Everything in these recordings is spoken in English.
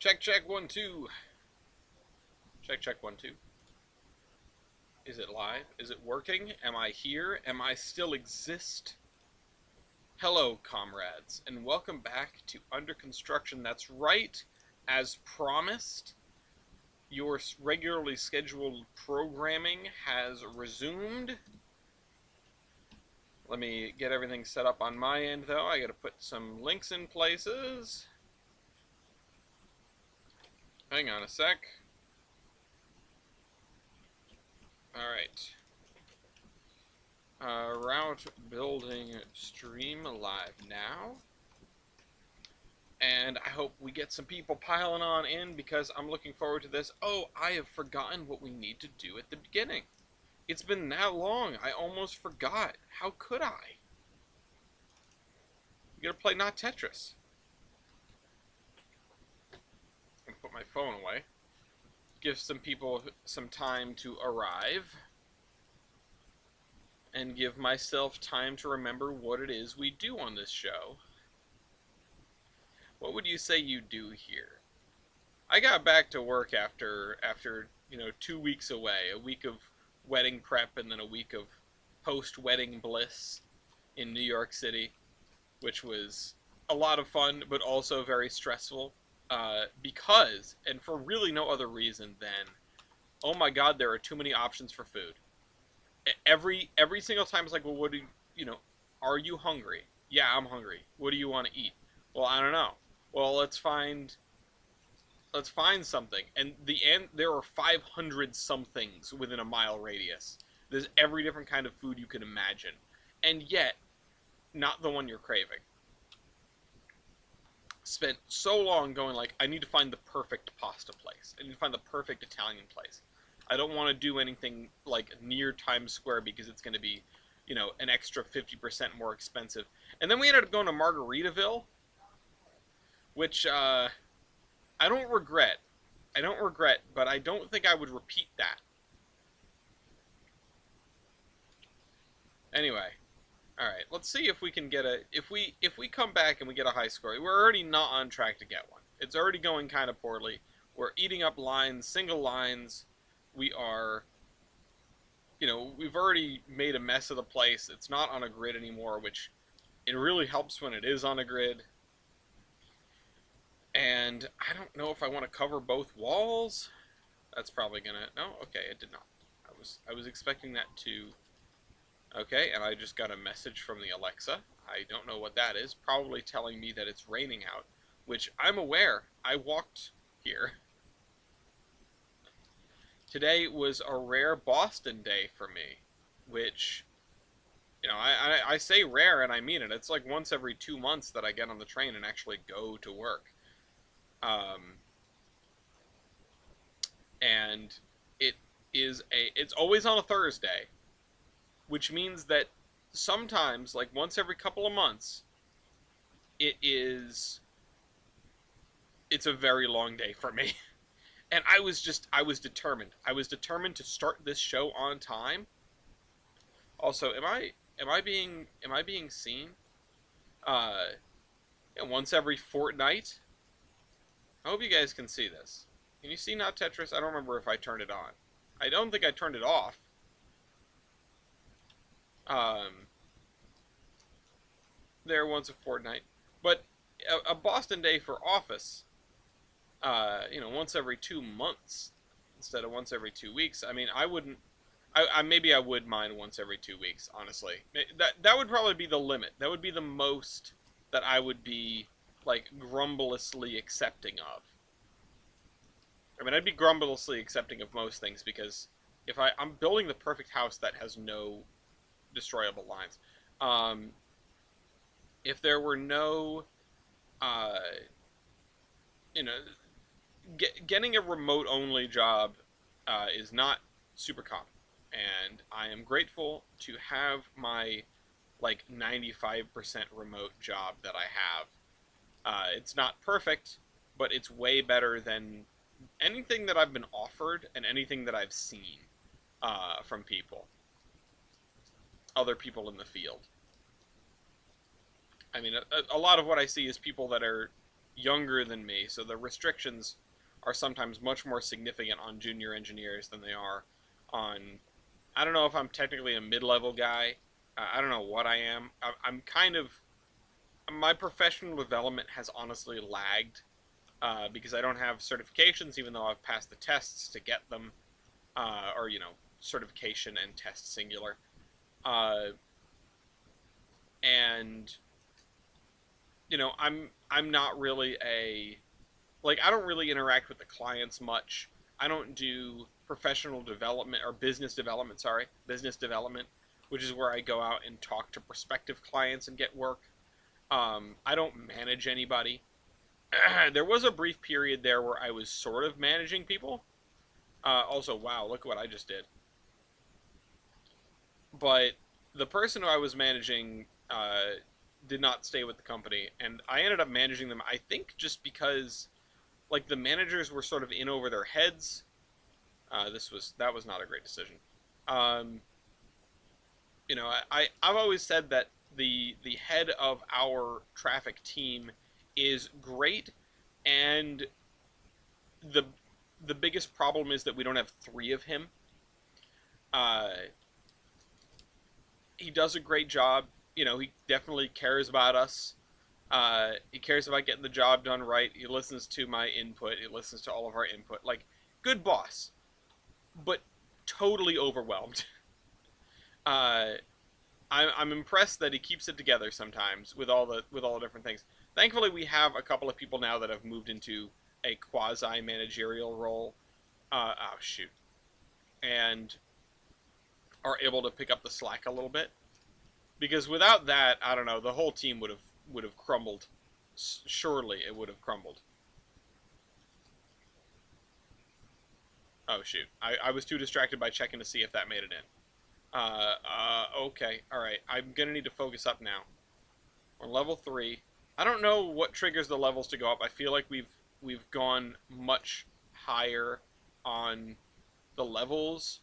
Check, check, 1, 2. Check, check, 1, 2. Is it live? Is it working? Am I here? Am I still exist? Hello, comrades, and welcome back to Under Construction. That's right, as promised, your regularly scheduled programming has resumed. Let me get everything set up on my end, though. I gotta put some links in places. Hang on a sec. Alright. Route building stream live now. And I hope we get some people piling on in because I'm looking forward to this. Oh, I have forgotten what we need to do at the beginning. It's been that long, I almost forgot. How could I? We gotta play not Tetris. I'm gonna put my phone away. Give some people some time to arrive. And give myself time to remember what it is we do on this show. What would you say you do here? I got back to work after 2 weeks away, a week of wedding prep and then a week of post-wedding bliss in New York City, which was a lot of fun, but also very stressful, because, and for really no other reason than, oh my god, there are too many options for food. Every single time it's like, well, what do are you hungry? Yeah, I'm hungry. What do you want to eat? Well, I don't know. Well, let's find something. And there are 500 somethings within a mile radius. There's every different kind of food you can imagine. And yet, not the one you're craving. Spent so long going like, I need to find the perfect pasta place. I need to find the perfect Italian place. I don't want to do anything like near Times Square because it's going to be, an extra 50% more expensive. And then we ended up going to Margaritaville, which I don't regret. I don't regret, but I don't think I would repeat that. Anyway, all right. Let's see if we can get if we come back and we get a high score. We're already not on track to get one. It's already going kind of poorly. We're eating up lines, single lines. We are, we've already made a mess of the place. It's not on a grid anymore, which it really helps when it is on a grid. And I don't know if I want to cover both walls. That's probably gonna, no, okay, it did not. I was expecting that to, okay, and I just got a message from the Alexa. I don't know what that is, probably telling me that it's raining out, which I'm aware. I walked here. Today was a rare Boston day for me, which, I say rare and I mean it. It's like once every 2 months that I get on the train and actually go to work. And it's always on a Thursday, which means that sometimes, like once every couple of months, it's a very long day for me. And I was determined. I was determined to start this show on time. Also, am I being seen? Once every fortnight. I hope you guys can see this. Can you see Not Tetris? I don't remember if I turned it on. I don't think I turned it off. There once a fortnight. But a Boston day for office, once every 2 months instead of once every 2 weeks. I mean, I wouldn't. Maybe I would mind once every 2 weeks. Honestly, that would probably be the limit. That would be the most that I would be like grumblously accepting of. I mean, I'd be grumblously accepting of most things because if I'm building the perfect house that has no destroyable lines. If there were no, uh, getting a remote-only job is not super common, and I am grateful to have my like 95% remote job that I have. It's not perfect, but it's way better than anything that I've been offered and anything that I've seen from other people in the field. I mean, a lot of what I see is people that are, younger than me, so the restrictions are sometimes much more significant on junior engineers than they are on. I don't know if I'm technically a mid-level guy. I don't know what I am. I'm kind of, my professional development has honestly lagged because I don't have certifications, even though I've passed the tests to get them, or certification and test singular, uh, and I'm not really a, like, I don't really interact with the clients much. I don't do professional development or business development, sorry, business development, which is where I go out and talk to prospective clients and get work. I don't manage anybody. There was a brief period there where I was sort of managing people. Also, wow, look what I just did. But the person who I was managing did not stay with the company, and I ended up managing them. I think just because, like, the managers were sort of in over their heads. That was not a great decision. Um, I've always said that the head of our traffic team is great, and the the biggest problem is that we don't have three of him. Uh, he does a great job. He definitely cares about us. He cares about getting the job done right. He listens to my input. He listens to all of our input. Like, good boss, but totally overwhelmed. Uh, I'm impressed that he keeps it together sometimes with all the different things. Thankfully, we have a couple of people now that have moved into a quasi managerial role. Oh shoot, and are able to pick up the slack a little bit. Because without that, I don't know, the whole team would have crumbled. Surely it would have crumbled. Oh shoot, I was too distracted by checking to see if that made it in. Okay, all right. I'm gonna need to focus up now. We're level 3. I don't know what triggers the levels to go up. I feel like we've gone much higher on the levels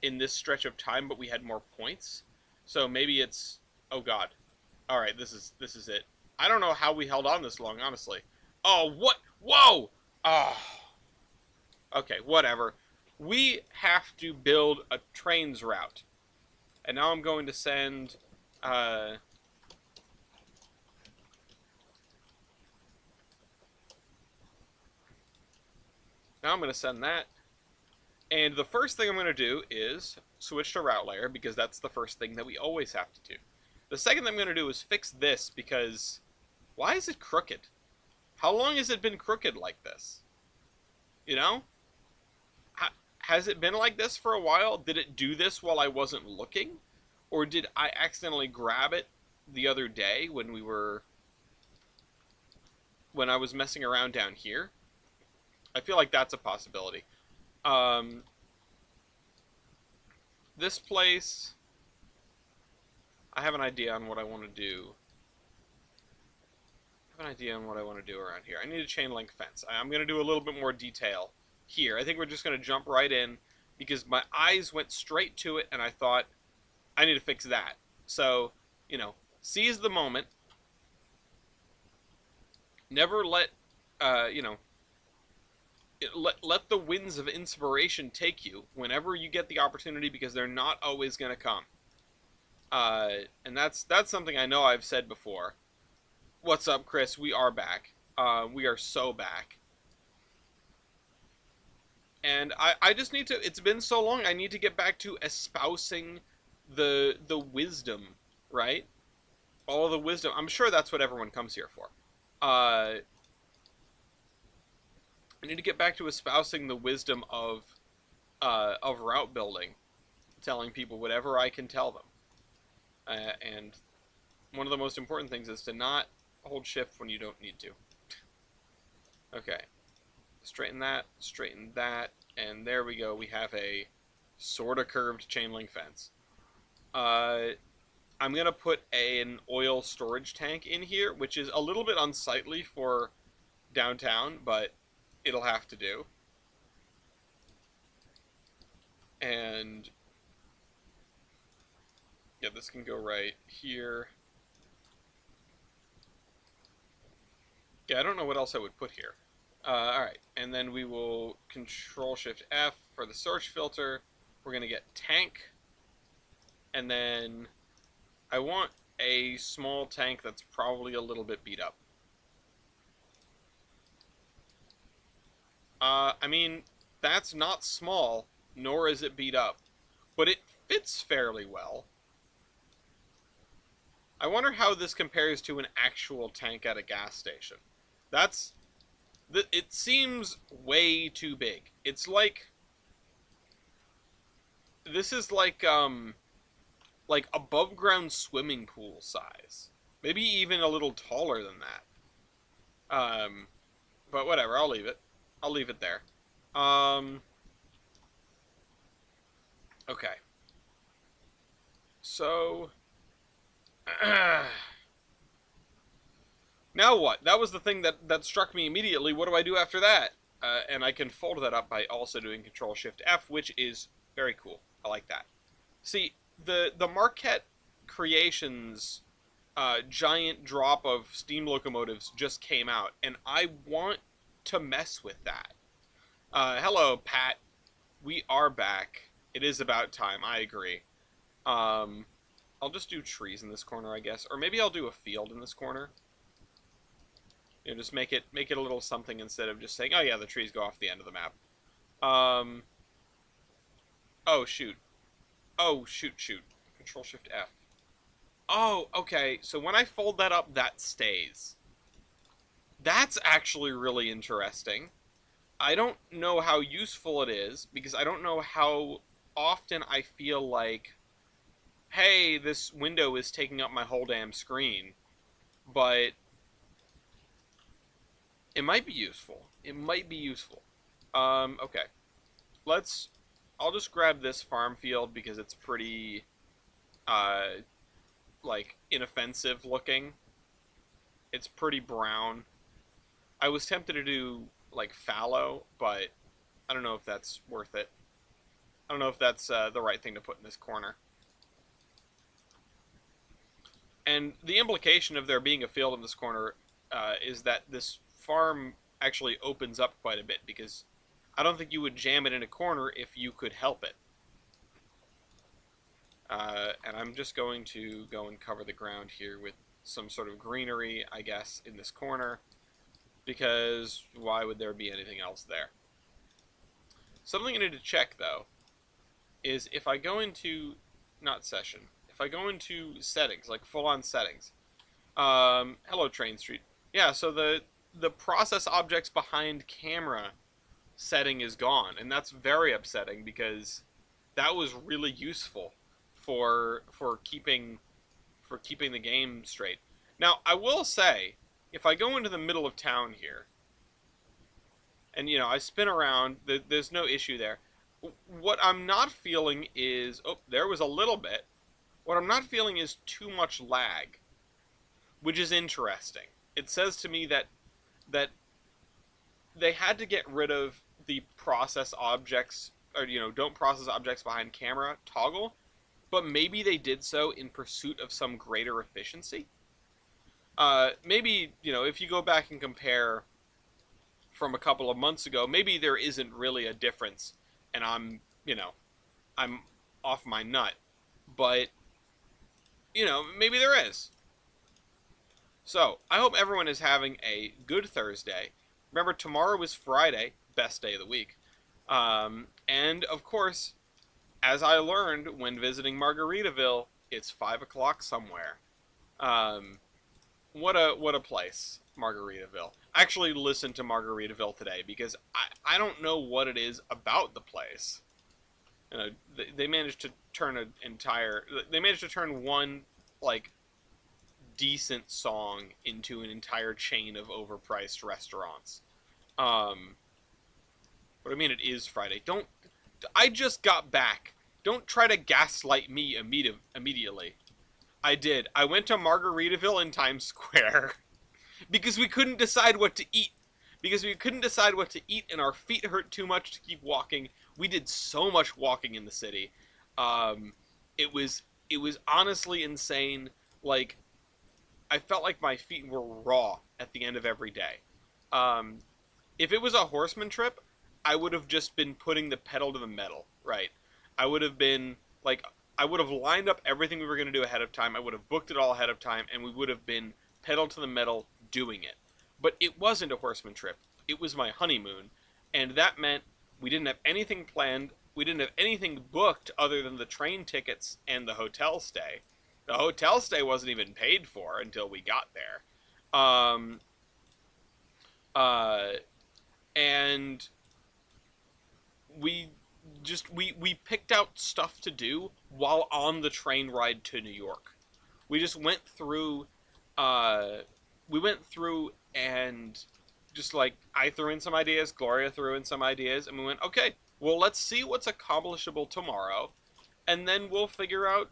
in this stretch of time, but we had more points. So maybe it's, oh god. All right, this is it. I don't know how we held on this long, honestly. Oh, what? Whoa! Oh. Okay, whatever. We have to build a Trainz route. And now I'm going to send now I'm going to send that. And the first thing I'm going to do is switch to route layer, because that's the first thing that we always have to do. The second thing I'm going to do is fix this, because why is it crooked? How long has it been crooked like this? You know? Has it been like this for a while? Did it do this while I wasn't looking? Or did I accidentally grab it the other day when I was messing around down here? I feel like that's a possibility. This place, I have an idea on what I want to do. Around here. I need a chain link fence. I'm going to do a little bit more detail here. I think we're just going to jump right in because my eyes went straight to it and I thought, I need to fix that. So, seize the moment. Never let, let the winds of inspiration take you whenever you get the opportunity, because they're not always going to come. And that's something I know I've said before. What's up, Chris? We are back. We are so back. And I just need to, it's been so long, I need to get back to espousing the wisdom, right? All of the wisdom. I'm sure that's what everyone comes here for. I need to get back to espousing the wisdom of route building, telling people whatever I can tell them. And one of the most important things is to not hold shift when you don't need to. Okay. Straighten that, and there we go. We have a sort of curved chain link fence. I'm going to put an oil storage tank in here, which is a little bit unsightly for downtown, but it'll have to do. And yeah, this can go right here. Yeah, I don't know what else I would put here. Alright, and then we will Control-Shift-F for the search filter. We're going to get tank, and then I want a small tank that's probably a little bit beat up. I mean, that's not small, nor is it beat up, but it fits fairly well. I wonder how this compares to an actual tank at a gas station. That's... It seems way too big. It's like... This is like above ground swimming pool size. Maybe even a little taller than that. But whatever, I'll leave it. I'll leave it there. Okay. So... Now what? That was the thing that struck me immediately. What do I do after that? And I can fold that up by also doing Control-Shift-F, which is very cool. I like that. See, the Marquette Creations giant drop of steam locomotives just came out, and I want to mess with that. Hello, Pat. We are back. It is about time. I agree. I'll just do trees in this corner, I guess, or maybe I'll do a field in this corner. You know, just make it a little something instead of just saying, oh yeah, the trees go off the end of the map. Oh shoot. Oh shoot. Control-Shift-F. Oh, okay. So when I fold that up, that stays. That's actually really interesting. I don't know how useful it is, because I don't know how often I feel like, hey, this window is taking up my whole damn screen. But it might be useful. It might be useful. Okay. I'll just grab this farm field because it's pretty, like, inoffensive looking. It's pretty brown. I was tempted to do, like, fallow, but I don't know if that's worth it. I don't know if that's the right thing to put in this corner. And the implication of there being a field in this corner is that this farm actually opens up quite a bit, because I don't think you would jam it in a corner if you could help it. And I'm just going to go and cover the ground here with some sort of greenery, I guess, in this corner, because why would there be anything else there? Something I need to check, though, is if I go into, not session, if I go into settings, like full-on settings, hello, Trainz. Yeah, so the process objects behind camera setting is gone, and that's very upsetting, because that was really useful for keeping the game straight. Now, I will say, if I go into the middle of town here, and, you know, I spin around, there's no issue there. What I'm not feeling is... Oh, there was a little bit. What I'm not feeling is too much lag, which is interesting. It says to me that they had to get rid of the process objects, or, you know, don't process objects behind camera toggle, but maybe they did so in pursuit of some greater efficiency. Maybe, you know, if you go back and compare from a couple of months ago, maybe there isn't really a difference, and I'm off my nut. But, you know, maybe there is. So, I hope everyone is having a good Thursday. Remember, tomorrow is Friday, best day of the week. And, of course, as I learned when visiting Margaritaville, it's 5 o'clock somewhere. What a place, Margaritaville. I actually listened to Margaritaville today because I don't know what it is about the place. You know, they managed to turn one, like, decent song into an entire chain of overpriced restaurants. But I mean, it is Friday. I just got back. Don't try to gaslight me immediately. I did. I went to Margaritaville in Times Square because we couldn't decide what to eat. And our feet hurt too much to keep walking. We did so much walking in the city. It was honestly insane. Like, I felt like my feet were raw at the end of every day. Um, if it was a horseman trip, I would have just been putting the pedal to the metal, right? I would have been like, I would have lined up everything we were going to do ahead of time. I would have booked it all ahead of time, and we would have been pedal to the metal doing it. But it wasn't a horseman trip. It was my honeymoon, and that meant we didn't have anything planned. We didn't have anything booked other than the train tickets and the hotel stay. The hotel stay wasn't even paid for until we got there. Um, uh, and we we picked out stuff to do while on the train ride to New York. We just went through uh we went through and just like I threw in some ideas, Gloria threw in some ideas, and we went, "Okay, well, let's see what's accomplishable tomorrow, and then we'll figure out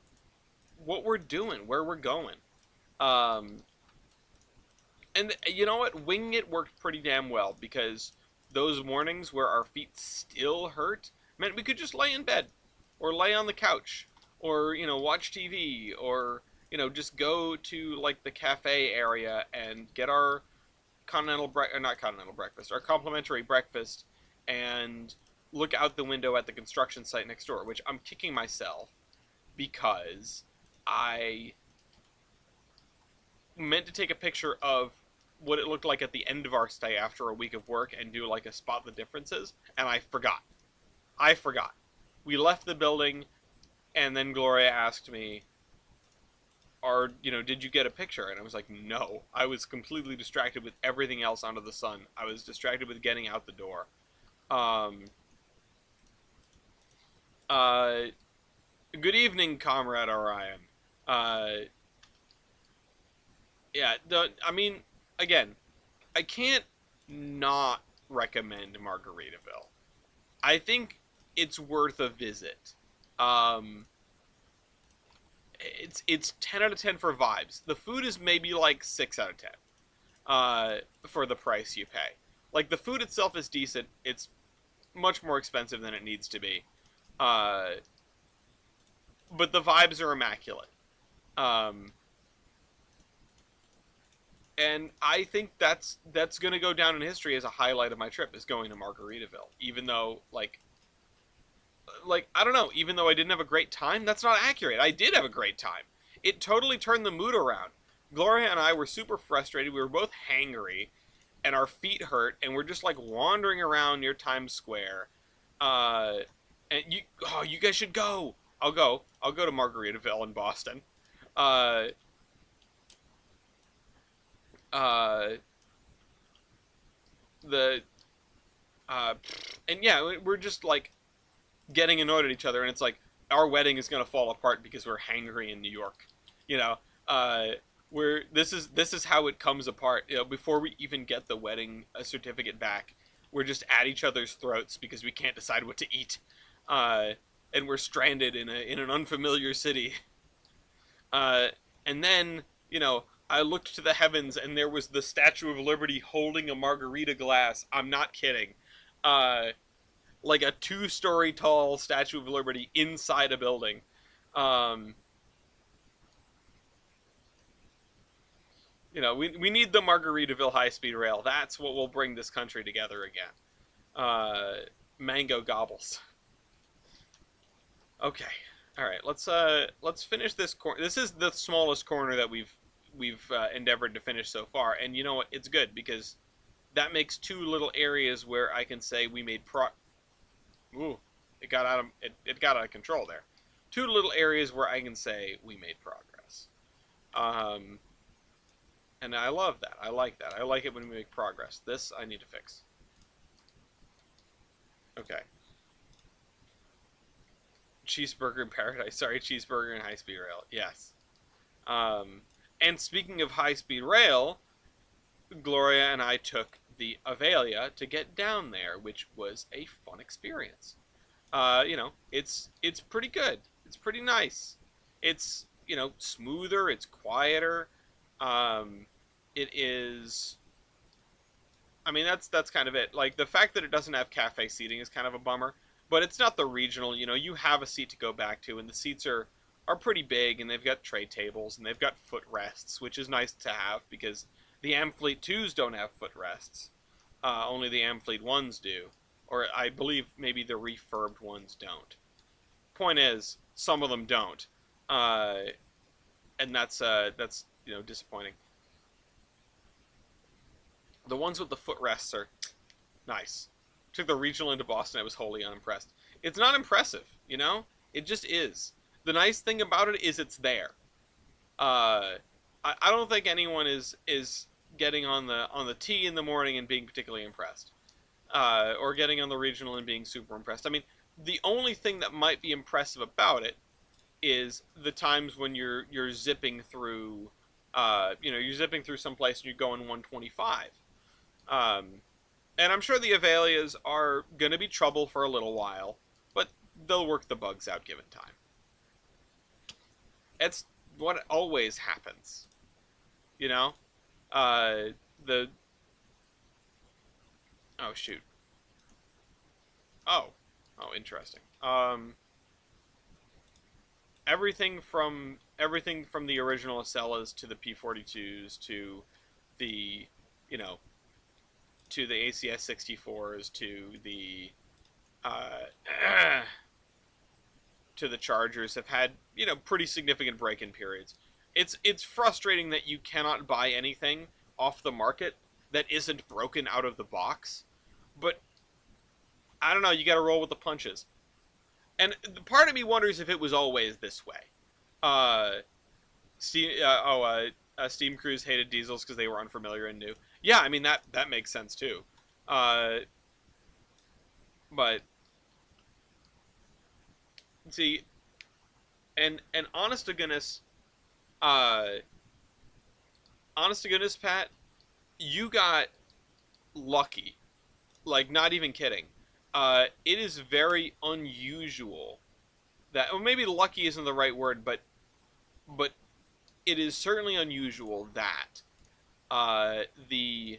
what we're doing, where we're going." Um and you know what? Winging it worked pretty damn well because those mornings where our feet still hurt meant we could just lay in bed or lay on the couch or, watch TV or, just go to like the cafe area and get our not continental breakfast, our complimentary breakfast and look out the window at the construction site next door, which I'm kicking myself because I meant to take a picture of what it looked like at the end of our stay after a week of work and do like a spot the differences, and I forgot. I forgot. We left the building, and then Gloria asked me, did you get a picture?" And I was like, "No. I was completely distracted with everything else under the sun. I was distracted with getting out the door." Um, uh, Good evening, Comrade Orion. Uh, yeah, I mean, again, I can't not recommend Margaritaville. I think it's worth a visit. Um, it's 10 out of 10 for vibes. The food is maybe like 6 out of 10 for the price you pay. Like, the food itself is decent. It's much more expensive than it needs to be. Uh, but the vibes are immaculate. Um, and I think that's going to go down in history as a highlight of my trip, is going to Margaritaville. Even though, I don't know, even though I didn't have a great time, that's not accurate. I did have a great time. It totally turned the mood around. Gloria and I were super frustrated. We were both hangry, and our feet hurt, and we're just like wandering around near Times Square. Uh, and you guys should go. I'll go. I'll go to Margaritaville in Boston. Uh, uh, the uh, and yeah, we're just like getting annoyed at each other, and it's like our wedding is gonna fall apart because we're hangry in New York. You know, uh, we're this is how it comes apart. Before we even get the wedding certificate back, we're just at each other's throats because we can't decide what to eat, uh, and we're stranded in an unfamiliar city. Uh, and then I looked to the heavens, and there was the Statue of Liberty holding a margarita glass. I'm not kidding. Uh, like a 2-story tall Statue of Liberty inside a building. Um, we need the Margaritaville high-speed rail. That's what will bring this country together again. Uh, Mango gobbles. Okay, all right. Let's finish this corner. This is the smallest corner that we've endeavored to finish so far, and you know what? It's good because that makes 2 little areas where I can say we made Ooh, it got out of control there. 2 little areas where I can say we made progress. Um, and I love that. I like that. I like it when we make progress. This I need to fix. Okay. Cheeseburger in paradise. Sorry, cheeseburger and high speed rail. Yes. Um, and speaking of high speed rail, Gloria and I took the Avelia to get down there, which was a fun experience. It's pretty good. It's pretty nice. It's smoother. It's quieter. Um, it is. I mean, that's kind of it. Like, the fact that it doesn't have cafe seating is kind of a bummer, but it's not the regional. You have a seat to go back to, and the seats are are pretty big, and they've got tray tables, and they've got footrests, which is nice to have because the Amfleet 2s don't have footrests. Only the Amfleet 1s do. Or I believe maybe the refurbed ones don't. Point is, some of them don't. Uh, and that's disappointing. The ones with the footrests are nice. Took the regional into Boston, I was wholly unimpressed. It's not impressive, you know? It just is. The nice thing about it is it's there. I don't think anyone is getting on the T in the morning and being particularly impressed, or getting on the regional and being super impressed. I mean, the only thing that might be impressive about it is the times when you're zipping through, you're zipping through someplace and you're going 125. Um, and I'm sure the Avelias are going to be trouble for a little while, but they'll work the bugs out given time. It's what always happens, you know? Uh, the... Oh, shoot. Oh. Oh, interesting. Everything from the original Acellas to the P42s to the, you know, to the ACS 64s to the uh, to the Chargers have had, pretty significant break-in periods. It's frustrating that you cannot buy anything off the market that isn't broken out of the box, but I don't know, you got to roll with the punches. And part of me wonders if it was always this way. Uh, Steam, Steam crews hated diesels because they were unfamiliar and new. Yeah, I mean that makes sense too. Uh, but see, and uh, honest to goodness, Pat, you got lucky. Like, not even kidding. It is very unusual that, or maybe lucky isn't the right word, but it is certainly unusual that the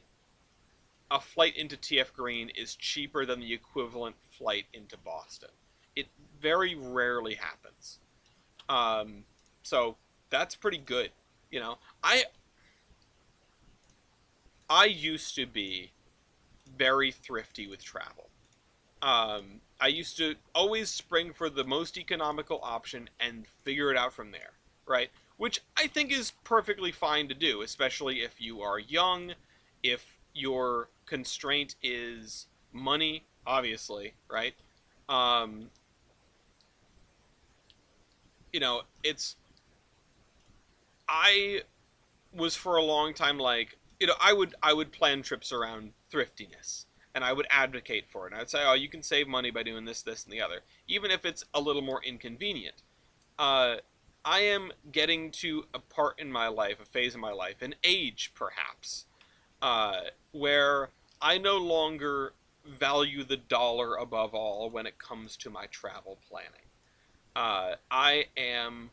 a flight into TF Green is cheaper than the equivalent flight into Boston. It very rarely happens. Um, so that's pretty good. You know, I used to be very thrifty with travel. I used to always spring for the most economical option and figure it out from there, right? Which I think is perfectly fine to do, especially if you are young, if your constraint is money, obviously, right? Um, it's I was for a long time like, I would plan trips around thriftiness, and I would advocate for it. And I'd say, oh, you can save money by doing this, this, and the other, even if it's a little more inconvenient. Uh, I am getting to a part in my life, a phase in my life, an age perhaps, where I no longer value the dollar above all when it comes to my travel planning. I am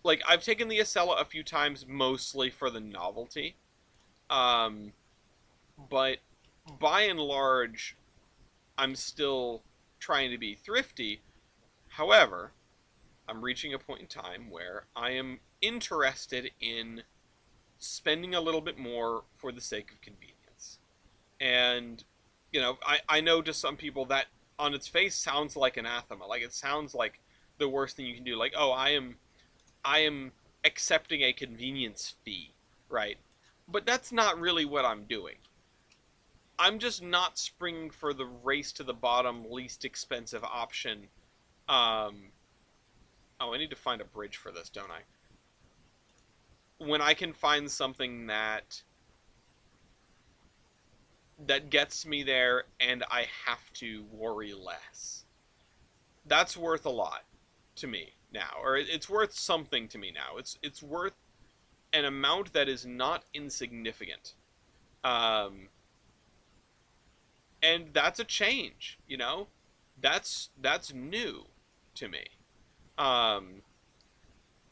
like, I've taken the Acela a few times, mostly for the novelty, um, but by and large, I'm still trying to be thrifty. However, I'm reaching a point in time where I am interested in spending a little bit more for the sake of convenience. And, I know to some people that on its face sounds like anathema. Like, it sounds like the worst thing you can do. Like, oh, I am accepting a convenience fee, right? But that's not really what I'm doing. I'm just not springing for the race to the bottom, least expensive option. Um, oh, I need to find a bridge for this, don't I? When I can find something that gets me there and I have to worry less. That's worth a lot to me now, or it's worth something to me now. It's worth an amount that is not insignificant. Um, and that's a change, That's new to me. Um,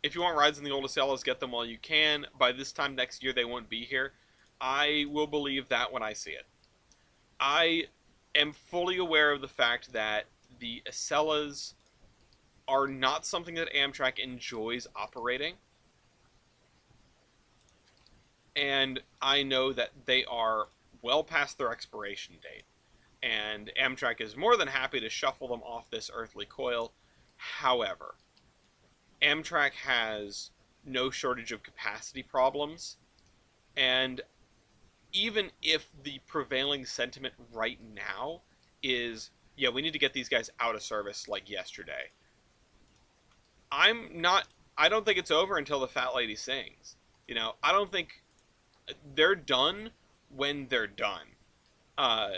if you want rides in the old Acellas, get them while you can. By this time next year, they won't be here. I will believe that when I see it. I am fully aware of the fact that the Acellas are not something that Amtrak enjoys operating. And I know that they are well past their expiration date. And Amtrak is more than happy to shuffle them off this earthly coil. However, Amtrak has no shortage of capacity problems, and even if the prevailing sentiment right now is, yeah, we need to get these guys out of service like yesterday, I'm not, I don't think it's over until the fat lady sings. I don't think they're done when they're done. Uh,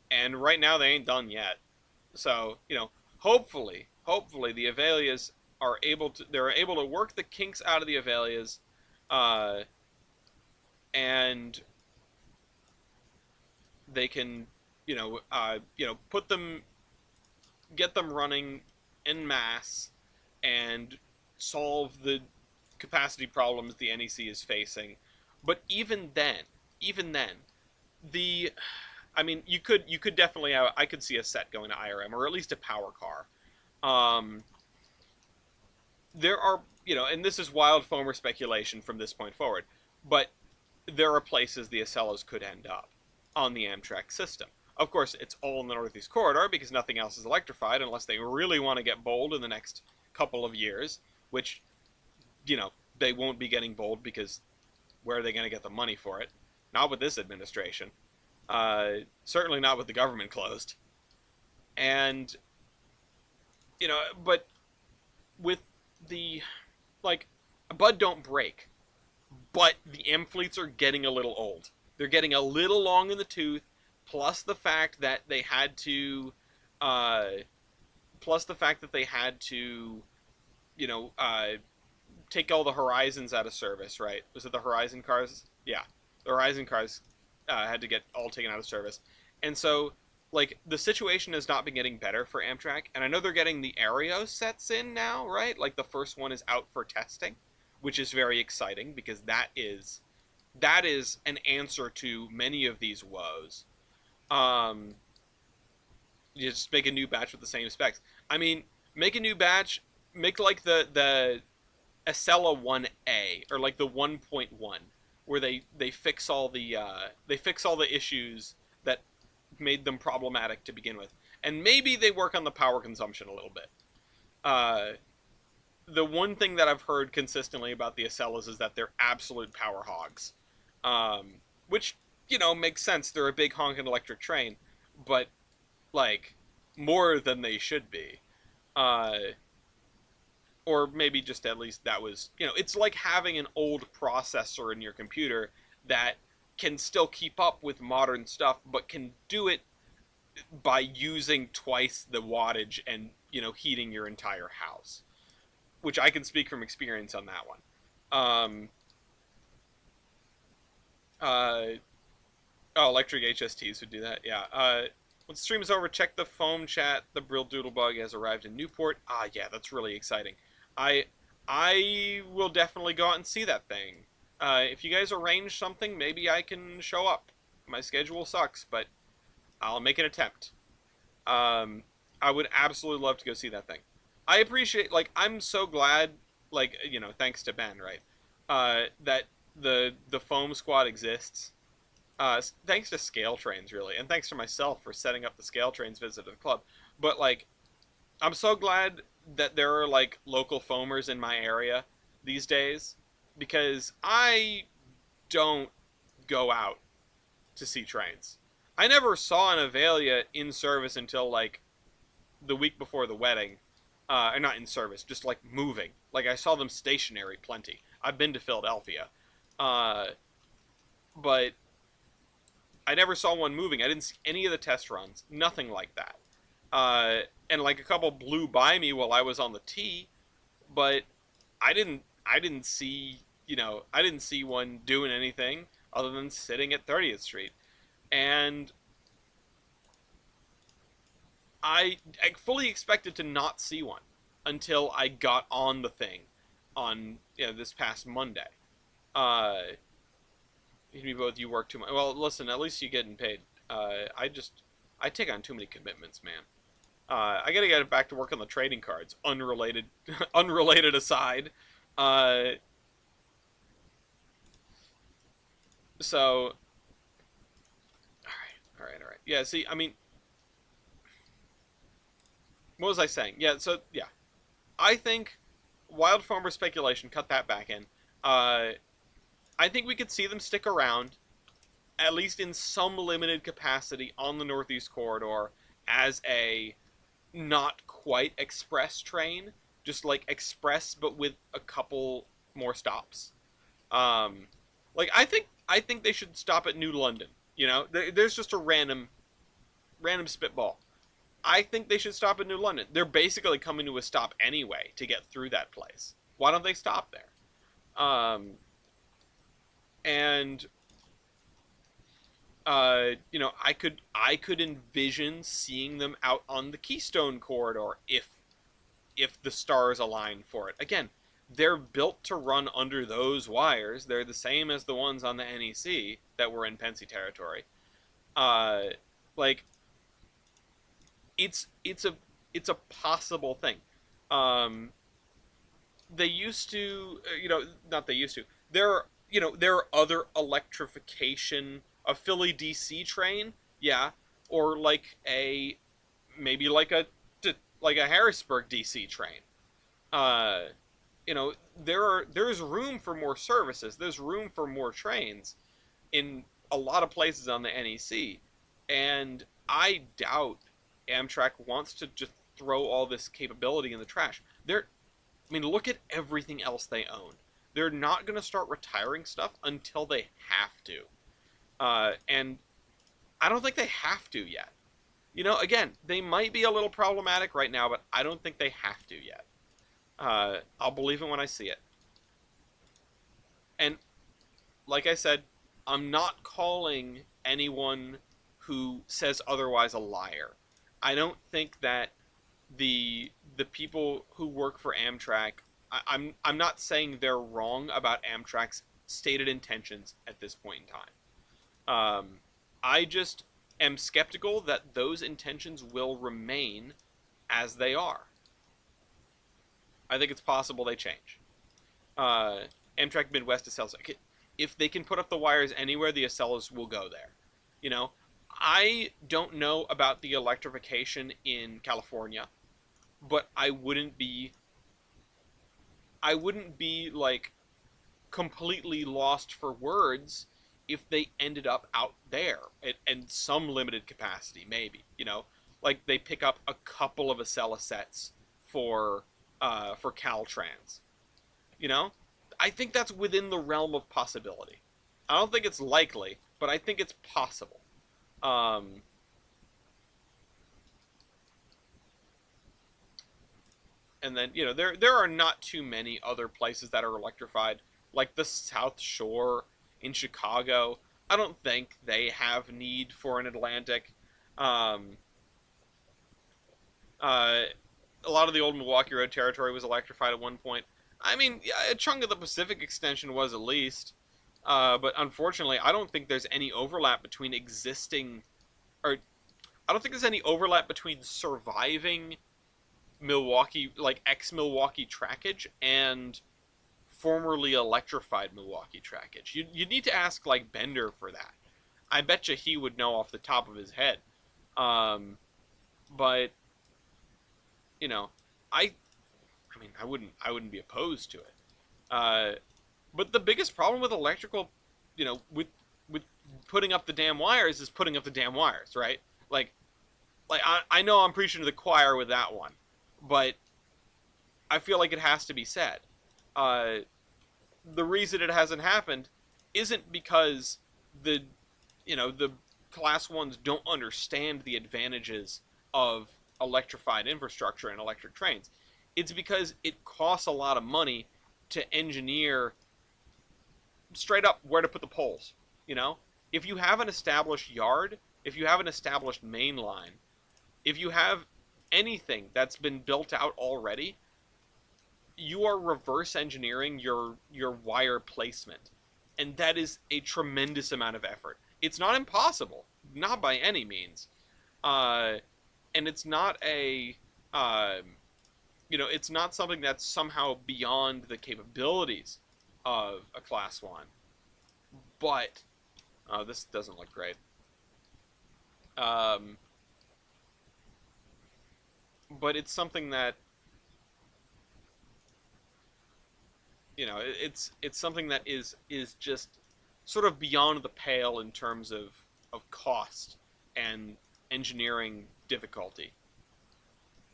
and right now they ain't done yet. So, hopefully the Avelias they're able to work the kinks out of the Avelias, uh, and they can, get them running en masse and solve the capacity problems the NEC is facing. But even then, the I mean, you could definitely have, I could see a set going to IRM, or at least a power car. Um, there are, and this is wild foamer speculation from this point forward, but there are places the Acellos could end up on the Amtrak system. Of course, it's all in the Northeast Corridor because nothing else is electrified unless they really want to get bold in the next couple of years, which, they won't be getting bold because where are they going to get the money for it? Not with this administration. Certainly not with the government closed. And, but with the, like, Bud don't break. But the M fleets are getting a little old. They're getting a little long in the tooth, plus the fact that they had to, uh, plus the fact that they had to, you know, uh, take all the Horizons out of service, right? Was it the Horizon cars? Yeah, the Horizon cars had to get all taken out of service, and so like the situation has not been getting better for Amtrak. And I know they're getting the Aereo sets in now, right? Like the first one is out for testing, which is very exciting because that is an answer to many of these woes. Um, you just make a new batch with the same specs. I mean, make a new batch, make like the Acela 1A or like the 1.1 where they fix all the issues that made them problematic to begin with. And maybe they work on the power consumption a little bit. Uh, the one thing that I've heard consistently about the Acelas is that they're absolute power hogs. Which, makes sense. They're a big honking electric train, but like more than they should be. Uh, or maybe just at least that was, it's like having an old processor in your computer that can still keep up with modern stuff, but can do it by using twice the wattage and, heating your entire house, which I can speak from experience on that one. Um, uh, oh, electric HSTs would do that. Yeah. When the stream is over, check the foam chat. The Brill Doodlebug has arrived in Newport. Ah, yeah, that's really exciting. I I will definitely go out and see that thing. If you guys arrange something, maybe I can show up. My schedule sucks, but I'll make an attempt. Um, I would absolutely love to go see that thing. I appreciate, like, I'm so glad, like, thanks to Ben, right? That the foam squad exists. Thanks to Scale Trainz, really, and thanks to myself for setting up the Scale Trainz visit to the club. But like, I'm so glad that there are like local foamers in my area these days because I don't go out to see trains. I never saw an Avelia in service until like the week before the wedding. Or not in service, just like moving. Like I saw them stationary plenty. I've been to Philadelphia. Uh, but I never saw one moving. I didn't see any of the test runs. Nothing like that. And like a couple blew by me while I was on the tee, but I didn't see I didn't see one doing anything other than sitting at 30th Street. And I fully expected to not see one until I got on the thing on this past Monday. Uh, you both you work too much. Well, listen, at least you're getting paid. I take on too many commitments, man. I gotta get back to work on the trading cards. Unrelated, unrelated aside. Uh, so, all right. Yeah. See, I mean, what was I saying? Yeah. So, yeah, I think wild farmer speculation. Cut that back in. Uh, I think we could see them stick around, at least in some limited capacity, on the Northeast Corridor as a not quite express train, just like express but with a couple more stops. Um, like I think they should stop at New London. You know, there's just a random spitball. I think they should stop at New London. They're basically coming to a stop anyway to get through that place. Why don't they stop there? And I could envision seeing them out on the Keystone Corridor if the stars align for it. Again, they're built to run under those wires. They're the same as the ones on the NEC that were in Pensy territory. Uh, like it's a possible thing. Um, they used to, not they used to. There are other electrification, a Philly DC train, yeah, or like a maybe like a Harrisburg DC train. Uh, there's room for more services. There's room for more trains in a lot of places on the NEC, and I doubt Amtrak wants to just throw all this capability in the trash. I mean, look at everything else they own. They're not going to start retiring stuff until they have to, and I don't think they have to yet. Again, they might be a little problematic right now, but I don't think they have to yet. I'll believe it when I see it. And like I said, I'm not calling anyone who says otherwise a liar. I don't think that the people who work for Amtrak, I'm not saying they're wrong about Amtrak's stated intentions at this point in time. I just am skeptical that those intentions will remain as they are. I think it's possible they change. uh, Amtrak Midwest Acellas. If they can put up the wires anywhere, the Acellas will go there. You know, I don't know about the electrification in California, but I wouldn't be like completely lost for words if they ended up out there and some limited capacity, maybe. Like they pick up a couple of Acela sets for Caltrans. You know, I think that's within the realm of possibility. I don't think it's likely, but I think it's possible. Um, and then there are not too many other places that are electrified, like the South Shore in Chicago. I don't think they have need for an Atlantic. Um, uh, a lot of the old Milwaukee Road territory was electrified at one point. I mean, yeah, a chunk of the Pacific extension was at least. But unfortunately, I don't think there's any overlap between existing, or I don't think there's any overlap between surviving Milwaukee, like ex-Milwaukee trackage, and formerly electrified Milwaukee trackage. You need to ask like Bender for that. I bet you he would know off the top of his head. Um, but you know, I I mean I wouldn't be opposed to it. Uh, but the biggest problem with electrical, with putting up the damn wires is putting up the damn wires, right? Like I know I'm preaching to the choir with that one, but I feel like it has to be said. Uh, the reason it hasn't happened isn't because the the class ones don't understand the advantages of electrified infrastructure and electric trains. It's because it costs a lot of money to engineer straight up where to put the poles. You know, if you have an established yard, if you have an established main line, if you have anything that's been built out already, you are reverse engineering your wire placement, and that is a tremendous amount of effort. It's not impossible, not by any means, uh, and it's not a it's not something that's somehow beyond the capabilities of a class 1. But this doesn't look great. Um, but it's something that it's something that is just sort of beyond the pale in terms of cost and engineering difficulty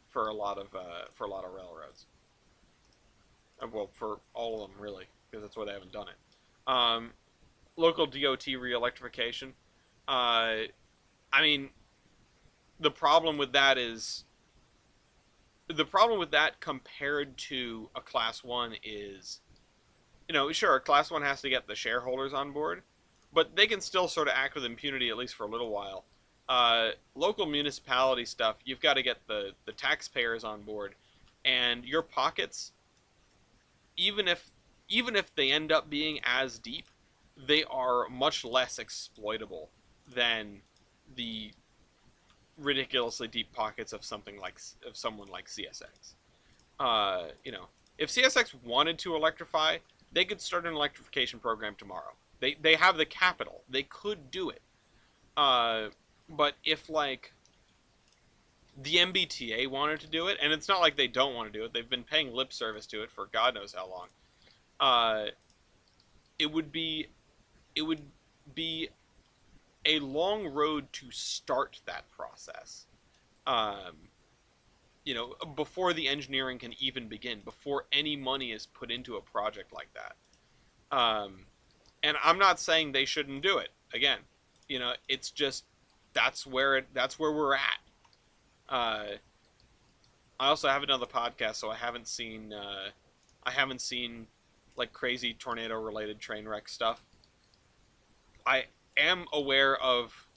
for a lot of railroads. Well, for all of them really, because that's why they haven't done it. Local DOT re-electrification. I mean, the problem with that is the problem with that compared to a class 1 is, sure, a class 1 has to get the shareholders on board, but they can still sort of act with impunity at least for a little while. Local municipality stuff, you've got to get the taxpayers on board, and your pockets, even if they end up being as deep, they are much less exploitable than the ridiculously deep pockets of someone like CSX. If CSX wanted to electrify, they could start an electrification program tomorrow. They have the capital. They could do it. But if like the MBTA wanted to do it, and it's not like they don't want to do it. They've been paying lip service to it for God knows how long. Uh, it would be it would be a long road to start that process. Um, Before the engineering can even begin, before any money is put into a project like that. And I'm not saying they shouldn't do it. Again, it's just that's where we're at. Uh, I also have another podcast, so I haven't seen like crazy tornado related train wreck stuff. I am aware of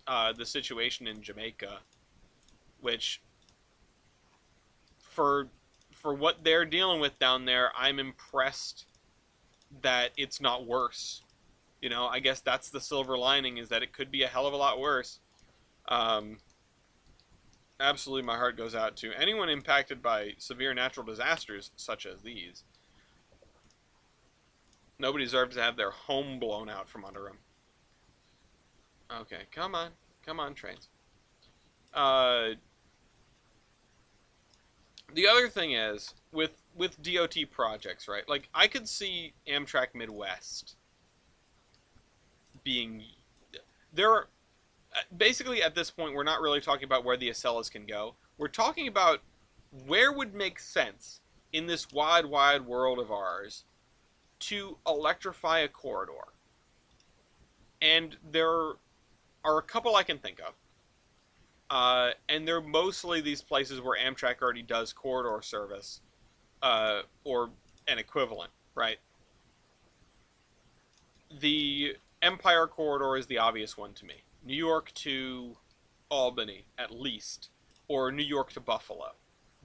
the situation in Jamaica, which for what they're dealing with down there, I'm impressed that it's not worse. I guess that's the silver lining, is that it could be a hell of a lot worse. Um, Absolutely, my heart goes out to anyone impacted by severe natural disasters such as these. Nobody deserves to have their home blown out from under them. Okay, come on, Trainz. Uh, the other thing is with DOT projects, right? Like I could see Amtrak Midwest being there. Basically, at this point, we're not really talking about where the Acellas can go. We're talking about where would make sense in this wide, wide world of ours to electrify a corridor. And there are a couple I can think of. And they're mostly these places where Amtrak already does corridor service, or an equivalent, right? The Empire Corridor is the obvious one to me. New York to Albany, at least, or New York to Buffalo.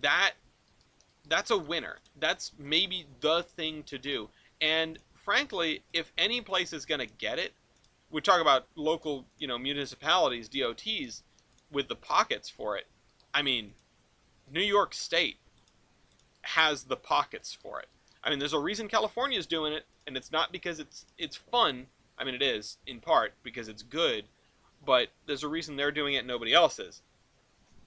That's a winner. That's maybe the thing to do. And frankly, if any place is going to get it, we talk about local, municipalities, DOTs, with the pockets for it. I mean, New York State has the pockets for it. I mean, there's a reason California is doing it, and it's not because it's fun. I mean, it is in part because it's good, but there's a reason they're doing it and nobody else is.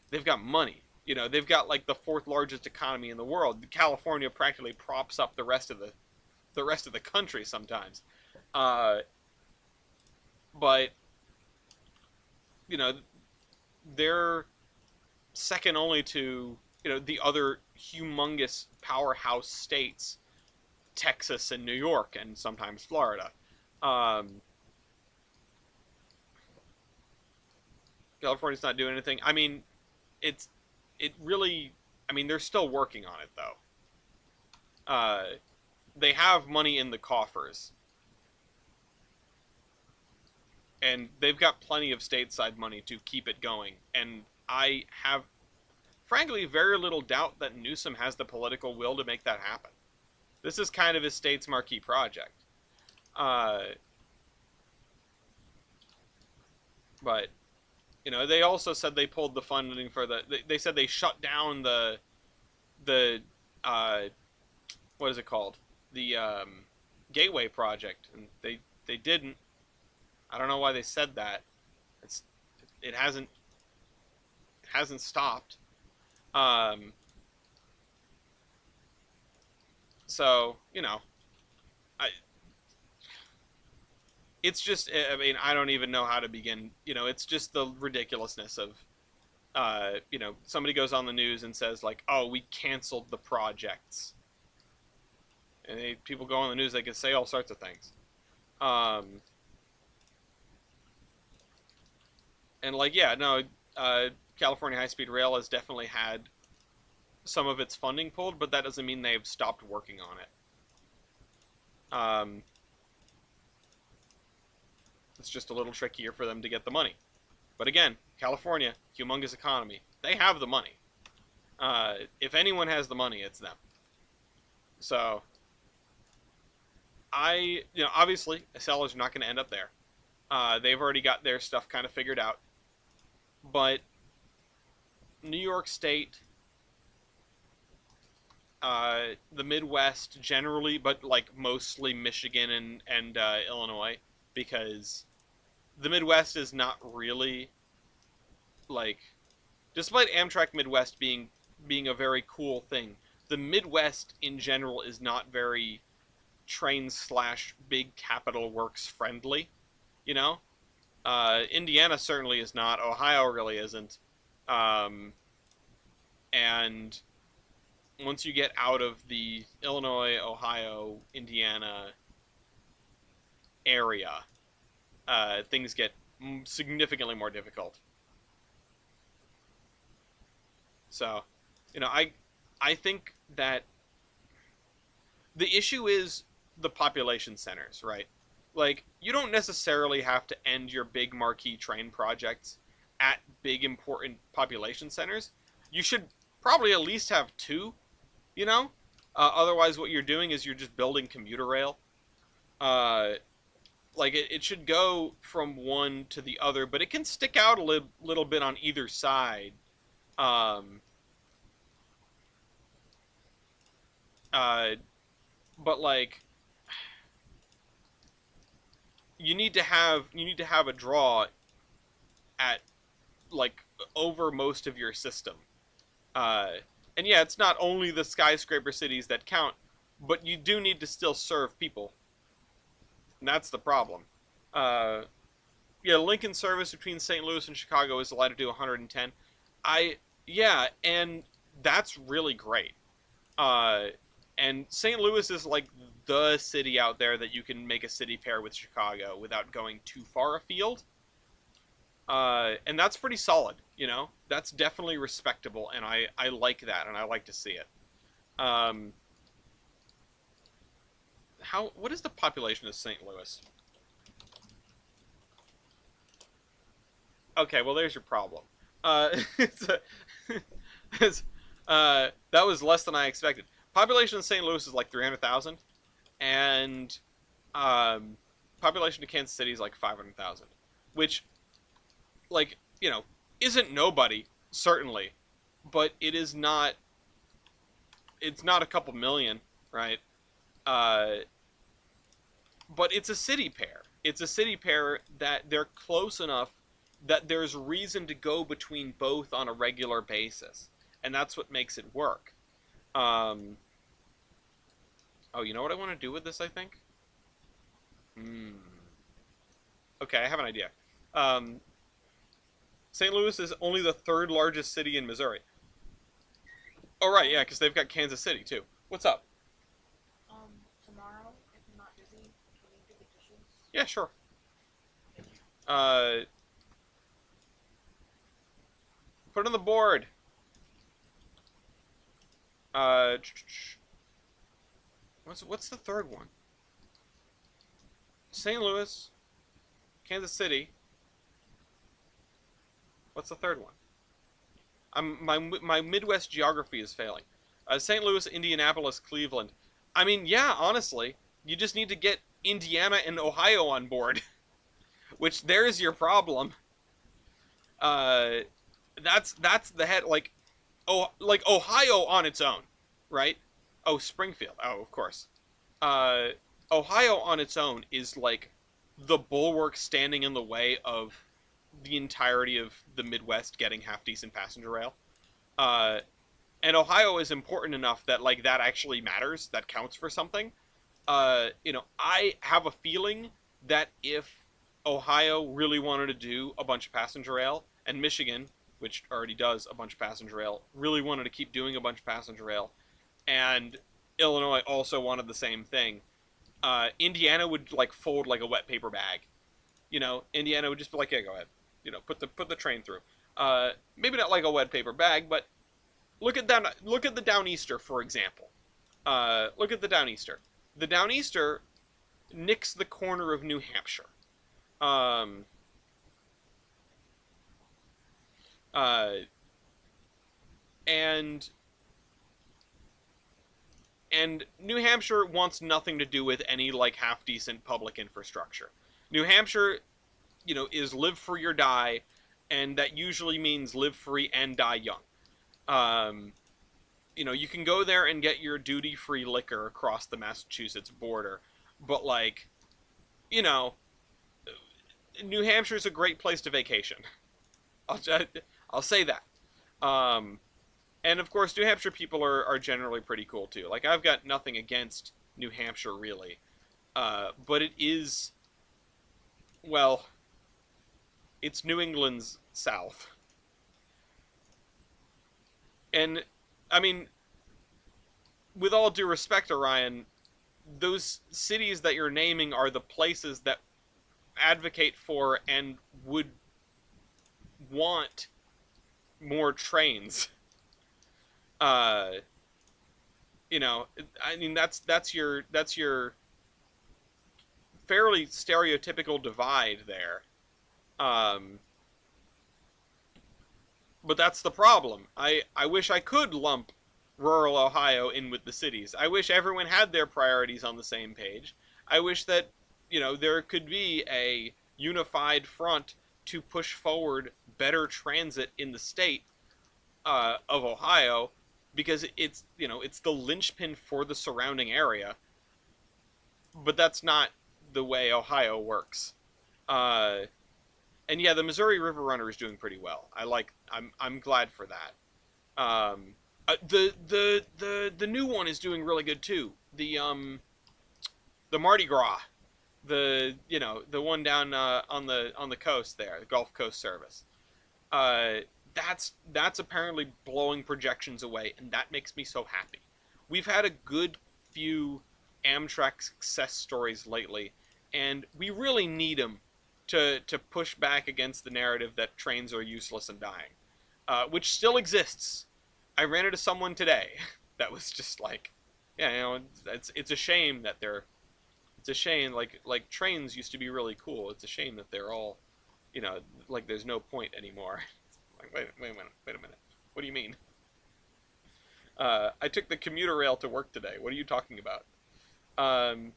They've got money. They've got like the fourth largest economy in the world. California practically props up the rest of the country sometimes. But they're second only to the other humongous powerhouse states, Texas and New York, and sometimes Florida. California's not doing anything. I mean, it really. I mean, they're still working on it though. They have money in the coffers, and they've got plenty of stateside money to keep it going. And I have, frankly, very little doubt that Newsom has the political will to make that happen. This is kind of his state's marquee project. But They also said they pulled the funding for they said they shut down the uh, what is it called? The Gateway project, and they didn't. I don't know why they said that. It's it hasn't stopped. Um, so I it's just I mean I don't even know how to begin. It's just the ridiculousness of somebody goes on the news and says like, oh, we canceled the projects, and people go on the news, they can say all sorts of things. Um, and like, yeah, no, California High Speed Rail has definitely had some of its funding pulled, but that doesn't mean they've stopped working on it. Um, it's just a little trickier for them to get the money. But again, California, humongous economy, they have the money. If anyone has the money, it's them. So obviously, sellers are not going to end up there. They've already got their stuff kind of figured out. But New York State, the Midwest generally, but like mostly Michigan and Illinois, because the Midwest is not really like, despite Amtrak Midwest being a very cool thing, the Midwest in general is not very Trainz / big capital works friendly. You know, Indiana certainly is not. Ohio really isn't. And once you get out of the Illinois, Ohio, Indiana area, things get significantly more difficult. So, I think that the issue is the population centers, right? Like, you don't necessarily have to end your big marquee train projects at big important population centers. You should probably at least have two, you know? Otherwise, what you're doing is you're just building commuter rail. Uh, like, it should go from one to the other, but it can stick out a little bit on either side. Um, uh, but like, you need to have a draw at like over most of your system. Uh, and yeah, it's not only the skyscraper cities that count, but you do need to still serve people. And that's the problem. Uh, yeah, Lincoln service between St. Louis and Chicago is allowed to do 110. Yeah, and that's really great. Uh, and St. Louis is like the city out there that you can make a city pair with Chicago without going too far afield. And that's pretty solid. That's definitely respectable, and I like that, and I like to see it. Um, what is the population of St. Louis? Okay, well, there's your problem. It's that was less than I expected. Population of St. Louis is like 300,000, and um, population of Kansas City is like 500,000, which, like, isn't nobody, certainly, but it is not. It's not a couple million, right? Uh, but it's a city pair. It's a city pair that they're close enough that there's reason to go between both on a regular basis, and that's what makes it work. Um, oh, you know what I want to do with this? I think. Hmm. Okay, I have an idea. Um, St. Louis is only the third largest city in Missouri. Oh right, yeah, because they've got Kansas City too. What's up? Tomorrow, if you're not busy, can you do the dishes? Yeah, sure. Uh, put on the board. Uh, what's the third one? St. Louis, Kansas City. What's the third one? My Midwest geography is failing. St. Louis, Indianapolis, Cleveland. I mean, yeah, honestly, you just need to get Indiana and Ohio on board, which there's your problem. Uh, that's the head. Like Ohio on its own, right? Oh, Springfield. Oh, of course. Uh, Ohio on its own is like the bulwark standing in the way of the entirety of the Midwest getting half decent passenger rail. Uh, and Ohio is important enough that like that actually matters. That counts for something. I have a feeling that if Ohio really wanted to do a bunch of passenger rail, and Michigan, which already does a bunch of passenger rail, really wanted to keep doing a bunch of passenger rail, and Illinois also wanted the same thing, Indiana would like fold like a wet paper bag. Indiana would just be like, "Yeah, go ahead. Put the train through." Maybe not like a wet paper bag, but look at the Downeaster, for example. Look at the Downeaster. The Downeaster nicks the corner of New Hampshire. Um, uh, and and New Hampshire wants nothing to do with any like half decent public infrastructure. New Hampshire, is live free or die, and that usually means live free and die young. Um, you can go there and get your duty free liquor across the Massachusetts border, but like, you know, New Hampshire's a great place to vacation. I'll I'll say that. Um, and of course, New Hampshire people are generally pretty cool too. Like I've got nothing against New Hampshire really, but it is, well, it's New England's South, and I mean, with all due respect, Orion, those cities that you're naming are the places that advocate for and would want more trains. Uh, I mean that's your fairly stereotypical divide there. Um, but that's the problem. I wish I could lump rural Ohio in with the cities. I wish everyone had their priorities on the same page. I wish that, there could be a unified front to push forward better transit in the state of Ohio, because it's the linchpin for the surrounding area. But that's not the way Ohio works. Uh, and yeah, the Missouri River Runner is doing pretty well. I'm glad for that. The new one is doing really good too. The Mardi Gras, the one down on the coast there, the Gulf Coast Service. Uh, that's apparently blowing projections away, and that makes me so happy. We've had a good few Amtrak success stories lately, and we really need them to push back against the narrative that trains are useless and dying, which still exists. I ran into someone today that was just like, yeah, it's a shame that they're. It's a shame, like trains used to be really cool. It's a shame that they're all, like there's no point anymore. Like, wait a minute. What do you mean? I took the commuter rail to work today. What are you talking about? Um,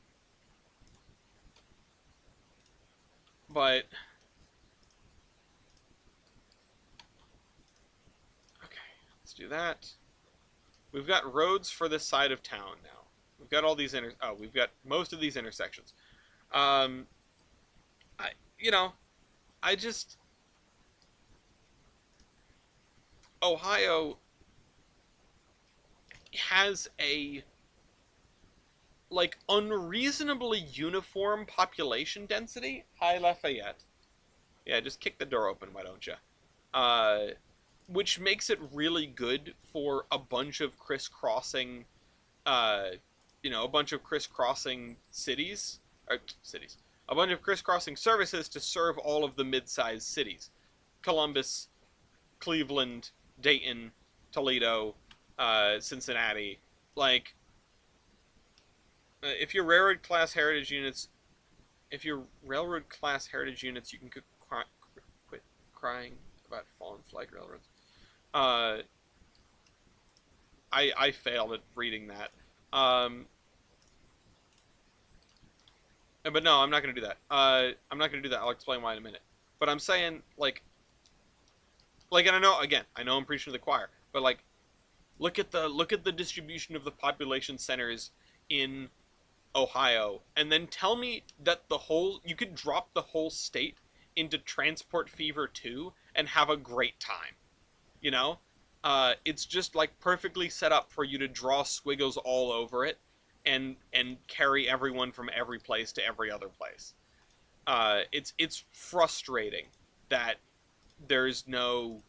but okay, let's do that. We've got roads for this side of town now. We've got all these we've got most of these intersections. Um, I you know I just Ohio has a like unreasonably uniform population density. Hi Lafayette. Yeah, just kick the door open, why don't you? Uh, which makes it really good for a bunch of crisscrossing, uh, a bunch of crisscrossing cities, a bunch of crisscrossing services to serve all of the mid-sized cities: Columbus, Cleveland, Dayton, Toledo, Cincinnati. Like, if you're railroad class heritage units, you can quit crying about fallen flag railroads. Uh, I failed at reading that. But no, I'm not gonna do that. I'm not gonna do that. I'll explain why in a minute. But I'm saying, like, Like, and I know, again, I know I'm preaching to the choir, but like, look at the distribution of the population centers in Ohio, and then tell me that you could drop the whole state into transport fever 2 and have a great time. You know, it's just like perfectly set up for you to draw squiggles all over it, and carry everyone from every place to every other place. It's frustrating that there's no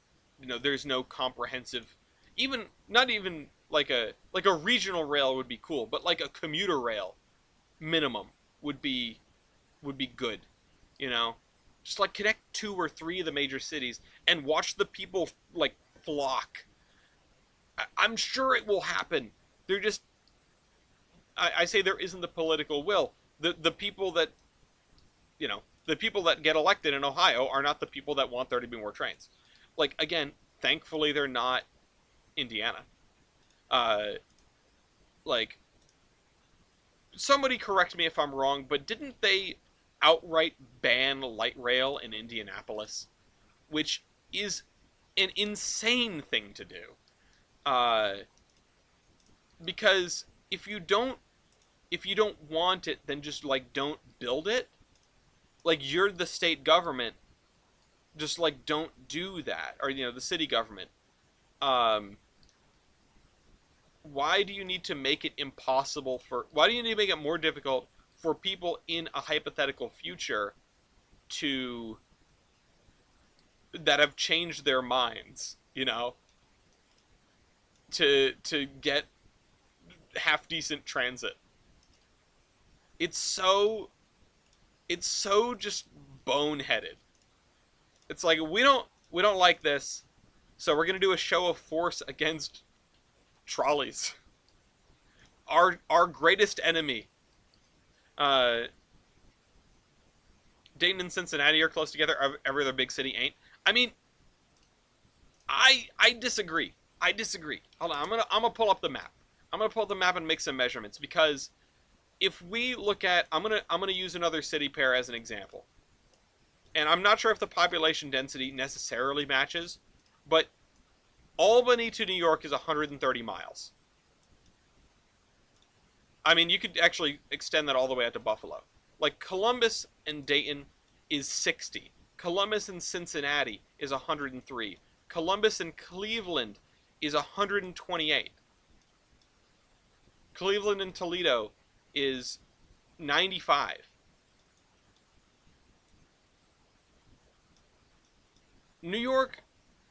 comprehensive, even not even like a regional rail would be cool, but like a commuter rail minimum would be would be good. You know, just like connect two or three of the major cities and watch the people like flock. I'm sure it will happen. They're just I say there isn't the political will. The people that the people that get elected in Ohio are not the people that want there to be more trains. Like, again, thankfully they're not Indiana. Uh, like, somebody correct me if I'm wrong, but didn't they outright ban light rail in Indianapolis, which is an insane thing to do? Uh, because if you don't want it, then just like don't build it. Like, you're the state government, just like don't do that, or the city government. Um, why do you need to make it impossible for? Why do you need to make it more difficult for people in a hypothetical future to that have changed their minds? To get half decent transit. It's so it's so just boneheaded. It's like we don't like this, so we're gonna do a show of force against trolleys. Our greatest enemy. Uh, Dayton and Cincinnati are close together. Every other big city ain't. I mean, I disagree. I disagree. Hold on, I'm gonna pull up the map. I'm gonna pull up the map and make some measurements, because if we look at, I'm gonna use another city pair as an example, and I'm not sure if the population density necessarily matches, but Albany to New York is 130 miles. I mean, you could actually extend that all the way out to Buffalo. Like, Columbus and Dayton is 60. Columbus and Cincinnati is 103. Columbus and Cleveland is 128. Cleveland and Toledo is 95. New York,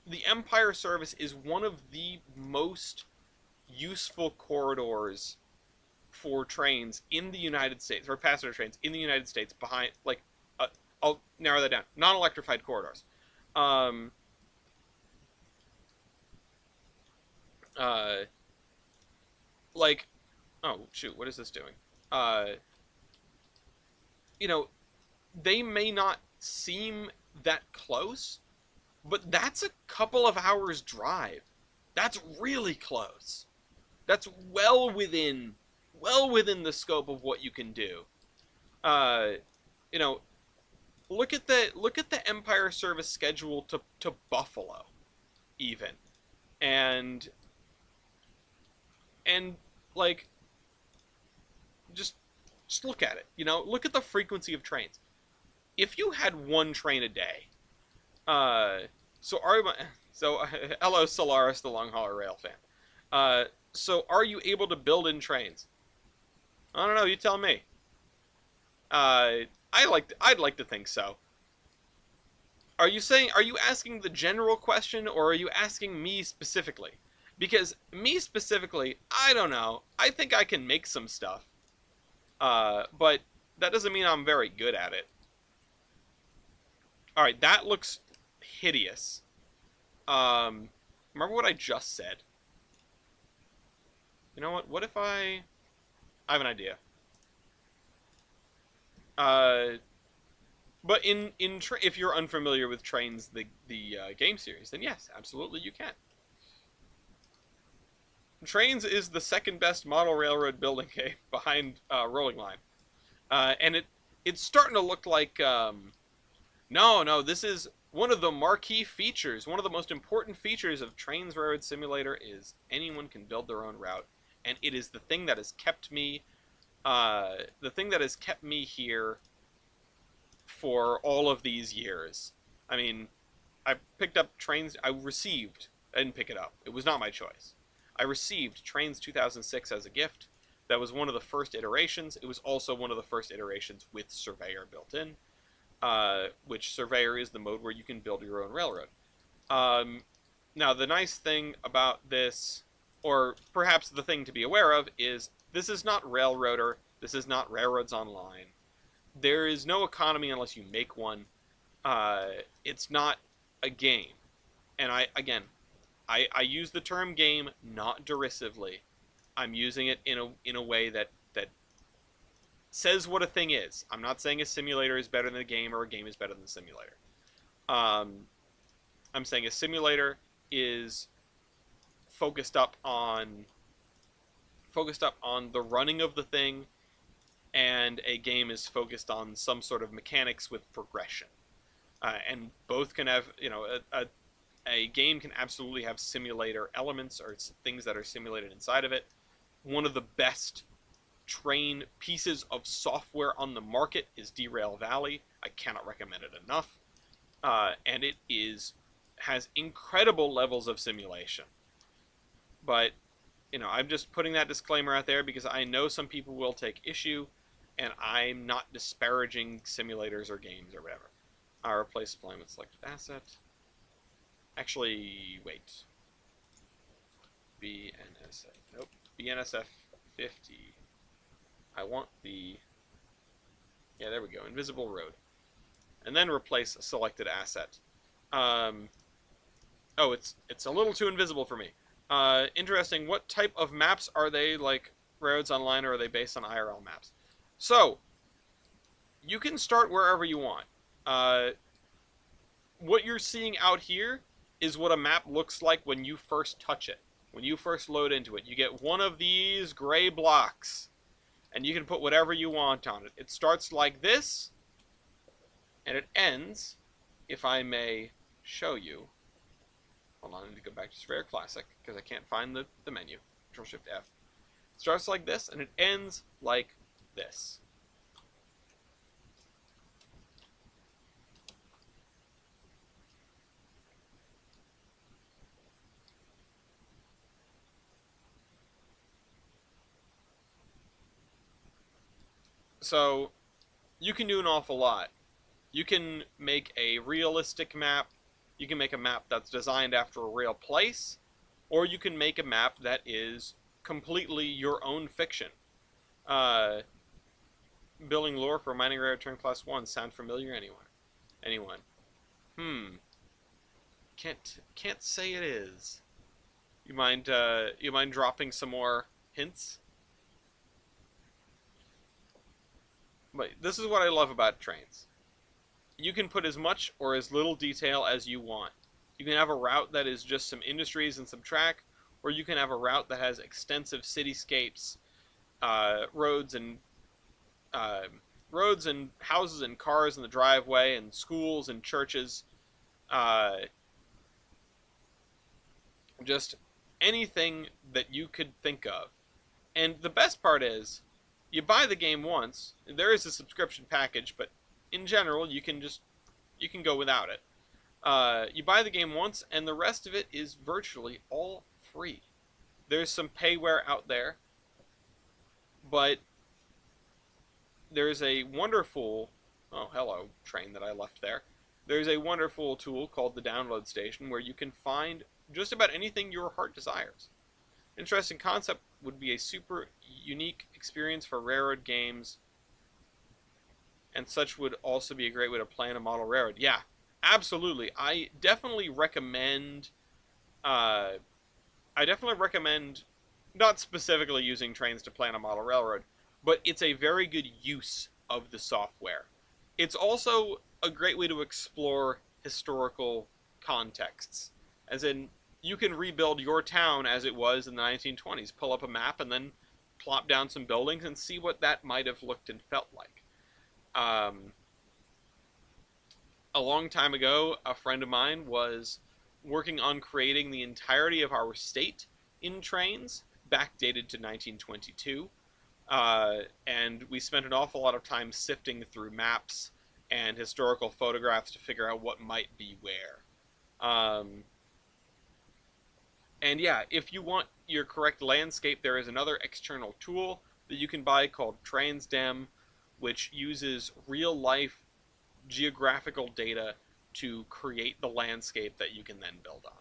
the Empire Service is one of the most useful corridors for trains in the United States, or passenger trains in the United States, behind, like, I'll narrow that down. Non-electrified corridors. Um, uh, like, oh, shoot, what is this doing? Uh, you know, they may not seem that close, but that's a couple of hours drive. That's really close. That's well within the scope of what you can do. Uh, you know, look at the Empire Service schedule to Buffalo, even, and and like just just look at it. Look at the frequency of trains. If you had one train a day, uh, so are so hello Solaris, the long hauler rail fan. So are you able to build in trains? I don't know. You tell me. I'd like to think so. Are you asking the general question, or are you asking me specifically? Because me specifically, I don't know. I think I can make some stuff. But that doesn't mean I'm very good at it. All right, that looks hideous. Remember what I just said? You know what? What if I have an idea. Uh, but if you're unfamiliar with Trainz, the game series, then yes, absolutely you can. Trainz is the second best model railroad building game behind Rolling Line, and it's starting to look like no, this is one of the marquee features, one of the most important features of Trainz Railroad Simulator is anyone can build their own route, and it is the thing that has kept me, here for all of these years. I mean, I picked up Trainz. I didn't pick it up. It was not my choice. I received Trainz 2006 as a gift. That was one of the first iterations. It was also one of the first iterations with Surveyor built in, which Surveyor is the mode where you can build your own railroad. Now, the nice thing about this, or perhaps the thing to be aware of, is this is not Railroader. This is not Railroads Online. There is no economy unless you make one. It's not a game. And I use the term game not derisively. I'm using it in a way that says what a thing is. I'm not saying a simulator is better than a game or a game is better than a simulator. I'm saying a simulator is focused up on the running of the thing, and a game is focused on some sort of mechanics with progression. And both can have, a game can absolutely have simulator elements or things that are simulated inside of it. One of the best train pieces of software on the market is Derail Valley. I cannot recommend it enough. And it has incredible levels of simulation. But, I'm just putting that disclaimer out there because I know some people will take issue, and I'm not disparaging simulators or games or whatever. I replace spline with selected asset. Actually, wait. BNSF. Nope. BNSF 50. I want the... Yeah, there we go. Invisible road. And then replace a selected asset. Oh, it's a little too invisible for me. Interesting. What type of maps are they, like Railroads Online, or are they based on IRL maps? So, you can start wherever you want. What you're seeing out here is what a map looks like when you first touch it. When you first load into it, you get one of these gray blocks, and you can put whatever you want on it. It starts like this, and it ends, if I may show you. Hold on, I need to go back to Surveyor Classic, because I can't find the menu. Control-Shift-F. It starts like this, and it ends like this. So, you can do an awful lot. You can make a realistic map, you can make a map that's designed after a real place, or you can make a map that is completely your own fiction. Building lore for Mining Railroad Turn Class 1, sound familiar? Anyone? Can't say it is. You mind dropping some more hints? But this is what I love about Trainz. You can put as much or as little detail as you want. You can have a route that is just some industries and some track, or you can have a route that has extensive cityscapes, roads and houses and cars in the driveway, and schools and churches. Just anything that you could think of. And the best part is, you buy the game once. There is a subscription package, but in general, you can go without it. You buy the game once, and the rest of it is virtually all free. There's some payware out there, but there's a wonderful... Oh, hello, train that I left there. There's a wonderful tool called the Download Station where you can find just about anything your heart desires. Interesting concept would be a super unique experience for railroad games, and such would also be a great way to plan a model railroad. Yeah, absolutely. I definitely recommend not specifically using Trainz to plan a model railroad, but it's a very good use of the software. It's also a great way to explore historical contexts, as in, you can rebuild your town as it was in the 1920s. Pull up a map and then plop down some buildings and see what that might have looked and felt like. a long time ago, a friend of mine was working on creating the entirety of our state in Trainz, backdated to 1922. And we spent an awful lot of time sifting through maps and historical photographs to figure out what might be where. Um, and yeah, if you want your correct landscape, there is another external tool that you can buy called Trainz, which uses real life geographical data to create the landscape that you can then build on.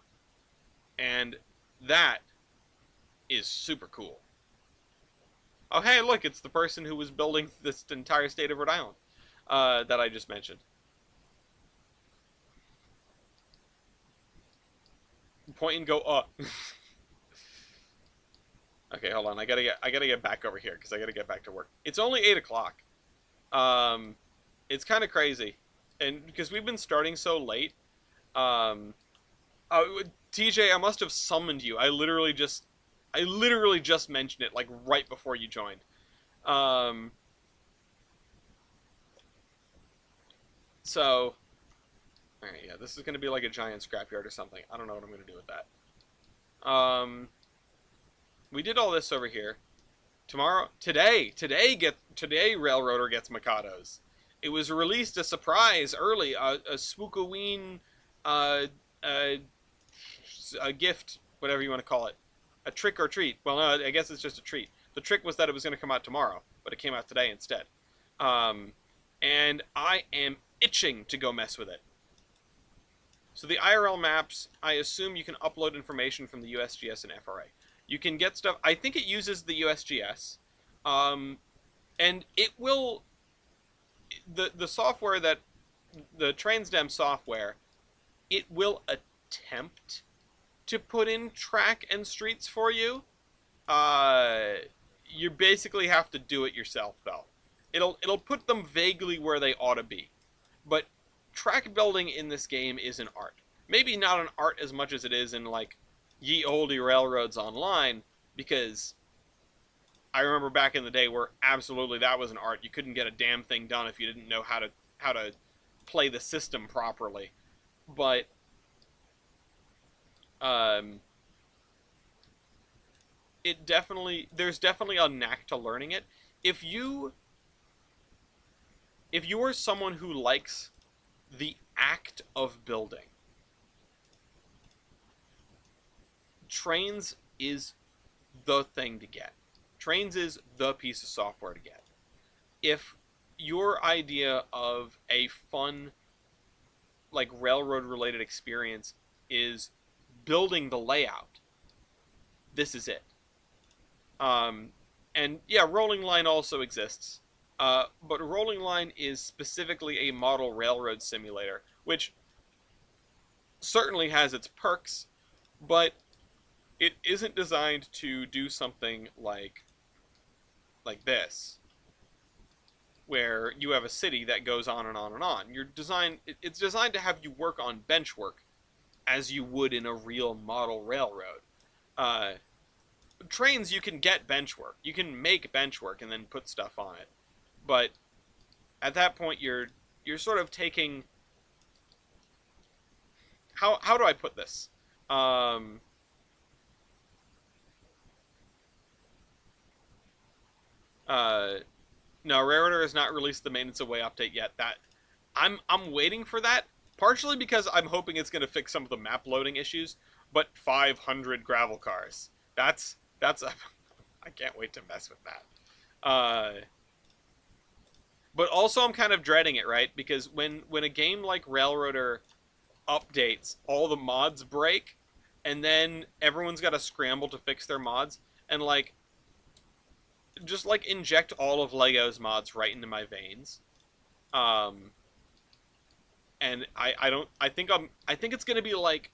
And that is super cool. Oh, hey, look, it's the person who was building this entire state of Rhode Island that I just mentioned. Point and go up. Okay, hold on. I gotta get back over here because I gotta get back to work. It's only 8 o'clock. Um, it's kind of crazy, and because we've been starting so late. Um, oh, TJ, I must have summoned you. I literally just mentioned it like right before you joined. Um, so, all right, yeah, this is gonna be like a giant scrapyard or something. I don't know what I'm gonna do with that. We did all this over here. Today, Railroader gets Mikados. It was released a surprise early, a Spookoween, uh, uh, a gift, whatever you want to call it, a trick or treat. Well, no, I guess it's just a treat. The trick was that it was going to come out tomorrow, but it came out today instead. Um, and I am itching to go mess with it. So the IRL maps, I assume you can upload information from the USGS and FRA. You can get stuff. I think it uses the USGS, um, and it will. The software that the Transdem software, it will attempt to put in track and streets for you. Uh, you basically have to do it yourself though. It'll put them vaguely where they ought to be, but track building in this game is an art. Maybe not an art as much as it is in like Ye Olde Railroads Online, because I remember back in the day where absolutely that was an art. You couldn't get a damn thing done if you didn't know how to play the system properly. But um, there's definitely a knack to learning it. If you if you are someone who likes the act of building, Trainz is the thing to get. Trainz is the piece of software to get. If your idea of a fun, like railroad related experience is building the layout, this is it. Um, and yeah, Rolling Line also exists. But Rolling Line is specifically a model railroad simulator, which certainly has its perks, but it isn't designed to do something like this, where you have a city that goes on and on and on. It's designed to have you work on bench work as you would in a real model railroad. Uh, Trains, you can get bench work. You can make bench work and then put stuff on it. But at that point you're sort of taking, how do I put this? Um uh no, Railroader has not released the Maintenance Away update yet. That I'm waiting for that, partially because I'm hoping it's going to fix some of the map loading issues, but 500 gravel cars. That's a, I can't wait to mess with that. But also I'm kind of dreading it, right? Because when a game like Railroader updates, all the mods break, and then everyone's got to scramble to fix their mods, and like just like inject all of Lego's mods right into my veins. Um, and I don't I think it's gonna be like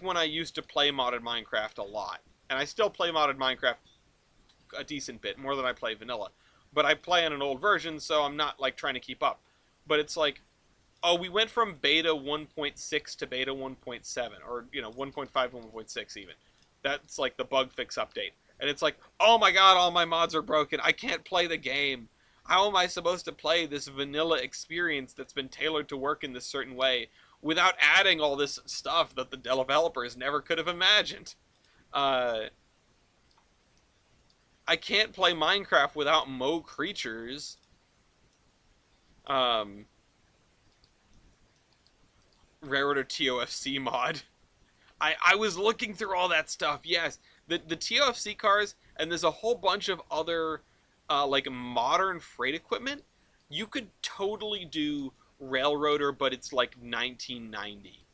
when I used to play modded Minecraft a lot, and I still play modded Minecraft a decent bit more than I play vanilla, but I play on an old version, so I'm not like trying to keep up. But it's like, oh, we went from beta 1.6 to beta 1.7, or 1.5 to 1.6 even. That's like the bug fix update, and it's like, oh my god, all my mods are broken. I can't play the game. How am I supposed to play this vanilla experience that's been tailored to work in this certain way without adding all this stuff that the developers never could have imagined? Uh, I can't play Minecraft without Mo creatures. Um, Rarer TOFC mod. I was looking through all that stuff. Yes, the TOFC cars, and there's a whole bunch of other like modern freight equipment. You could totally do Railroader, but it's like 1990.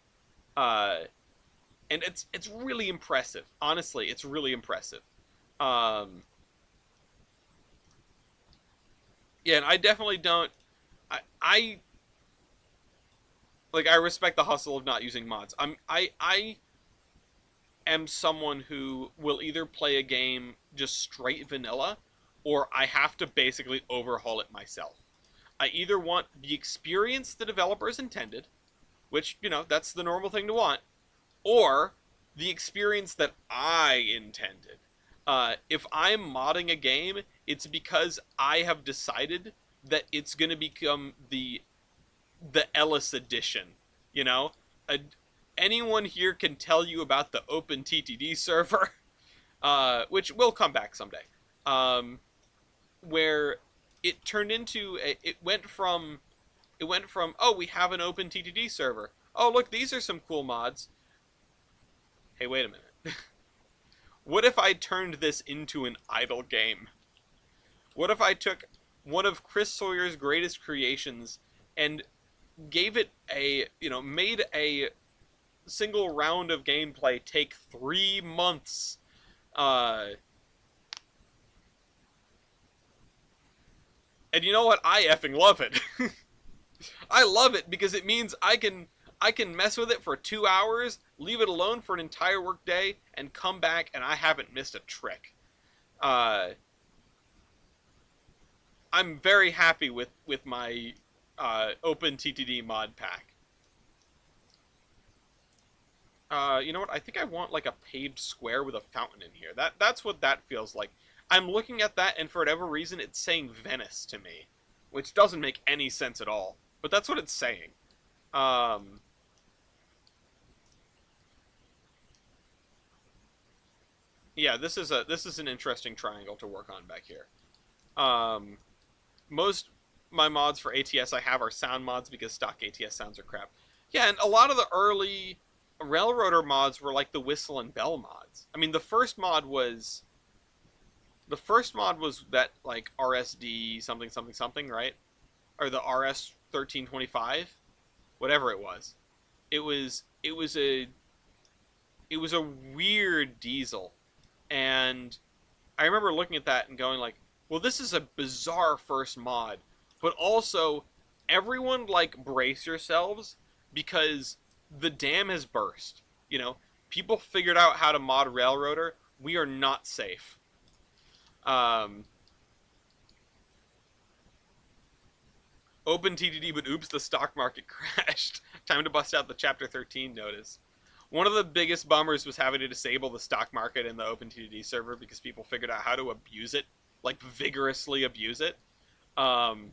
Uh, and it's really impressive. Honestly, it's really impressive. Um, yeah, and I definitely don't. I like I respect the hustle of not using mods. I am someone who will either play a game just straight vanilla, or I have to basically overhaul it myself. I either want the experience the developers intended, which, that's the normal thing to want, or the experience that I intended. If I'm modding a game, it's because I have decided that it's going to become the Ellis edition. You know, a, anyone here can tell you about the OpenTTD server, which will come back someday, where it turned into it went from oh, we have an OpenTTD server. Oh, look, these are some cool mods. Hey, wait a minute. What if I turned this into an idle game? What if I took one of Chris Sawyer's greatest creations and gave it made a single round of gameplay take 3 months? Uh, and you know what? I effing love it. I love it because it means I can mess with it for 2 hours, leave it alone for an entire workday, and come back and I haven't missed a trick. Uh, I'm very happy with my OpenTTD mod pack. You know what? I think I want like a paved square with a fountain in here. That's what that feels like. I'm looking at that, and for whatever reason, it's saying Venice to me, which doesn't make any sense at all. But that's what it's saying. Um, yeah, this is an interesting triangle to work on back here. Um, most my mods for ATS I have are sound mods because stock ATS sounds are crap. Yeah, and a lot of the early Railroader mods were like the whistle and bell mods. I mean, the first mod was that like RSD something something something, right? Or the RS 1325, whatever it was. It was a weird diesel, and I remember looking at that and going like, well, this is a bizarre first mod, but also everyone like brace yourselves because the dam has burst. You know, people figured out how to mod Railroader. We are not safe. Um, Open TTD, but oops, the stock market crashed. Time to bust out the Chapter 13 notice. One of the biggest bummers was having to disable the stock market in the OpenTTD server because people figured out how to abuse it, like vigorously abuse it. Um,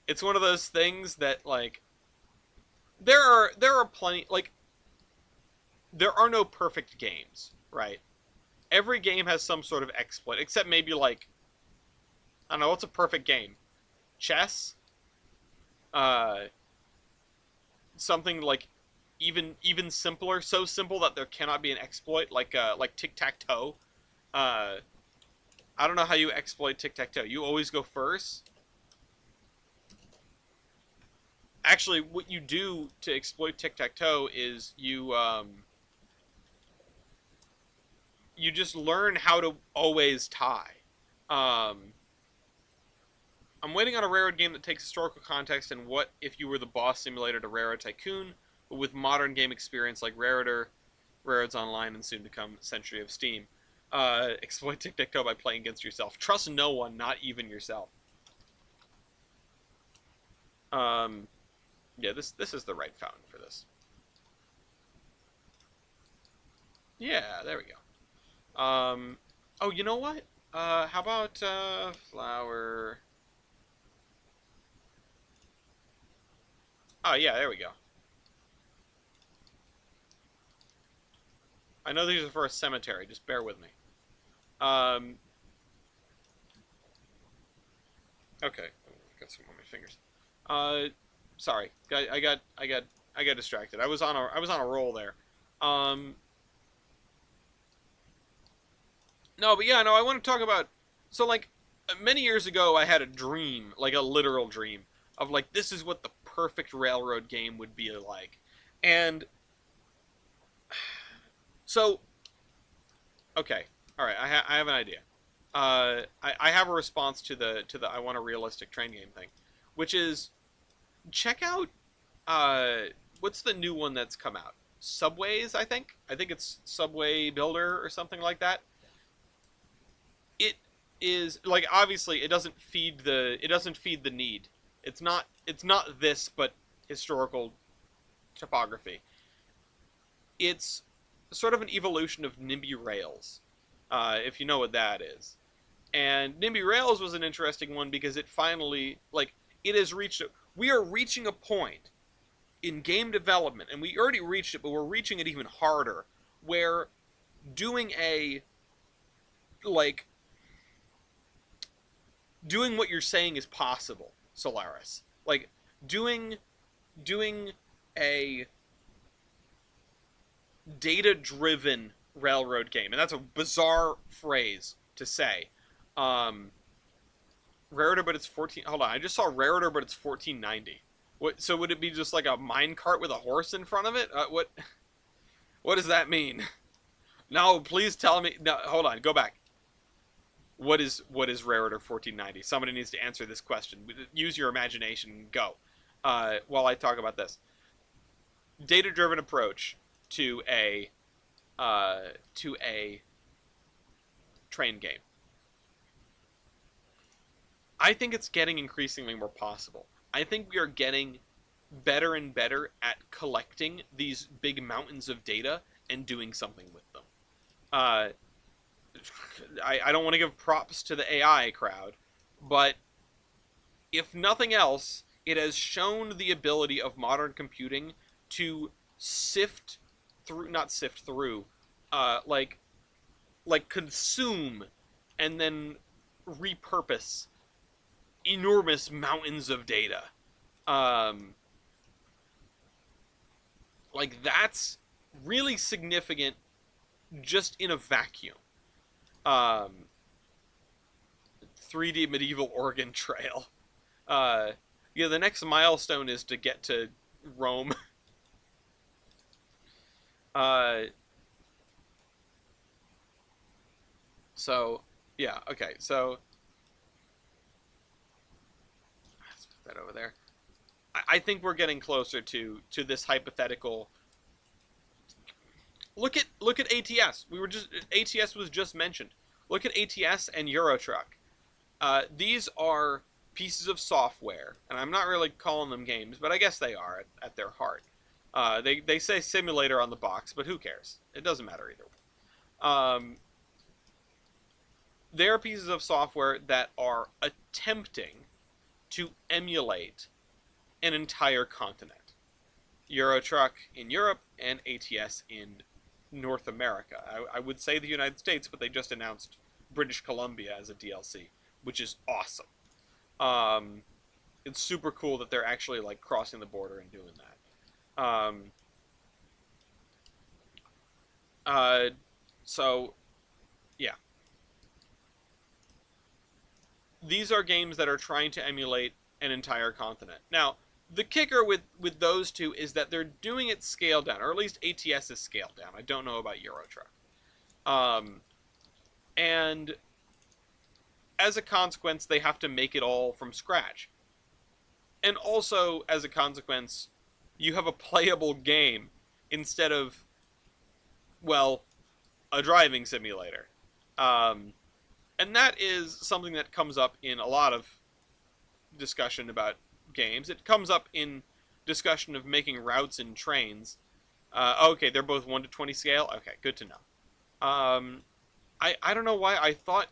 it's one of those things that like there are plenty like there are no perfect games, right? Every game has some sort of exploit, except maybe like I don't know what's a perfect game. Chess, uh, something like even simpler, so simple that there cannot be an exploit, like tic tac toe. Uh, I don't know how you exploit tic tac toe. You always go first. Actually, what you do to exploit tic tac toe is you just learn how to always tie. Um, I'm waiting on a Railroad game that takes historical context and what if you were the boss simulator to Railroad Tycoon, but with modern game experience like Railroader, Railroads Online, and soon to come Century of Steam. Exploit tic-tac-toe by playing against yourself. Trust no one, not even yourself. Um, yeah, this is the right fountain for this. Yeah, there we go. Oh, you know what? How about flower? Oh yeah, there we go. I know these are for a cemetery. Just bear with me. Um, okay. Got some on my fingers. Uh, sorry. I got distracted. I was on a roll there. Um, no, but yeah, no. I want to talk about. So like many years ago, I had a dream, like a literal dream, of like this is what the perfect railroad game would be like, and so okay, all right. I have an idea. I have a response to the I want a realistic train game thing, which is check out uh what's the new one that's come out? Subways, I think. I think it's Subway Builder or something like that. It is like obviously it doesn't feed the need. It's not this but historical topography. It's sort of an evolution of NIMBY Rails, if you know what that is. And NIMBY Rails was an interesting one because it finally like it has reached. We are reaching a point in game development, and we already reached it, but we're reaching it even harder, where doing a like doing what you're saying is possible, Solaris. Like doing doing a data driven railroad game, and that's a bizarre phrase to say. Um, Rariter, but it's 14. Hold on, I just saw Rariter, but it's 1490. What? So would it be just like a mine cart with a horse in front of it? What? What does that mean? No, please tell me. No, hold on, go back. What is Rariter 1490? Somebody needs to answer this question. Use your imagination. Go. While I talk about this, data-driven approach to a train game. I think it's getting increasingly more possible. I think we are getting better and better at collecting these big mountains of data and doing something with them. Uh, I don't want to give props to the AI crowd, but if nothing else, it has shown the ability of modern computing to sift through, not sift through, like consume and then repurpose enormous mountains of data. Um, like that's really significant just in a vacuum. Um, 3D medieval Oregon Trail. Uh, yeah, the next milestone is to get to Rome. Uh, so yeah, okay. So let's put that over there. I think we're getting closer to this hypothetical. Look at ATS. We were just ATS was just mentioned. Look at ATS and Eurotruck. These are pieces of software, and I'm not really calling them games, but I guess they are at their heart. They say simulator on the box, but who cares? It doesn't matter either way. They are pieces of software that are attempting to emulate an entire continent. Eurotruck in Europe and ATS in North America. I would say the United States, but they just announced British Columbia as a DLC, which is awesome. Um, it's super cool that they're actually like crossing the border and doing that. Uh, so yeah, these are games that are trying to emulate an entire continent. Now, the kicker with those two is that they're doing it scaled down, or at least ATS is scaled down. I don't know about Eurotruck. Um, and as a consequence, they have to make it all from scratch. And also, as a consequence, you have a playable game instead of, well, a driving simulator. Um, and that is something that comes up in a lot of discussion about games. It comes up in discussion of making routes in trains. Okay, they're both 1 to 20 scale. Okay, good to know. I don't know why I thought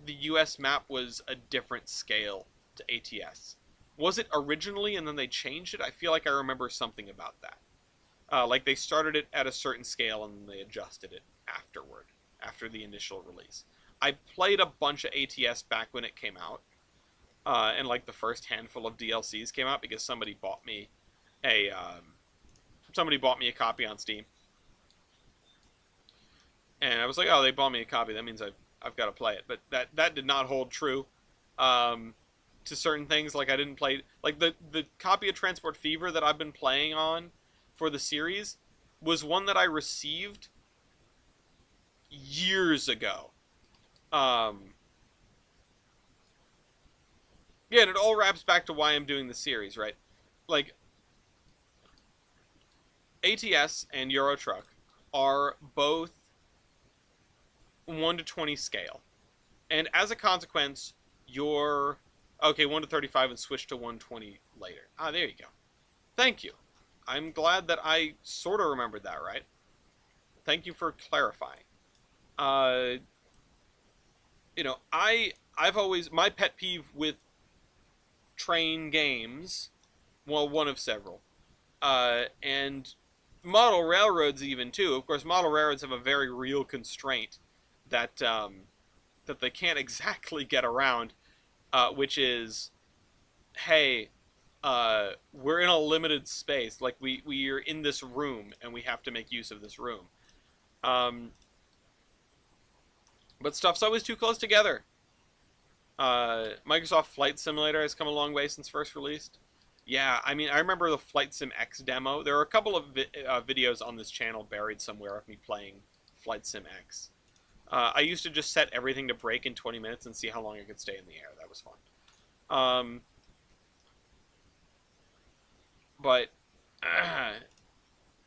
the US map was a different scale to ATS. Was it originally and then they changed it? I feel like I remember something about that. Like they started it at a certain scale and they adjusted it afterward, after the initial release. I played a bunch of ATS back when it came out, and like the first handful of DLCs came out because a somebody bought me a copy on Steam, and I was like, oh, they bought me a copy. That means I've got to play it. But that did not hold true um, to certain things. Like I didn't play like the copy of Transport Fever that I've been playing on for the series was one that I received years ago. Um, yeah, and it all wraps back to why I'm doing the series, right? Like ATS and Euro Truck are both 1 to 20 scale. And as a consequence, you're okay, 1 to 35 and switch to 120 later. Ah, there you go. Thank you. I'm glad that I sort of remembered that, right? Thank you for clarifying. Uh, I've always my pet peeve with train games, well, one of several, and model railroads even too. Of course, model railroads have a very real constraint that that they can't exactly get around, which is, hey, we're in a limited space. Like we are in this room and we have to make use of this room. Um, but stuff's always too close together. Microsoft Flight Simulator has come a long way since first released. Yeah, I mean, I remember the Flight Sim X demo. There are a couple of videos on this channel buried somewhere of me playing Flight Sim X. I used to just set everything to break in 20 minutes and see how long I could stay in the air. That was fun. But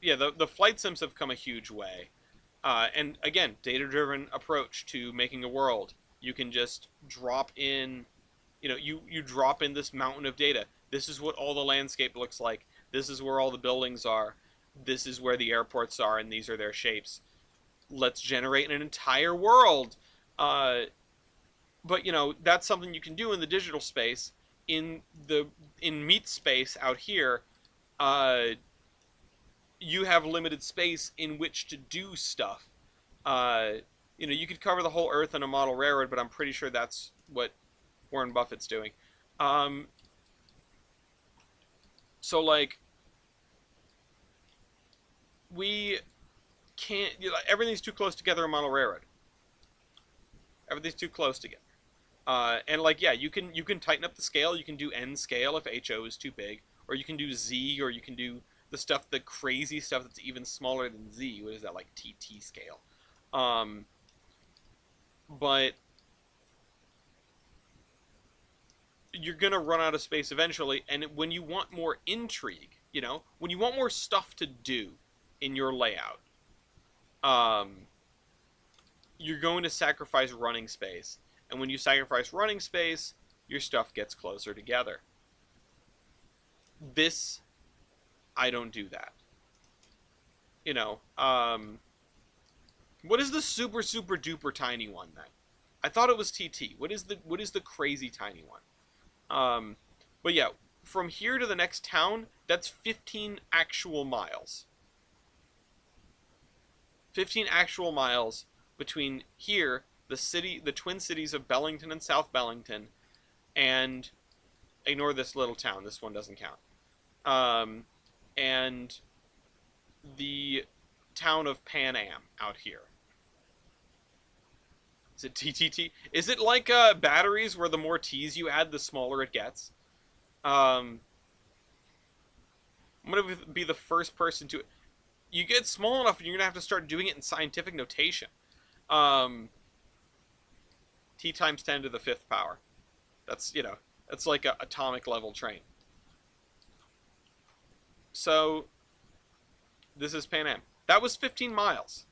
yeah, the flight sims have come a huge way. And again, data-driven approach to making a world. You can just drop in, you drop in this mountain of data. This is what all the landscape looks like. This is where all the buildings are. This is where the airports are, and these are their shapes. Let's generate an entire world. Uh, but that's something you can do in the digital space. In meat space out here, uh, you have limited space in which to do stuff. Uh, you could cover the whole Earth in a model railroad, but I'm pretty sure that's what Warren Buffett's doing. Um, so like, we can't. Everything's too close together in model railroad. Everything's too close together. And like, yeah, you can tighten up the scale. You can do N scale if HO is too big, or you can do Z, or you can do the crazy stuff that's even smaller than Z. What is that, like TT scale? Um, but you're gonna run out of space eventually, and when you want more intrigue, when you want more stuff to do in your layout, um, you're going to sacrifice running space. And when you sacrifice running space, your stuff gets closer together. This, I don't do that. What is the super super duper tiny one then? I thought it was TT. What is the crazy tiny one? Um, but yeah, from here to the next town, that's 15 actual miles. 15 actual miles between here, the twin cities of Bellington and South Bellington, and ignore this little town. This one doesn't count. Um, and the town of Pan Am out here. Is it TTT? Is it like batteries where the more T's you add, the smaller it gets? I'm gonna be the first person to. You get small enough, and you're gonna have to start doing it in scientific notation. Um, T times 10 to the fifth power. That's like an atomic level train. So this is Pan Am. That was 15 miles.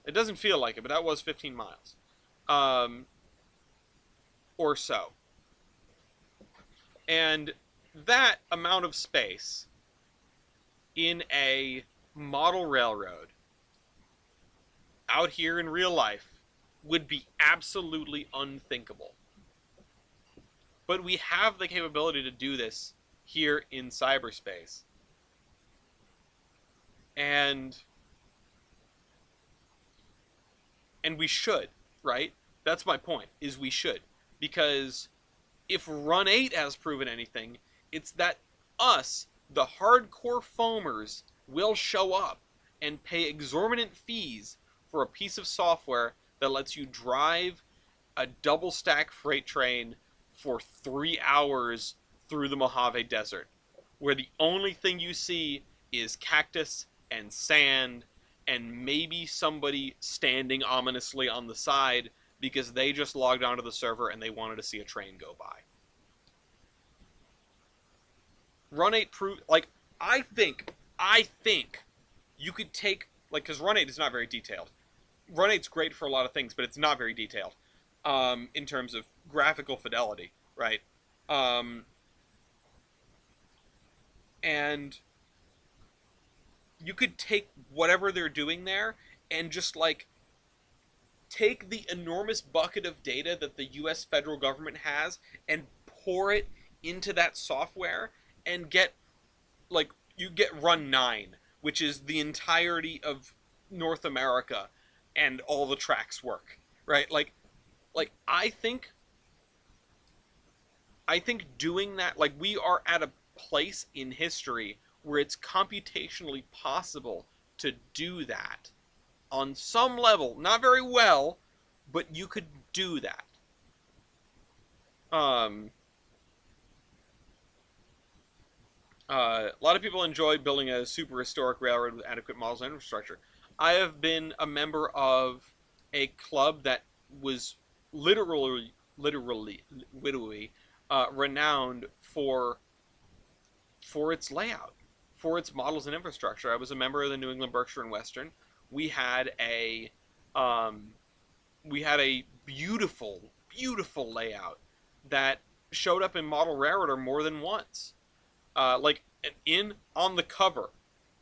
It doesn't feel like it, but that was 15 miles. Or so. And that amount of space in a model railroad out here in real life would be absolutely unthinkable. But we have the capability to do this here in cyberspace. And we should, right? That's my point, is we should. Because if Run 8 has proven anything, it's that us, the hardcore foamers, will show up and pay exorbitant fees for a piece of software that lets you drive a double stack freight train for 3 hours through the Mojave Desert, where the only thing you see is cactus and sand and maybe somebody standing ominously on the side because they just logged onto the server and they wanted to see a train go by. Run 8 like I think you could take like because Run 8 is not very detailed. Run 8's great for a lot of things, but it's not very detailed in terms of graphical fidelity, right? Um, and you could take whatever they're doing there and just like take the enormous bucket of data that the US federal government has and pour it into that software and get like you get Run 9, which is the entirety of North America and all the tracks work, right? Like I think doing that, like we are at a place in history where it's computationally possible to do that on some level, not very well, but you could do that. Um, a lot of people enjoy building a super historic railroad with adequate models and infrastructure. I have been a member of a club that was literally renowned for its layout, for its models and infrastructure. I was a member of the New England Berkshire and Western. We had a um, we had a beautiful layout that showed up in Model Railroader more than once. Like in on the cover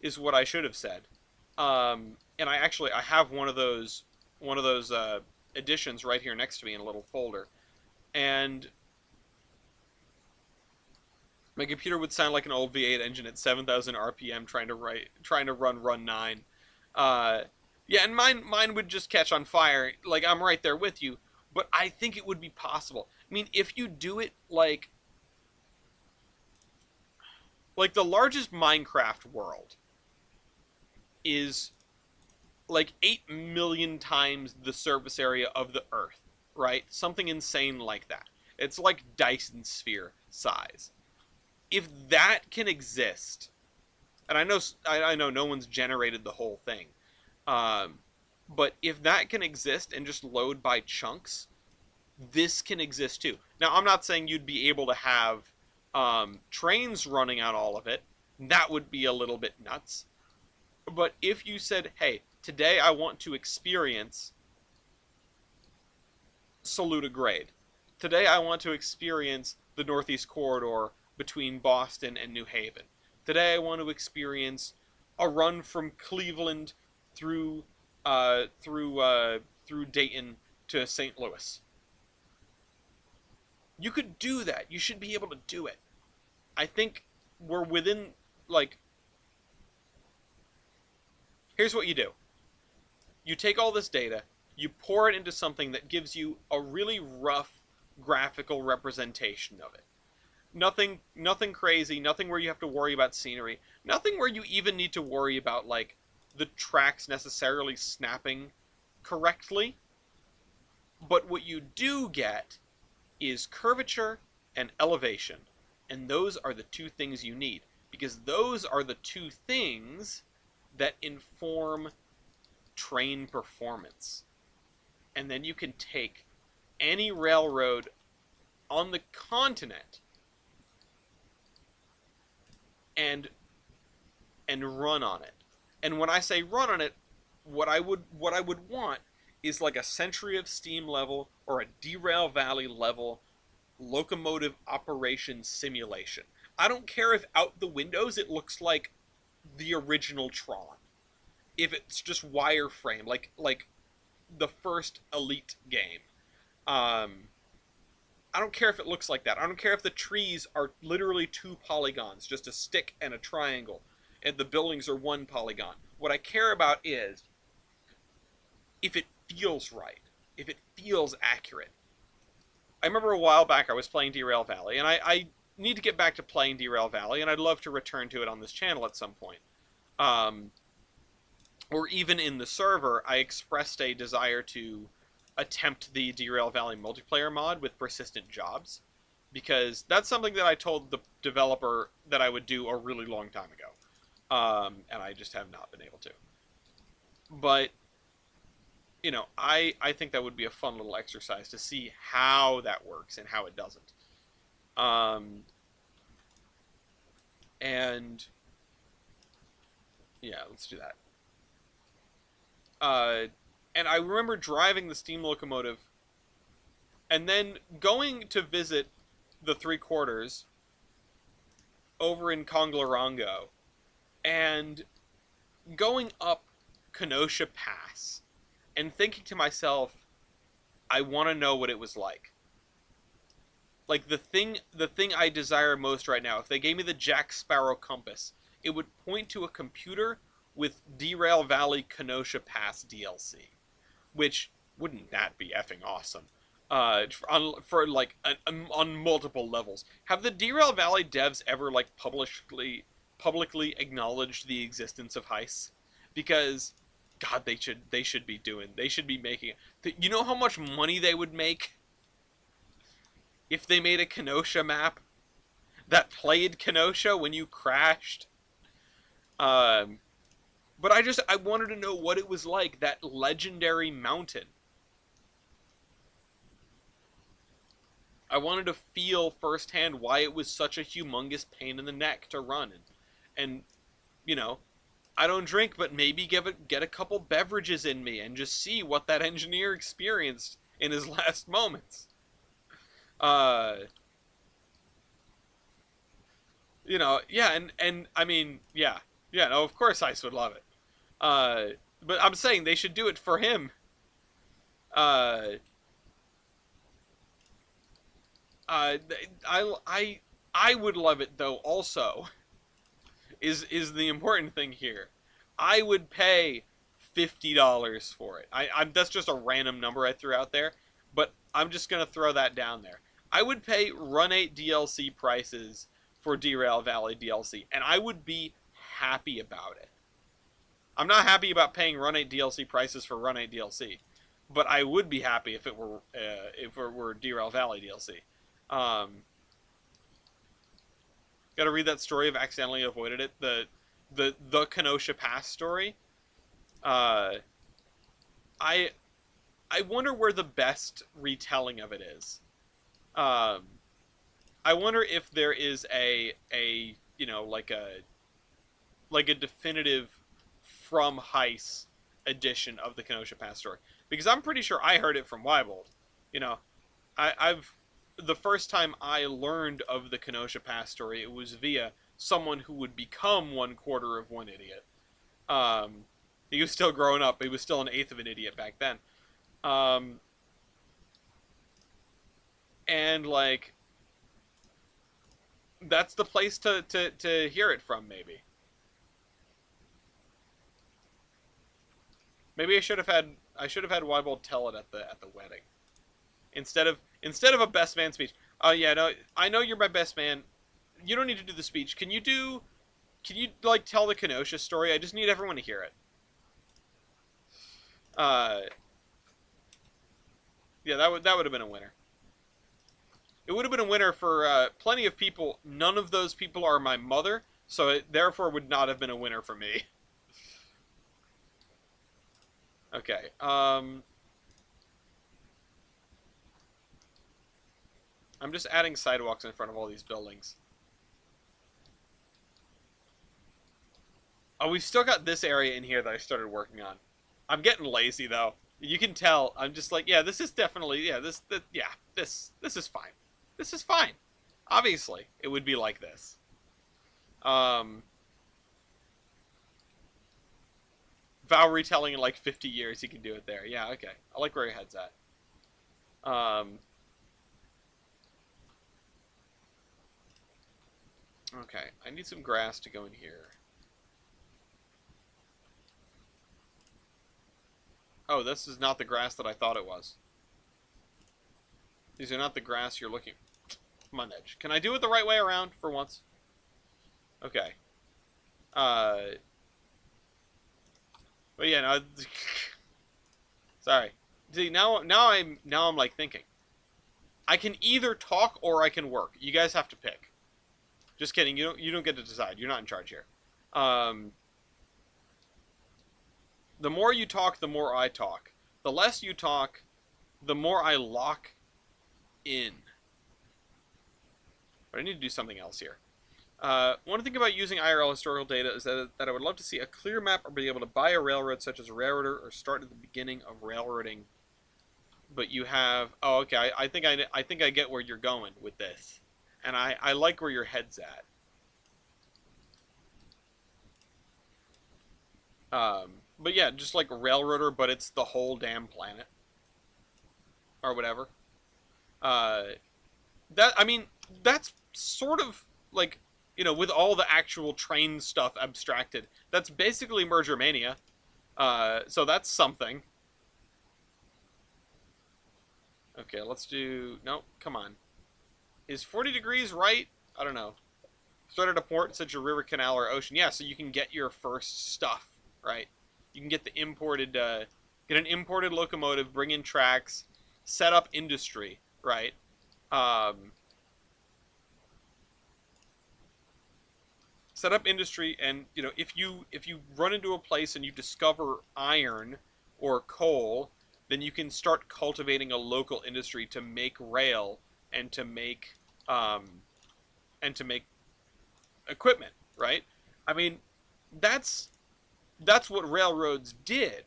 is what I should have said. And I have one of those editions right here next to me in a little folder. And my computer would sound like an old V8 engine at 7,000 RPM trying to run 9. Uh, yeah, and mine would just catch on fire. Like I'm right there with you, but I think it would be possible. I mean, if you do it like the largest Minecraft world is like 8 million times the surface area of the Earth, right? Something insane like that. It's like Dyson sphere size. If that can exist, and I know no one's generated the whole thing, um, but if that can exist and just load by chunks, this can exist too. Now, I'm not saying you'd be able to have trains running on all of it. That would be a little bit nuts. But if you said, hey, today I want to experience Saluda Grade. Today I want to experience the Northeast Corridor between Boston and New Haven. Today I want to experience a run from Cleveland through through Dayton to St. Louis. You could do that. You should be able to do it. I think we're within like here's what you do. You take all this data, you pour it into something that gives you a really rough graphical representation of it. Nothing crazy, nothing where you have to worry about scenery, nothing where you even need to worry about like the tracks necessarily snapping correctly. But what you do get is curvature and elevation. And those are the two things you need because those are the two things that inform train performance. And then you can take any railroad on the continent and run on it. And when I say run on it, what I would want is like a Century of Steam level or a Derail Valley level locomotive operation simulation. I don't care if out the windows it looks like the original Tron. If it's just wireframe, like the first Elite game. Um, I don't care if it looks like that. I don't care if the trees are literally 2 polygons, just a stick and a triangle, and the buildings are 1 polygon. What I care about is if it feels right, if it feels accurate. I remember a while back I was playing Derail Valley, and I need to get back to playing Derail Valley, and I'd love to return to it on this channel at some point. Um, or even in the server, I expressed a desire to attempt the Derail Valley multiplayer mod with persistent jobs, because that's something that I told the developer that I would do a really long time ago, and I just have not been able to. But I think that would be a fun little exercise to see how that works and how it doesn't. Um, and yeah, let's do that. Uh, and I remember driving the steam locomotive and then going to visit the Three Quarters over in Conglorongo and going up Kenosha Pass and thinking to myself, I want to know what it was like. Like the thing I desire most right now, if they gave me the Jack Sparrow compass, it would point to a computer with Derail Valley Kenosha Pass DLC, which wouldn't that be effing awesome? For like on multiple levels. Have the Derail Valley devs ever like publicly acknowledged the existence of Heist? Because God, they should be making it. You know how much money they would make if they made a Kenosha map that played Kenosha when you crashed? Um, but I wanted to know what it was like, that legendary mountain. I wanted to feel firsthand why it was such a humongous pain in the neck to run, and you know, I don't drink, but maybe get a couple beverages in me and just see what that engineer experienced in his last moments. Uh, yeah, and I mean, yeah, no, of course Ice would love it. Uh, but I'm saying they should do it for him. Uh, uh, I would love it though. Also, is the important thing here. I would pay $50 for it. I'm that's just a random number I threw out there, but I'm just gonna throw that down there. I would pay Run 8 DLC prices for Derail Valley DLC, and I would be happy about it. I'm not happy about paying Run 8 DLC prices for Run 8 DLC, but I would be happy if it were Derail Valley DLC. Um, Got to read that story of accidentally avoided it. The Kenosha Pass story. Uh, I I wonder where the best retelling of it is. Um, I wonder if there is a like a definitive from Heist edition of the Kenosha Pass story, because I'm pretty sure I heard it from Weibold. You know, I've the first time I learned of the Kenosha Pass story, it was via someone who would become 1/4 of one idiot. Um, he was still growing up. He was still an eighth of an idiot back then. Um, and like that's the place to hear it from. Maybe I should have had Weibold tell it at the wedding instead of a best man speech. Oh yeah, no, I know you're my best man. You don't need to do the speech. Can you like tell the Kenosha story? I just need everyone to hear it. Uh, yeah, that would have been a winner. It would have been a winner for plenty of people. None of those people are my mother, so it therefore would not have been a winner for me. Okay. I'm just adding sidewalks in front of all these buildings. Oh, we've still got this area in here that I started working on. I'm getting lazy though. You can tell. I'm just like, yeah, this is definitely, yeah, this is fine. This is fine. Obviously, it would be like this. Um, Vow retelling in like 50 years, he can do it there. Yeah, okay. I like where your head's at. Um, Okay, I need some grass to go in here. Oh, this is not the grass that I thought it was. These are not the grass you're looking. Come on, Edge. Can I do it the right way around for once? Okay. Uh. But yeah, no. Sorry. See, now I'm like thinking. I can either talk or I can work. You guys have to pick. Just kidding. You don't get to decide. You're not in charge here. Um. The more you talk, the more I talk. The less you talk, the more I lock in. But I need to do something else here. One thing about using IRL historical data is that I would love to see a clear map or be able to buy a railroad such as a railroader or start at the beginning of railroading. But you have... Oh, okay. I think I get where you're going with this. And I like where your head's at. But yeah, just like railroader, but it's the whole damn planet. Or whatever. I mean, that's sort of like, with all the actual train stuff abstracted. That's basically Merger Mania. So that's something. Okay, let's do... No, come on. Is 40 degrees right? I don't know. Start at a port such as a river, canal, or ocean. Yeah, so you can get your first stuff, right? You can get the imported... get an imported locomotive, bring in tracks, set up industry, right? Set up industry, and if you run into a place and you discover iron or coal, then you can start cultivating a local industry to make rail and to make equipment, right? I mean, that's what railroads did.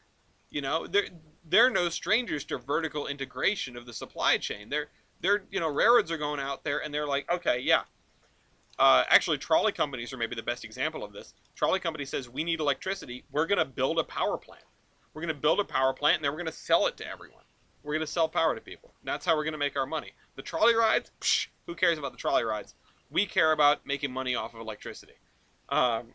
They're no strangers to vertical integration of the supply chain. Railroads are going out there and they're like, okay, yeah. Actually, trolley companies are maybe the best example of this. Trolley company says, we need electricity. We're going to build a power plant. We're going to build a power plant, and then we're going to sell it to everyone. We're going to sell power to people. That's how we're going to make our money. The trolley rides, psh, who cares about the trolley rides? We care about making money off of electricity. And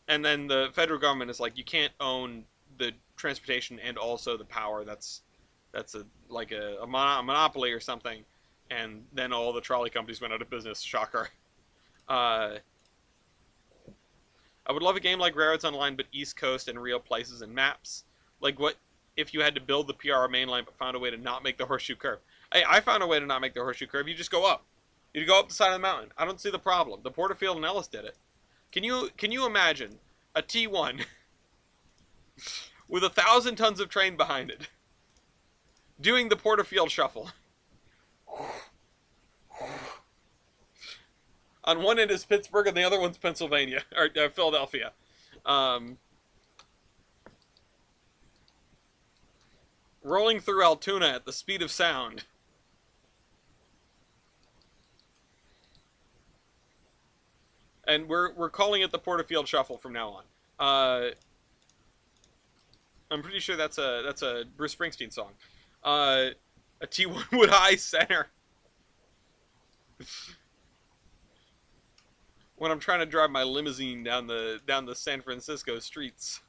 then the federal government is like, you can't own the transportation and also the power. That's a monopoly or something. And then all the trolley companies went out of business. Shocker. I would love a game like Railroads Online, but East Coast and real places and maps. Like, what if you had to build the PR mainline but found a way to not make the horseshoe curve? Hey, I found a way to not make the horseshoe curve. You just go up. You go up the side of the mountain. I don't see the problem. The Porterfield and Ellis did it. Can you imagine a T1 with 1,000 tons of train behind it doing the Porterfield shuffle? On one end is Pittsburgh, and the other one's Pennsylvania or Philadelphia. Rolling through Altoona at the speed of sound. And we're calling it the Porterfield Shuffle from now on. I'm pretty sure that's a Bruce Springsteen song. A T1 Wood High Center. When I'm trying to drive my limousine down the San Francisco streets.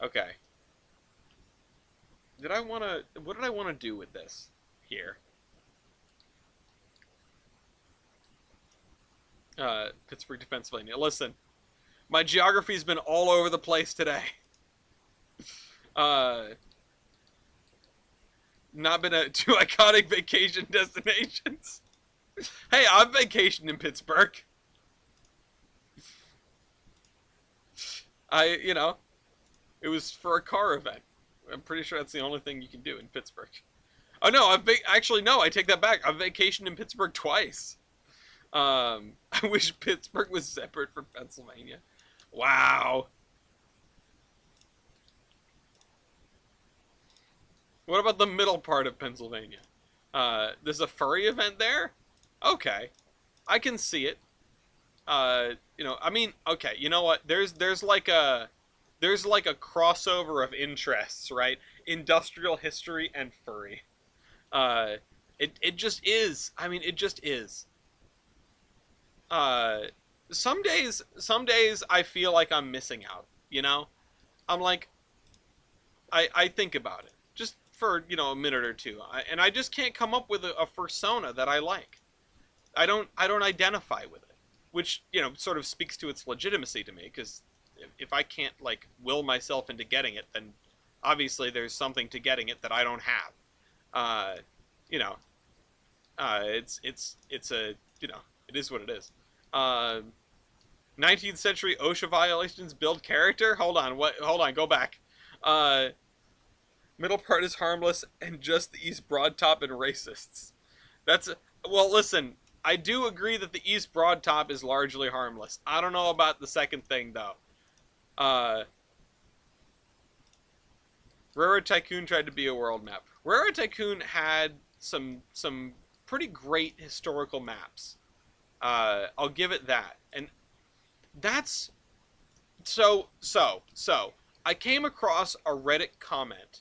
Okay. What did I want to do with this here? Pittsburgh to Pennsylvania. Listen, my geography's been all over the place today. Not been to iconic vacation destinations. Hey, I've vacationed in Pittsburgh. It was for a car event. I'm pretty sure that's the only thing you can do in Pittsburgh. Oh no, actually no, I take that back. I've vacationed in Pittsburgh twice. I wish Pittsburgh was separate from Pennsylvania. Wow. What about the middle part of Pennsylvania? There's a furry event there? Okay. I can see it. Okay, you know what? There's like a crossover of interests, right? Industrial history and furry. It just is. I mean, it just is. uh, some days I feel like I'm missing out. You know, I'm like, I think about it just for a minute or two, and I just can't come up with a persona that I like. I don't identify with it, which sort of speaks to its legitimacy to me because if I can't like will myself into getting it, then obviously there's something to getting it that I don't have. Uh, you know, it's a it is what it is. Uh, 19th century OSHA violations build character. Hold on, what? Hold on, go back. Uh, Middle part is harmless, and just the East Broad Top and racists. That's well. Listen, I do agree that the East Broad Top is largely harmless. I don't know about the second thing though. Uh, Railroad Tycoon tried to be a world map. Railroad Tycoon had some pretty great historical maps. I'll give it that, and that's so. I came across a Reddit comment.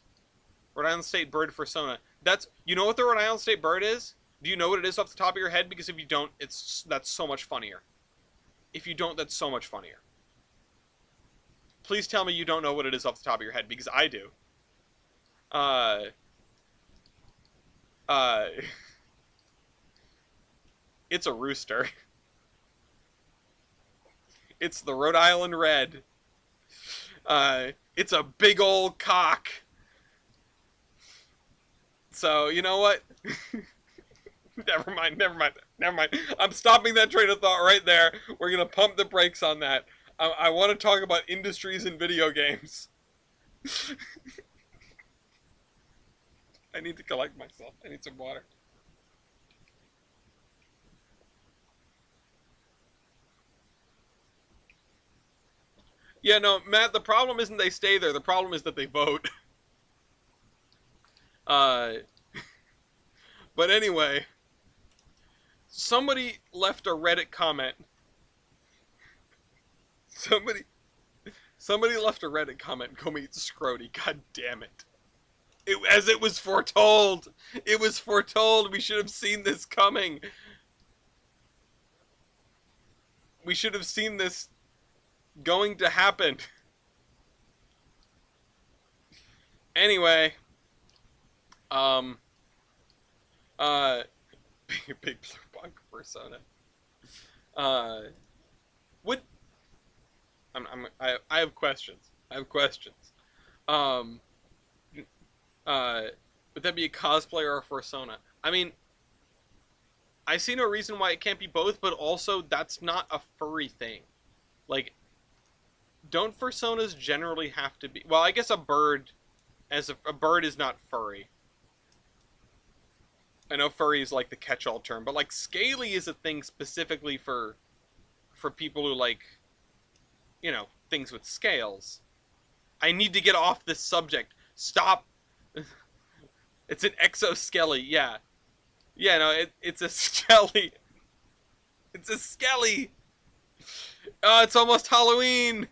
Rhode Island State Bird Persona. You know what the Rhode Island State Bird is? Do you know what it is off the top of your head? Because if you don't, that's so much funnier. If you don't, that's so much funnier. Please tell me you don't know what it is off the top of your head, because I do. Uh, uh, it's a rooster. It's the Rhode Island Red. It's a big old cock. So, you know what? Never mind. I'm stopping that train of thought right there. We're going to pump the brakes on that. I want to talk about industries in video games. I need to collect myself. I need some water. Yeah, no, Matt, the problem isn't they stay there. The problem is that they vote. Uh, but anyway, somebody left a Reddit comment. Somebody left a Reddit comment. Go meet Scrody. God damn it. As it was foretold. It was foretold. We should have seen this coming. We should have seen this going to happen. Anyway, uh, big blue bug persona. Uh, would I have questions. I have questions. Um, would that be a cosplay or a persona? I mean, I see no reason why it can't be both, but also that's not a furry thing. Like, don't personas generally have to be? Well, I guess a bird, a bird is not furry. I know furry is like the catch-all term, but like scaly is a thing specifically for people who like, things with scales. I need to get off this subject. Stop. It's an exoskelly, yeah. Yeah, no, it's a skelly. It's a skelly. It's almost Halloween.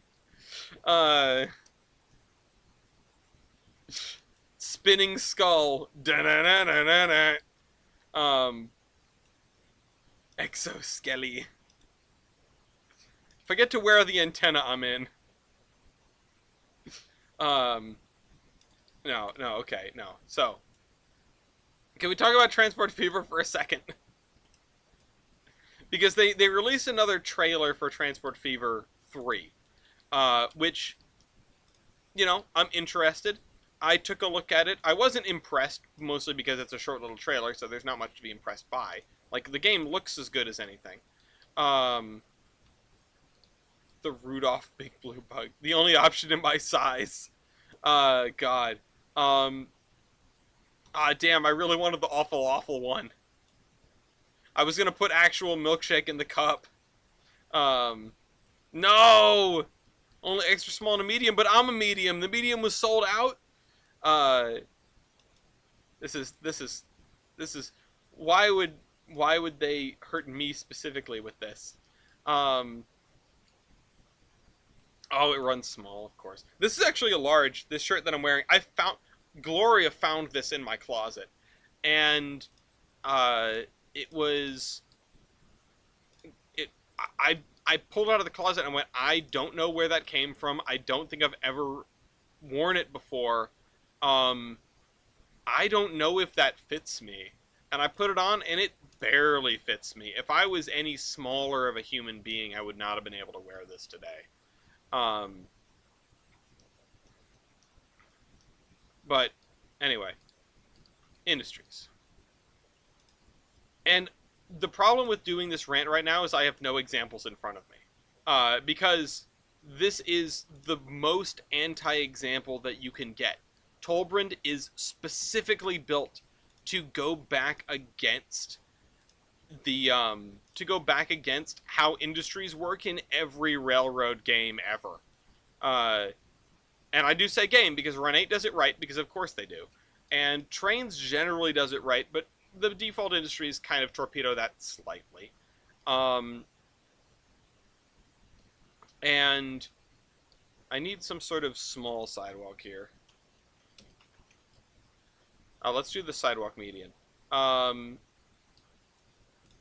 Uh, Spinning skull. Da-na-na-na-na-na. Exoskelly. Forget to wear the antenna I'm in. No, okay, no. So, can we talk about Transport Fever for a second? Because they released another trailer for Transport Fever 3, which, I'm interested. I took a look at it. I wasn't impressed, mostly because it's a short little trailer, so there's not much to be impressed by. Like, the game looks as good as anything. The Rudolph Big Blue Bug. The only option in my size. God. Damn, I really wanted the awful one. I was gonna put actual milkshake in the cup. No! Only extra small and a medium, but I'm a medium. The medium was sold out. This is why would they hurt me specifically with this? Oh, it runs small, of course. This is actually a large. This shirt that I'm wearing, Gloria found this in my closet, and it was I pulled it out of the closet and went, I don't know where that came from. I don't think I've ever worn it before. Um, I don't know if that fits me. And I put it on and it barely fits me. If I was any smaller of a human being, I would not have been able to wear this today. Um, but anyway, industries. And the problem with doing this rant right now is I have no examples in front of me. Because this is the most anti-example that you can get. Tolbrand is specifically built to go back against how industries work in every railroad game ever. Uh, and I do say game because Run 8 does it right, because of course they do. And Trainz generally does it right, but the default industries kind of torpedo that slightly. Um, and I need some sort of small sidewalk here. Let's do the sidewalk median. A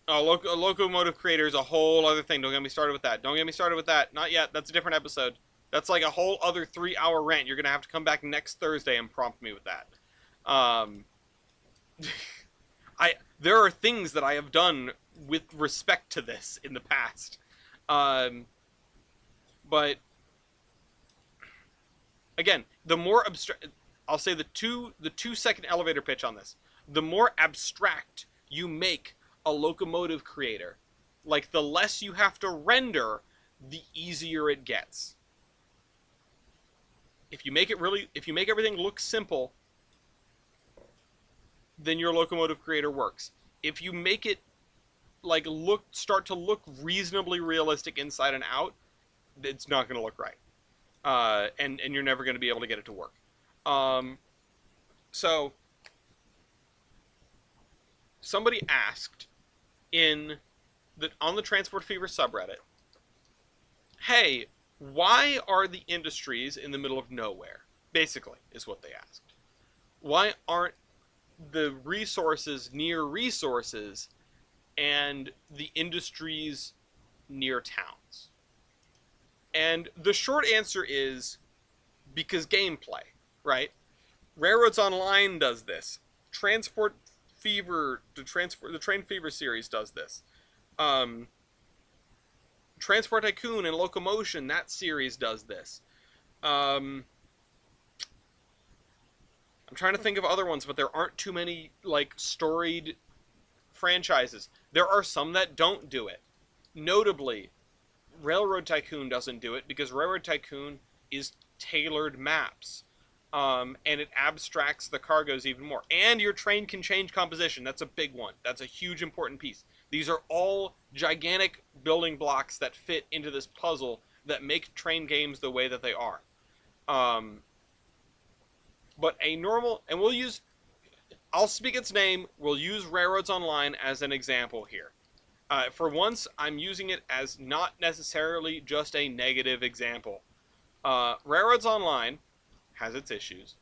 locomotive creator is a whole other thing. Don't get me started with that. Don't get me started with that. Not yet. That's a different episode. That's like a whole other 3-hour rant. You're going to have to come back next Thursday and prompt me with that. There are things that I have done with respect to this in the past. But again, the more abstract, I'll say the 2-second elevator pitch on this. The more abstract you make a locomotive creator, like the less you have to render, the easier it gets. If you make everything look simple, then your locomotive creator works. If you make it like start to look reasonably realistic inside and out, it's not going to look right. And you're never going to be able to get it to work. So somebody asked on the Transport Fever subreddit, hey, why are the industries in the middle of nowhere? Basically, is what they asked. Why aren't the resources near resources and the industries near towns? And the short answer is because gameplay, right? Railroads Online does this. Transport Fever, the Train Fever series does this. Transport Tycoon and Locomotion, that series does this. I'm trying to think of other ones, but there aren't too many like storied franchises. There are some that don't do it. Notably, Railroad Tycoon doesn't do it because Railroad Tycoon is tailored maps. And it abstracts the cargoes even more. And your train can change composition. That's a big one. That's a huge important piece. These are all gigantic building blocks that fit into this puzzle that make train games the way that they are. But a normal, and I'll speak its name, we'll use Railroads Online as an example here. For once, I'm using it as not necessarily just a negative example. Railroads Online has its issues,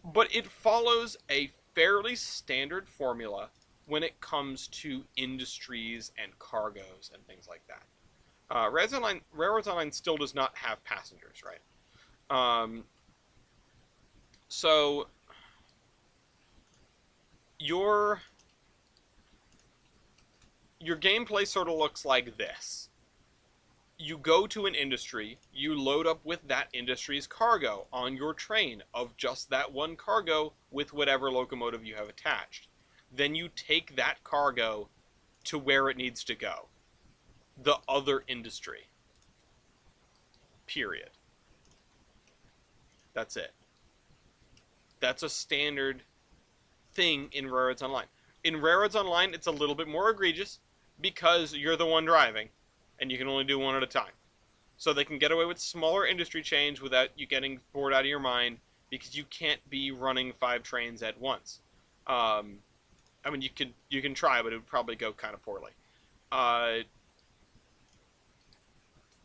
but it follows a fairly standard formula when it comes to industries and cargoes and things like that. Railroads Online still does not have passengers, right? So your gameplay sort of looks like this. You go to an industry, you load up with that industry's cargo on your train of just that one cargo with whatever locomotive you have attached. Then you take that cargo to where it needs to go. The other industry. Period. That's it. That's a standard thing in Railroads Online. In Railroads Online, it's a little bit more egregious because you're the one driving. And you can only do one at a time. So they can get away with smaller industry change without you getting bored out of your mind because you can't be running 5 trains at once. I mean, you can try, but it would probably go kind of poorly.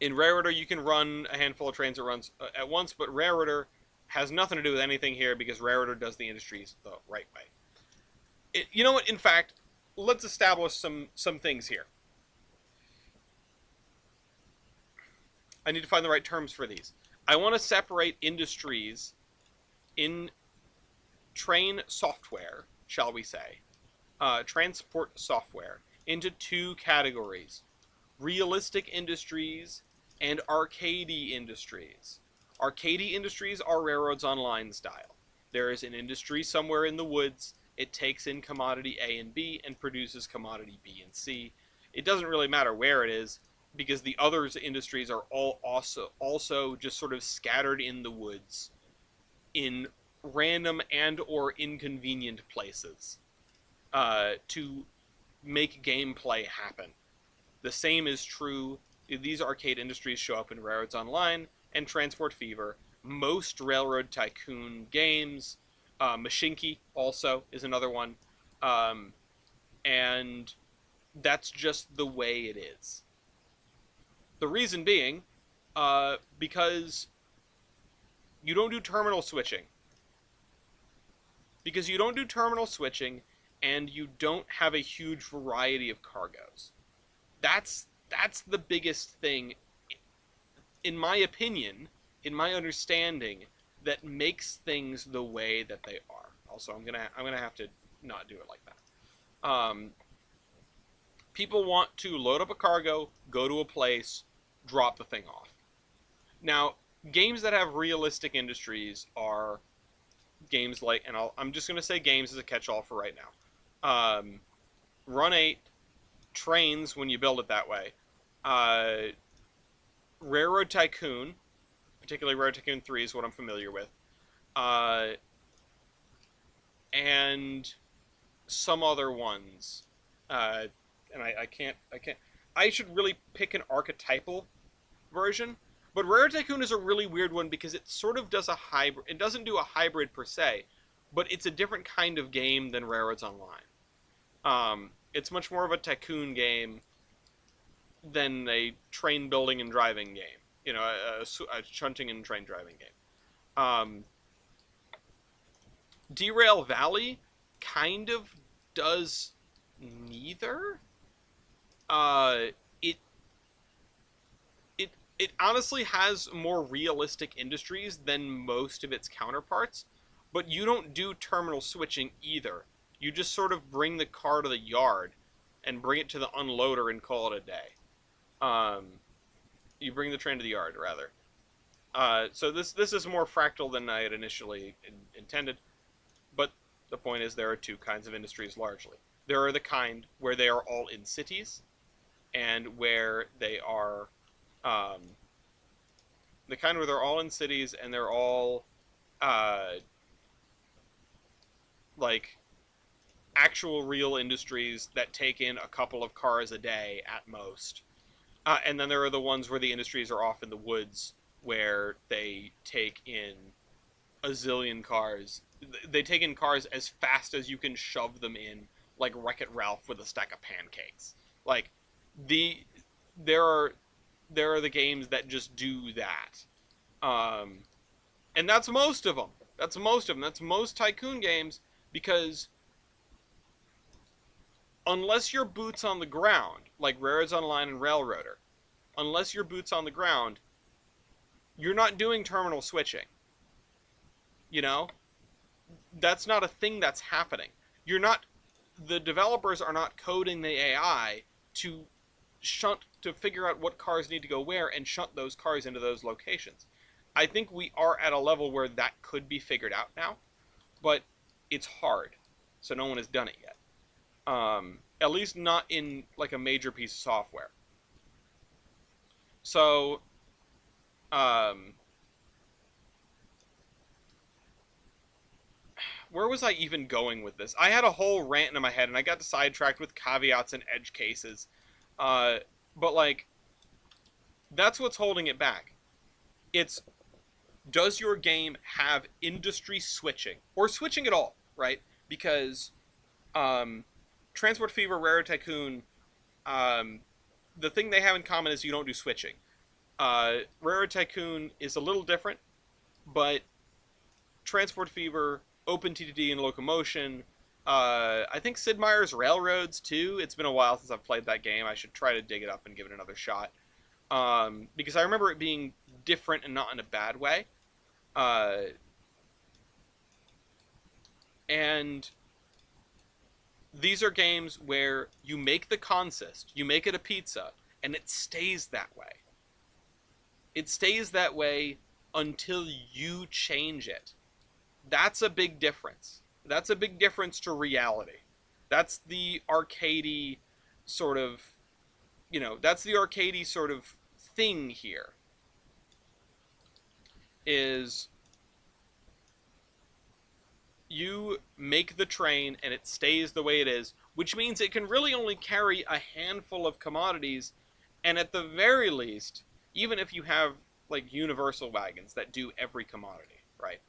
In Railroader, you can run a handful of trains at once, but Railroader has nothing to do with anything here because Railroader does the industries the right way. You know what? In fact, let's establish some things here. I need to find the right terms for these. I want to separate industries in train software, shall we say, transport software, into two categories: realistic industries and arcadey industries. Arcadey industries are Railroads Online style. There is an industry somewhere in the woods. It takes in commodity A and B and produces commodity B and C. It doesn't really matter where it is because the other industries are all also just sort of scattered in the woods in random and or inconvenient places to make gameplay happen. The same is true. These arcade industries show up in Railroads Online and Transport Fever. Most Railroad Tycoon games, Machinki also is another one, um, and that's just the way it is. The reason being, because you don't do terminal switching. Because you don't do terminal switching, and you don't have a huge variety of cargoes. That's the biggest thing, in my opinion, in my understanding, that makes things the way that they are. Also, I'm gonna have to not do it like that. People want to load up a cargo, go to a place, drop the thing off. Now, games that have realistic industries are games like, and I'm just gonna say games as a catch-all for right now. Run 8, Trainz when you build it that way. Uh, Railroad Tycoon, particularly Railroad Tycoon 3 is what I'm familiar with. Uh, and some other ones. And I can't. I should really pick an archetypal version. But Railroad Tycoon is a really weird one because it sort of does a hybrid. It doesn't do a hybrid per se, but it's a different kind of game than Railroads Online. It's much more of a tycoon game than a train building and driving game. You know, a shunting and train driving game. Derail Valley kind of does neither. It it honestly has more realistic industries than most of its counterparts, but you don't do terminal switching either. You just sort of bring the car to the yard and bring it to the unloader and call it a day. Um, you bring the train to the yard, rather. So this is more fractal than I had initially intended, but the point is there are two kinds of industries largely. There are the kind where they are all in cities, and where they are um, the kind where they're all in cities and they're all uh, like actual real industries that take in a couple of cars a day at most. And then there are the ones where the industries are off in the woods where they take in a zillion cars. They take in cars as fast as you can shove them in, like Wreck-It Ralph with a stack of pancakes. Like the there are the games that just do that, and that's most of them. That's most of them. That's most tycoon games because unless you're boots on the ground, like Railroads Online and Railroader, unless you're boots on the ground, you're not doing terminal switching. You know, that's not a thing that's happening. You're not. The developers are not coding the AI to figure out what cars need to go where and shunt those cars into those locations. I think we are at a level where that could be figured out now, but it's hard, so no one has done it yet. At least not in like a major piece of software. So, where was I even going with this? I had a whole rant in my head, and I got sidetracked with caveats and edge cases. But like, that's what's holding it back. It's, does your game have industry switching or switching at all, right? Because Transport Fever, Rare Tycoon, the thing they have in common is you don't do switching. Rare Tycoon is a little different, but Transport Fever, OpenTTD, and Locomotion. I think Sid Meier's Railroads too. It's been a while since I've played that game. I should try to dig it up and give it another shot. because I remember it being different and not in a bad way. Uh, and these are games where you make the consist, you make it a pizza, and it stays that way. It stays that way until you change it. That's a big difference. That's a big difference to reality. That's the arcadey sort of, that's the arcadey sort of thing here is you make the train and it stays the way it is, which means it can really only carry a handful of commodities, and at the very least, even if you have like universal wagons that do every commodity, right?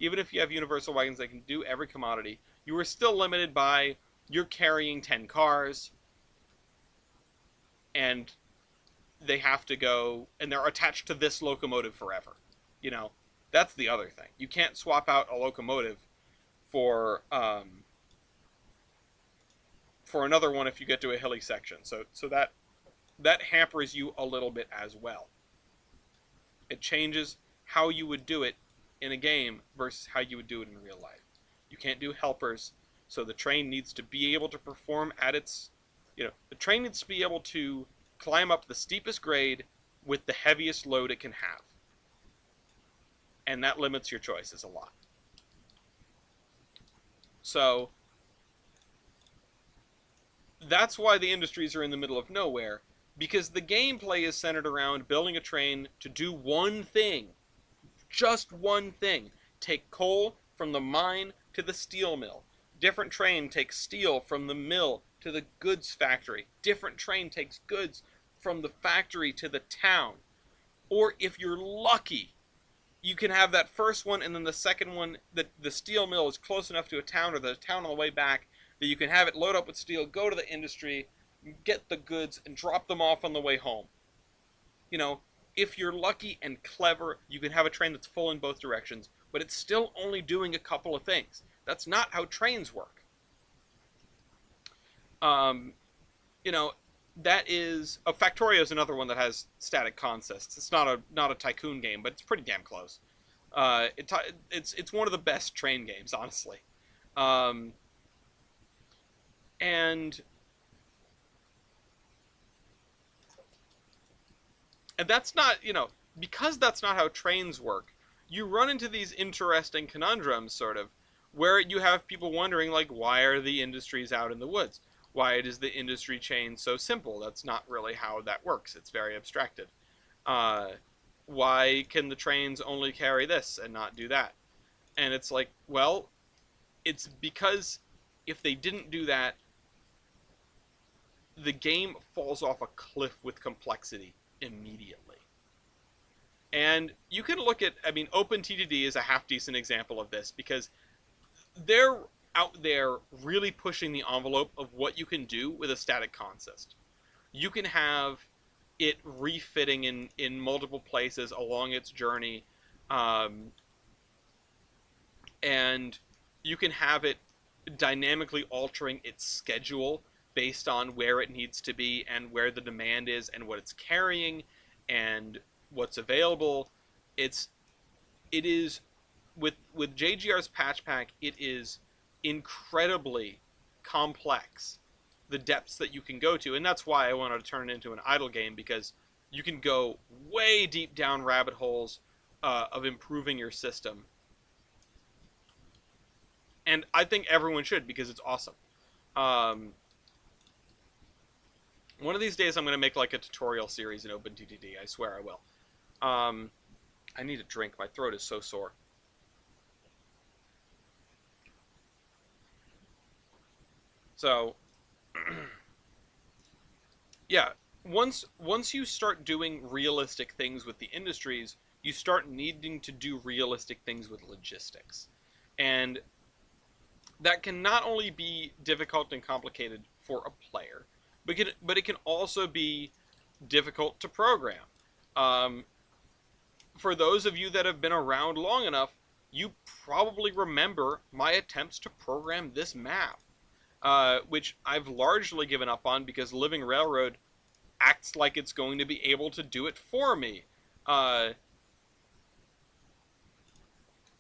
Even if you have universal wagons that can do every commodity, you are still limited by you're carrying 10 cars, and they have to go, and they're attached to this locomotive forever. You know, that's the other thing. You can't swap out a locomotive for another one if you get to a hilly section. So that hampers you a little bit as well. It changes how you would do it in a game versus how you would do it in real life. You can't do helpers, so the train needs to be able to perform at its, the train needs to be able to climb up the steepest grade with the heaviest load it can have. And that limits your choices a lot. So that's why the industries are in the middle of nowhere, because the gameplay is centered around building a train to do one thing. Just one thing. Take coal from the mine to the steel mill. Different train takes steel from the mill to the goods factory. Different train takes goods from the factory to the town. Or if you're lucky, you can have that first one, and then the second one, the steel mill is close enough to a town or the town on the way back that you can have it load up with steel, go to the industry, get the goods, and drop them off on the way home. If you're lucky and clever, you can have a train that's full in both directions, but it's still only doing a couple of things. That's not how trains work. That is Factorio is another one that has static consists. It's not a tycoon game, but it's pretty damn close. It's one of the best train games, honestly. And that's not, because that's not how trains work, you run into these interesting conundrums, sort of, where you have people wondering, like, why are the industries out in the woods? Why is the industry chain so simple? That's not really how that works. It's very abstracted. Why can the trains only carry this and not do that? And it's like, well, it's because if they didn't do that, the game falls off a cliff with complexity immediately. And you can look at, OpenTTD is a half-decent example of this, because they're out there really pushing the envelope of what you can do with a static consist. You can have it refitting in multiple places along its journey, and you can have it dynamically altering its schedule based on where it needs to be and where the demand is and what it's carrying and what's available. It is with JGR's patch pack, it is incredibly complex, the depths that you can go to, and that's why I wanted to turn it into an idle game, because you can go way deep down rabbit holes of improving your system, and I think everyone should, because it's awesome. One of these days I'm going to make like a tutorial series in OpenTTD. I swear I will. I need a drink. My throat is so sore. So, yeah, once you start doing realistic things with the industries, you start needing to do realistic things with logistics. And that can not only be difficult and complicated for a player, but it can also be difficult to program. For those of you that have been around long enough, you probably remember my attempts to program this map, which I've largely given up on because Living Railroad acts like it's going to be able to do it for me.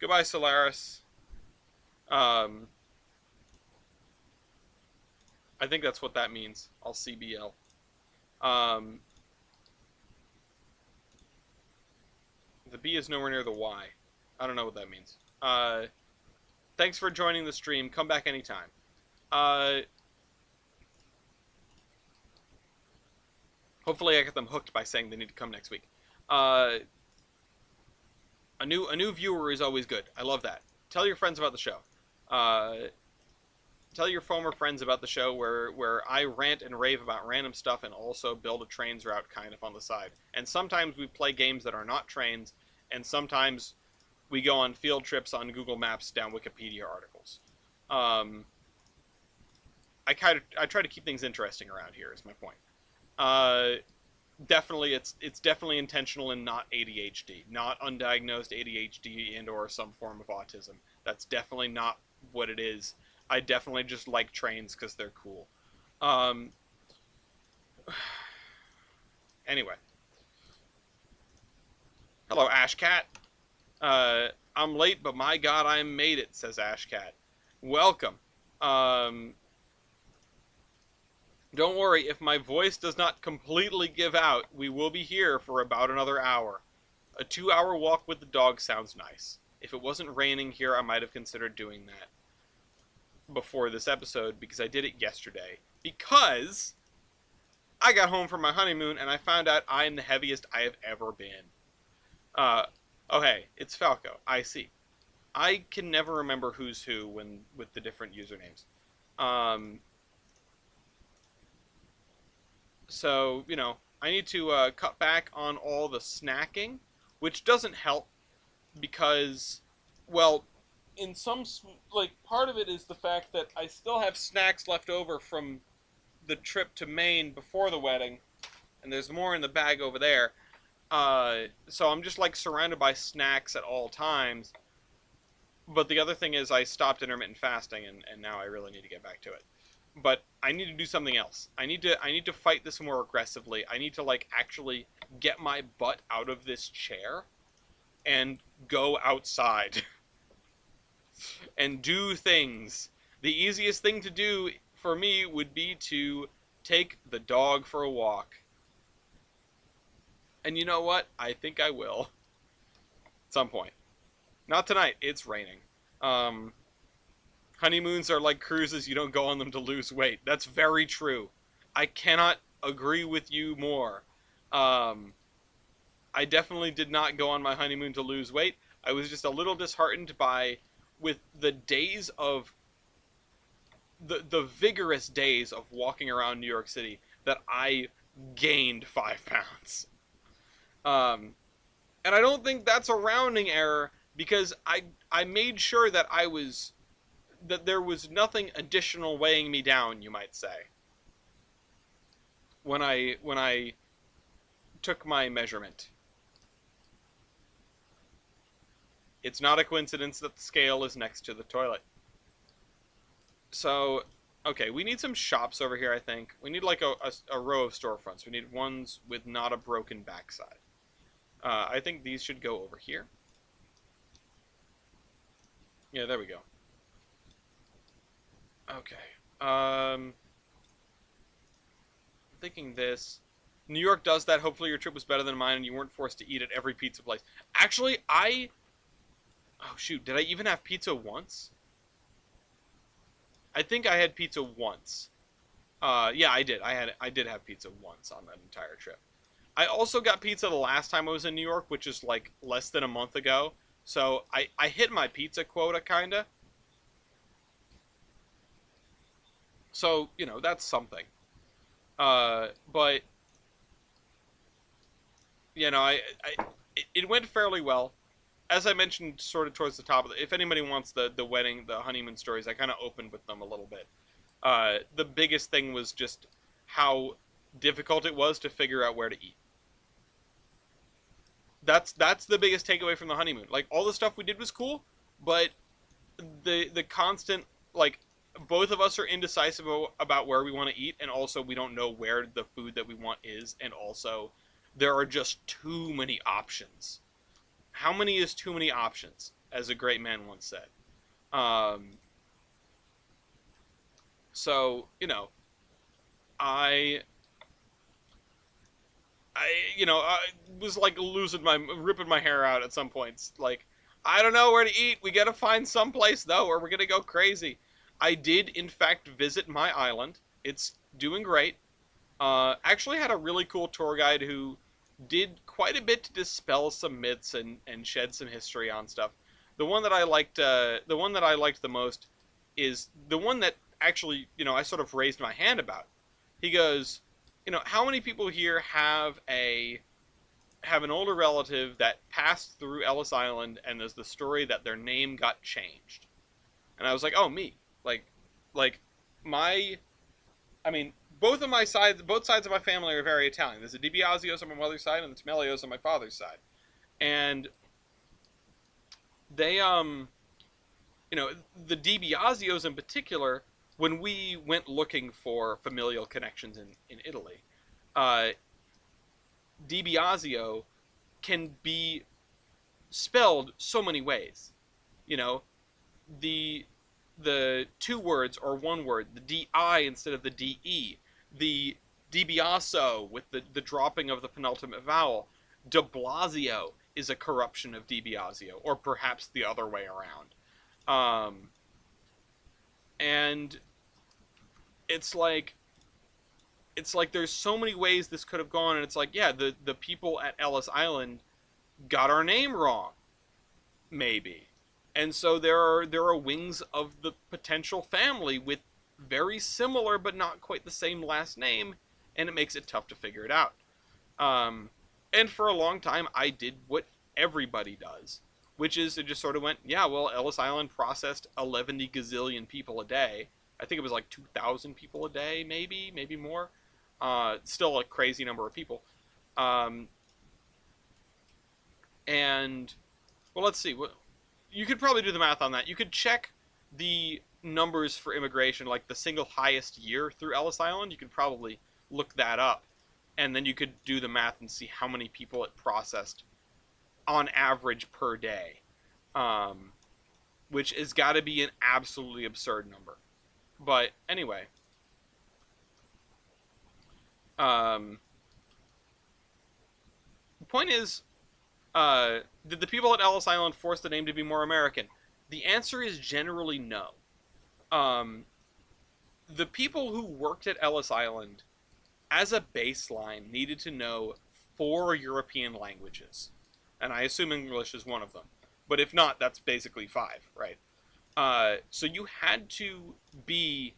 Goodbye, Solaris. Um, I think that's what that means. I'll CBL. Um, the B is nowhere near the Y. I don't know what that means. Thanks for joining the stream. Come back anytime. Hopefully I get them hooked by saying they need to come next week. A new viewer is always good. I love that. Tell your friends about the show. Tell your former friends about the show where I rant and rave about random stuff and also build a Trainz route kind of on the side. And sometimes we play games that are not Trainz, and sometimes we go on field trips on Google Maps down Wikipedia articles. I try to keep things interesting around here. Is my point. Definitely, it's definitely intentional and not ADHD, not undiagnosed ADHD and or some form of autism. That's definitely not what it is. I definitely just like Trainz because they're cool. Anyway, hello Ashcat. I'm late, but my God, I made it, says Ashcat. Welcome. Don't worry, if my voice does not completely give out, we will be here for about another hour. A 2-hour walk with the dog sounds nice. If it wasn't raining here, I might have considered doing that before this episode, because I did it yesterday. Because I got home from my honeymoon and I found out I am the heaviest I have ever been. Oh hey, it's Falco. I see. I can never remember who's who with the different usernames. So, you know, I need to cut back on all the snacking, which doesn't help because, well, in some, like, part of it is the fact that I still have snacks left over from the trip to Maine before the wedding, and there's more in the bag over there. So I'm just, like, surrounded by snacks at all times. But the other thing is I stopped intermittent fasting, and now I really need to get back to it. But I need to do something else. I need to fight this more aggressively. I need to, like, actually get my butt out of this chair and go outside and do things. The easiest thing to do for me would be to take the dog for a walk. And you know what? I think I will. At some point. Not tonight. It's raining. Honeymoons are like cruises. You don't go on them to lose weight. That's very true. I cannot agree with you more. I definitely did not go on my honeymoon to lose weight. I was just a little disheartened with the days of the vigorous days of walking around New York City that I gained 5 pounds. And I don't think that's a rounding error because I made sure that that there was nothing additional weighing me down, you might say, when I took my measurement. It's not a coincidence that the scale is next to the toilet. So, okay, we need some shops over here, I think. We need like a row of storefronts. We need ones with not a broken backside. I think these should go over here. Yeah, there we go. Okay. I'm thinking this. New York does that. Hopefully your trip was better than mine and you weren't forced to eat at every pizza place. Actually, oh shoot, did I even have pizza once? I think I had pizza once. Yeah, I did. I did have pizza once on that entire trip. I also got pizza the last time I was in New York, which is like less than a month ago. So I hit my pizza quota, kinda. So, you know, that's something. But, you know, it went fairly well. As I mentioned sort of towards the top of it, if anybody wants the wedding, the honeymoon stories, I kind of opened with them a little bit. The biggest thing was just how difficult it was to figure out where to eat. That's the biggest takeaway from the honeymoon. Like, all the stuff we did was cool, but the constant, like, both of us are indecisive about where we want to eat, and also we don't know where the food that we want is, and also there are just too many options. How many is too many options, as a great man once said. Um, so I I was like ripping my hair out at some points. Like, I don't know where to eat. We gotta find some place though, or we're gonna go crazy. I did, in fact, visit my island. It's doing great. Actually had a really cool tour guide who did quite a bit to dispel some myths and shed some history on stuff. The one that I liked the most is the one that actually, I sort of raised my hand about. He goes, how many people here have an older relative that passed through Ellis Island, and there's the story that their name got changed? And I was like, oh, me. Like my, I mean, both sides of my family are very Italian. There's a DiBiaseos on my mother's side and the Temelios on my father's side, and they the DiBiaseos in particular. When we went looking for familial connections in Italy, uh, DiBiaseo can be spelled so many ways. You know, the the two words or one word, the DI instead of the DE, the DiBiaso with the dropping of the penultimate vowel. De Blasio is a corruption of DiBiaseo, or perhaps the other way around. Um, and it's like there's so many ways this could have gone, and it's like, yeah, the people at Ellis Island got our name wrong, maybe. And so there are wings of the potential family with very similar but not quite the same last name, and it makes it tough to figure it out. Um, and for a long time, I did what everybody does, which is it just sort of went, yeah, well, Ellis Island processed 11 gazillion people a day. I think it was like 2,000 people a day, maybe more. Still a crazy number of people. Um, and well, let's see. You could probably do the math on that. You could check the numbers for immigration, like the single highest year through Ellis Island. You could probably look that up, and then you could do the math and see how many people it processed on average per day, um, which has got to be an absolutely absurd number. But anyway, um, the point is, did the people at Ellis Island force the name to be more American? The answer is generally no. Um, the people who worked at Ellis Island, as a baseline, needed to know 4 European languages. And I assume English is one of them. But if not, that's basically 5, right? So you had to be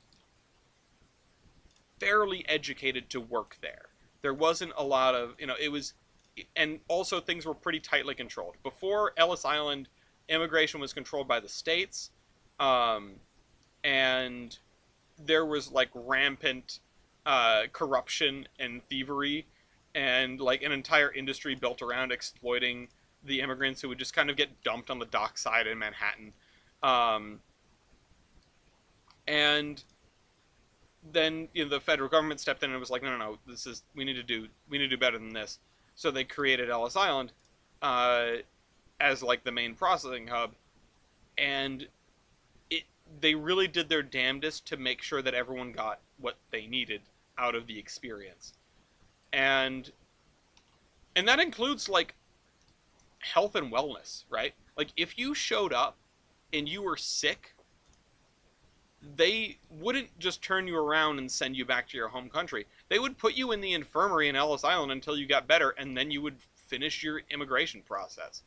fairly educated to work there. There wasn't a lot of, it was, and also things were pretty tightly controlled. Before Ellis Island, immigration was controlled by the states, um, and there was like rampant corruption and thievery, and like an entire industry built around exploiting the immigrants who would just kind of get dumped on the dockside in Manhattan. Um, and then the federal government stepped in and was like, no, we need to do better than this. So they created Ellis Island uh, as like the main processing hub, and they really did their damnedest to make sure that everyone got what they needed out of the experience, and that includes like health and wellness, right? Like if you showed up and you were sick, they wouldn't just turn you around and send you back to your home country. They would put you in the infirmary in Ellis Island until you got better, and then you would finish your immigration process.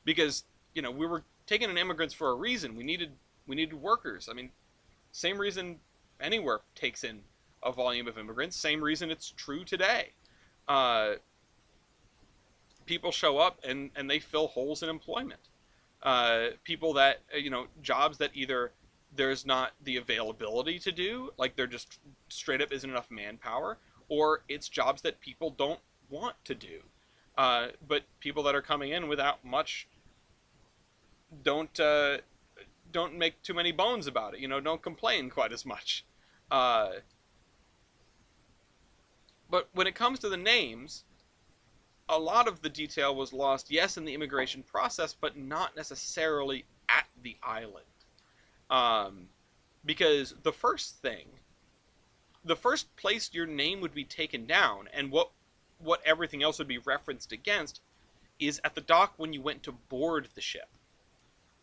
Because, we were taking in immigrants for a reason. We needed workers. I mean, same reason anywhere takes in a volume of immigrants. Same reason it's true today. Uh, People show up and they fill holes in employment. People that, jobs that either there's not the availability to do, like there just straight up isn't enough manpower, or it's jobs that people don't want to do. But people that are coming in without much don't don't make too many bones about it. Don't complain quite as much. Uh, but when it comes to the names, a lot of the detail was lost, yes, in the immigration process, but not necessarily at the island. Um, because the first place your name would be taken down, and what everything else would be referenced against, is at the dock when you went to board the ship.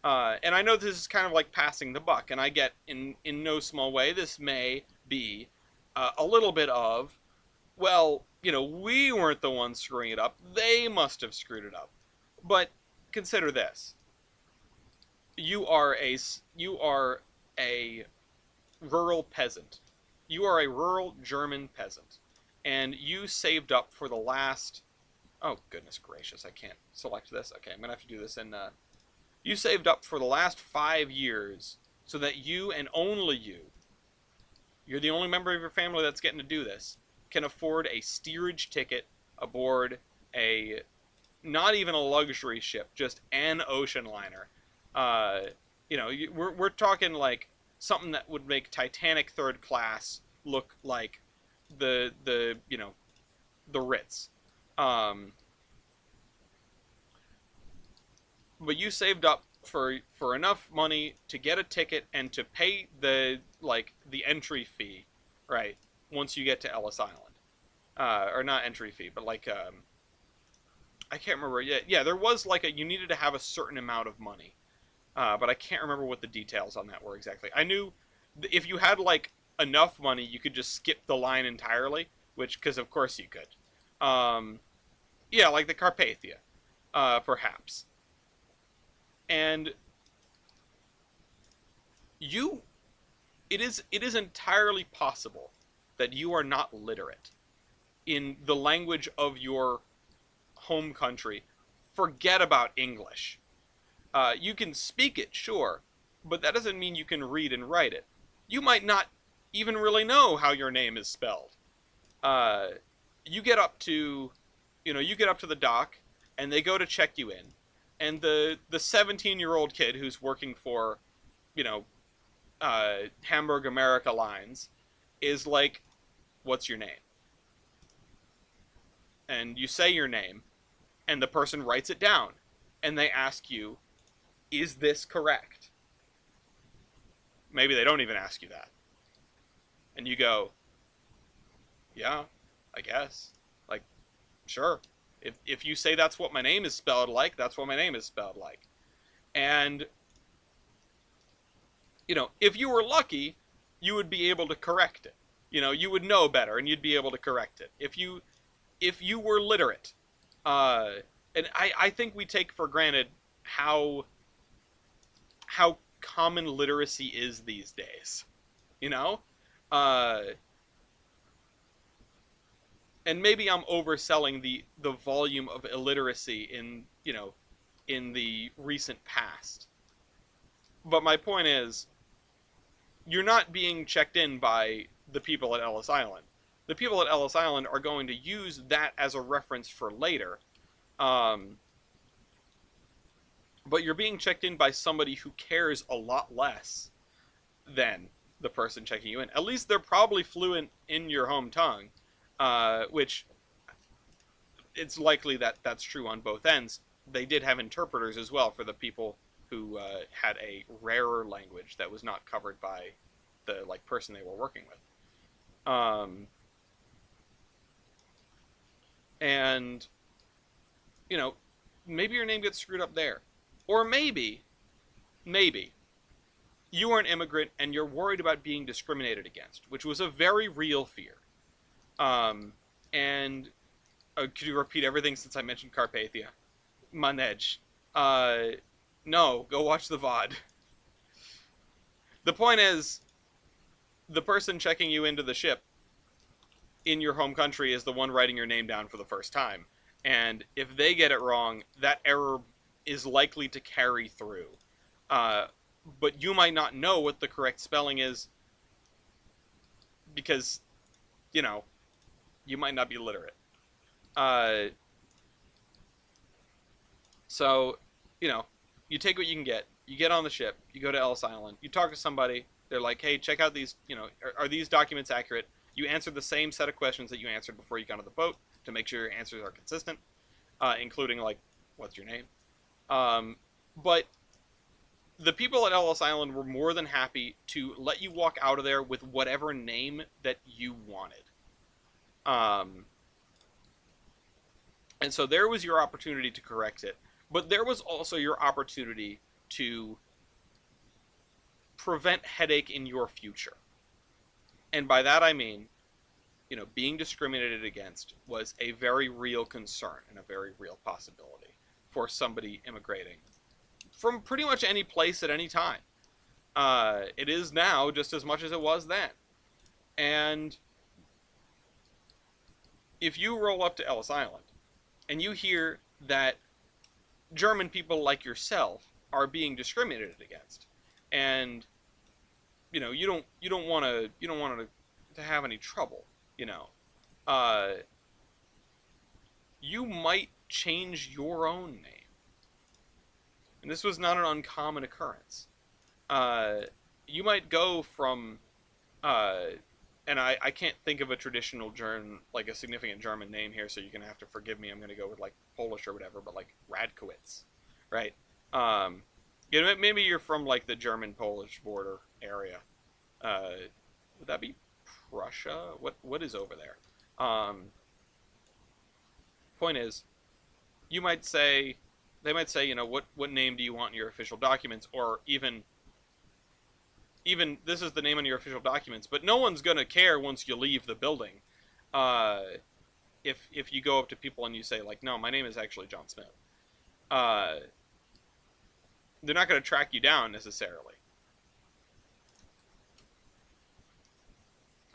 And I know this is kind of like passing the buck, and I get in no small way this may be a little bit of, well, we weren't the ones screwing it up; they must have screwed it up. But consider this: you are a rural peasant. You are a rural German peasant, and you saved up for the last. Oh goodness gracious! I can't select this. Okay, I'm gonna have to do this in. You saved up for the last 5 years so that you and only you're the only member of your family that's getting to do this, can afford a steerage ticket aboard a not even a luxury ship, just an ocean liner. Uh, we're talking like something that would make Titanic third class look like the Ritz. Um, but you saved up for enough money to get a ticket and to pay the entry fee, right? Once you get to Ellis Island, or not entry fee, but I can't remember. Yeah, there was like you needed to have a certain amount of money, but I can't remember what the details on that were exactly. I knew if you had like enough money, you could just skip the line entirely, which because of course you could. Um, yeah, like the Carpathia, perhaps. And you it is entirely possible that you are not literate in the language of your home country. Forget about English. You can speak it, sure, but that doesn't mean you can read and write it. You might not even really know how your name is spelled. Uh, you get up to, you get up to the dock, and they go to check you in, and the 17-year-old kid who's working for, you know, Hamburg America Lines, is like, "What's your name?" And you say your name, and the person writes it down, and they ask you, "Is this correct?" Maybe they don't even ask you that, and you go, "Yeah, I guess." Like, sure. If you say that's what my name is spelled like, that's what my name is spelled like. And if you were lucky, you would be able to correct it. You would know better, and you'd be able to correct it. If you were literate, uh, and I think we take for granted how common literacy is these days. You know, uh, and maybe I'm overselling the volume of illiteracy in the recent past. But my point is, you're not being checked in by the people at Ellis Island. The people at Ellis Island are going to use that as a reference for later. Um, but you're being checked in by somebody who cares a lot less than the person checking you in. At least they're probably fluent in your home tongue, which it's likely that that's true on both ends. They did have interpreters as well for the people who had a rarer language that was not covered by the person they were working with. And you know, maybe your name gets screwed up there, or maybe you are an immigrant and you're worried about being discriminated against, which was a very real fear. Um, and could you repeat everything since I mentioned Carpathia? Manej. Uh, no, go watch the VOD. The point is, the person checking you into the ship in your home country is the one writing your name down for the first time. And if they get it wrong, that error is likely to carry through. Uh, but you might not know what the correct spelling is because, you know, you might not be literate. Uh, so, you take what you can get. You get on the ship, you go to Ellis Island, you talk to somebody, they're like, hey, check out these, are these documents accurate? You answer the same set of questions that you answered before you got on the boat to make sure your answers are consistent, including, like, what's your name? But the people at Ellis Island were more than happy to let you walk out of there with whatever name that you wanted. Um, and so there was your opportunity to correct it. But there was also your opportunity to prevent headache in your future. And by that I mean, being discriminated against was a very real concern and a very real possibility for somebody immigrating from pretty much any place at any time. It is now just as much as it was then. And if you roll up to Ellis Island and you hear that German people like yourself are being discriminated against, and you don't want to have any trouble, uh, you might change your own name, and this was not an uncommon occurrence. Uh, you might go from, uh, and I can't think of a traditional German, like a significant German name here, so you're gonna have to forgive me. I'm gonna go with like Polish or whatever, but like Radkowitz, right? Um, maybe you're from like the German-Polish border area. Would that be Prussia? What is over there? Point is, you might say, they might say, what name do you want in your official documents, or even this is the name on your official documents, but no one's gonna care once you leave the building. Uh, if you go up to people and you say like, no, my name is actually John Smith, uh, they're not gonna track you down necessarily.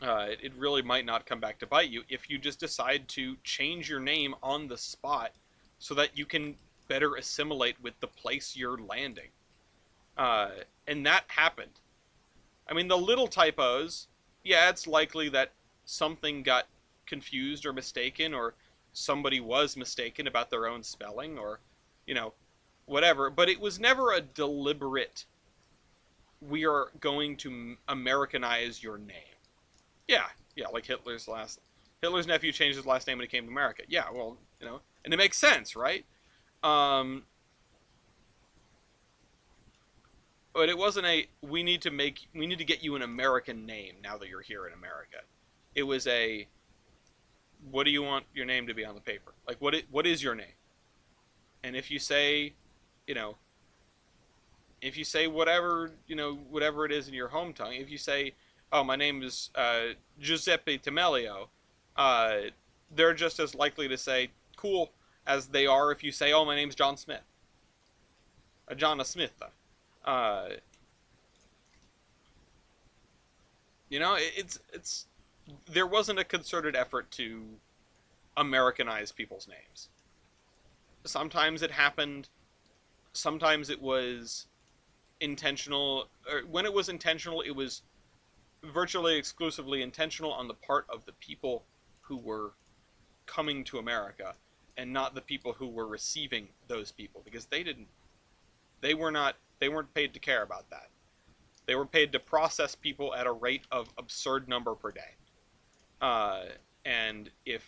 It really might not come back to bite you if you just decide to change your name on the spot so that you can better assimilate with the place you're landing. Uh, and that happened. I mean, the little typos, yeah, it's likely that something got confused or mistaken, or somebody was mistaken about their own spelling, or, you know, whatever. But it was never a deliberate, we are going to Americanize your name. Yeah, like Hitler's nephew changed his last name when he came to America. Yeah, well, and it makes sense, right? Um, but it wasn't we need to get you an American name now that you're here in America. It was what do you want your name to be on the paper? Like, what is your name? And if you say, you know, whatever it is in your home tongue, if you say, oh, my name is Giuseppe Temelio, uh, they're just as likely to say cool as they are if you say, oh, my name's John Smith, John Smith. Uh, it's there wasn't a concerted effort to Americanize people's names. Sometimes it happened. Sometimes it was intentional. Or when it was intentional, it was virtually exclusively intentional on the part of the people who were coming to America, and not the people who were receiving those people, because they weren't paid to care about that. They were paid to process people at a rate of absurd number per day. And if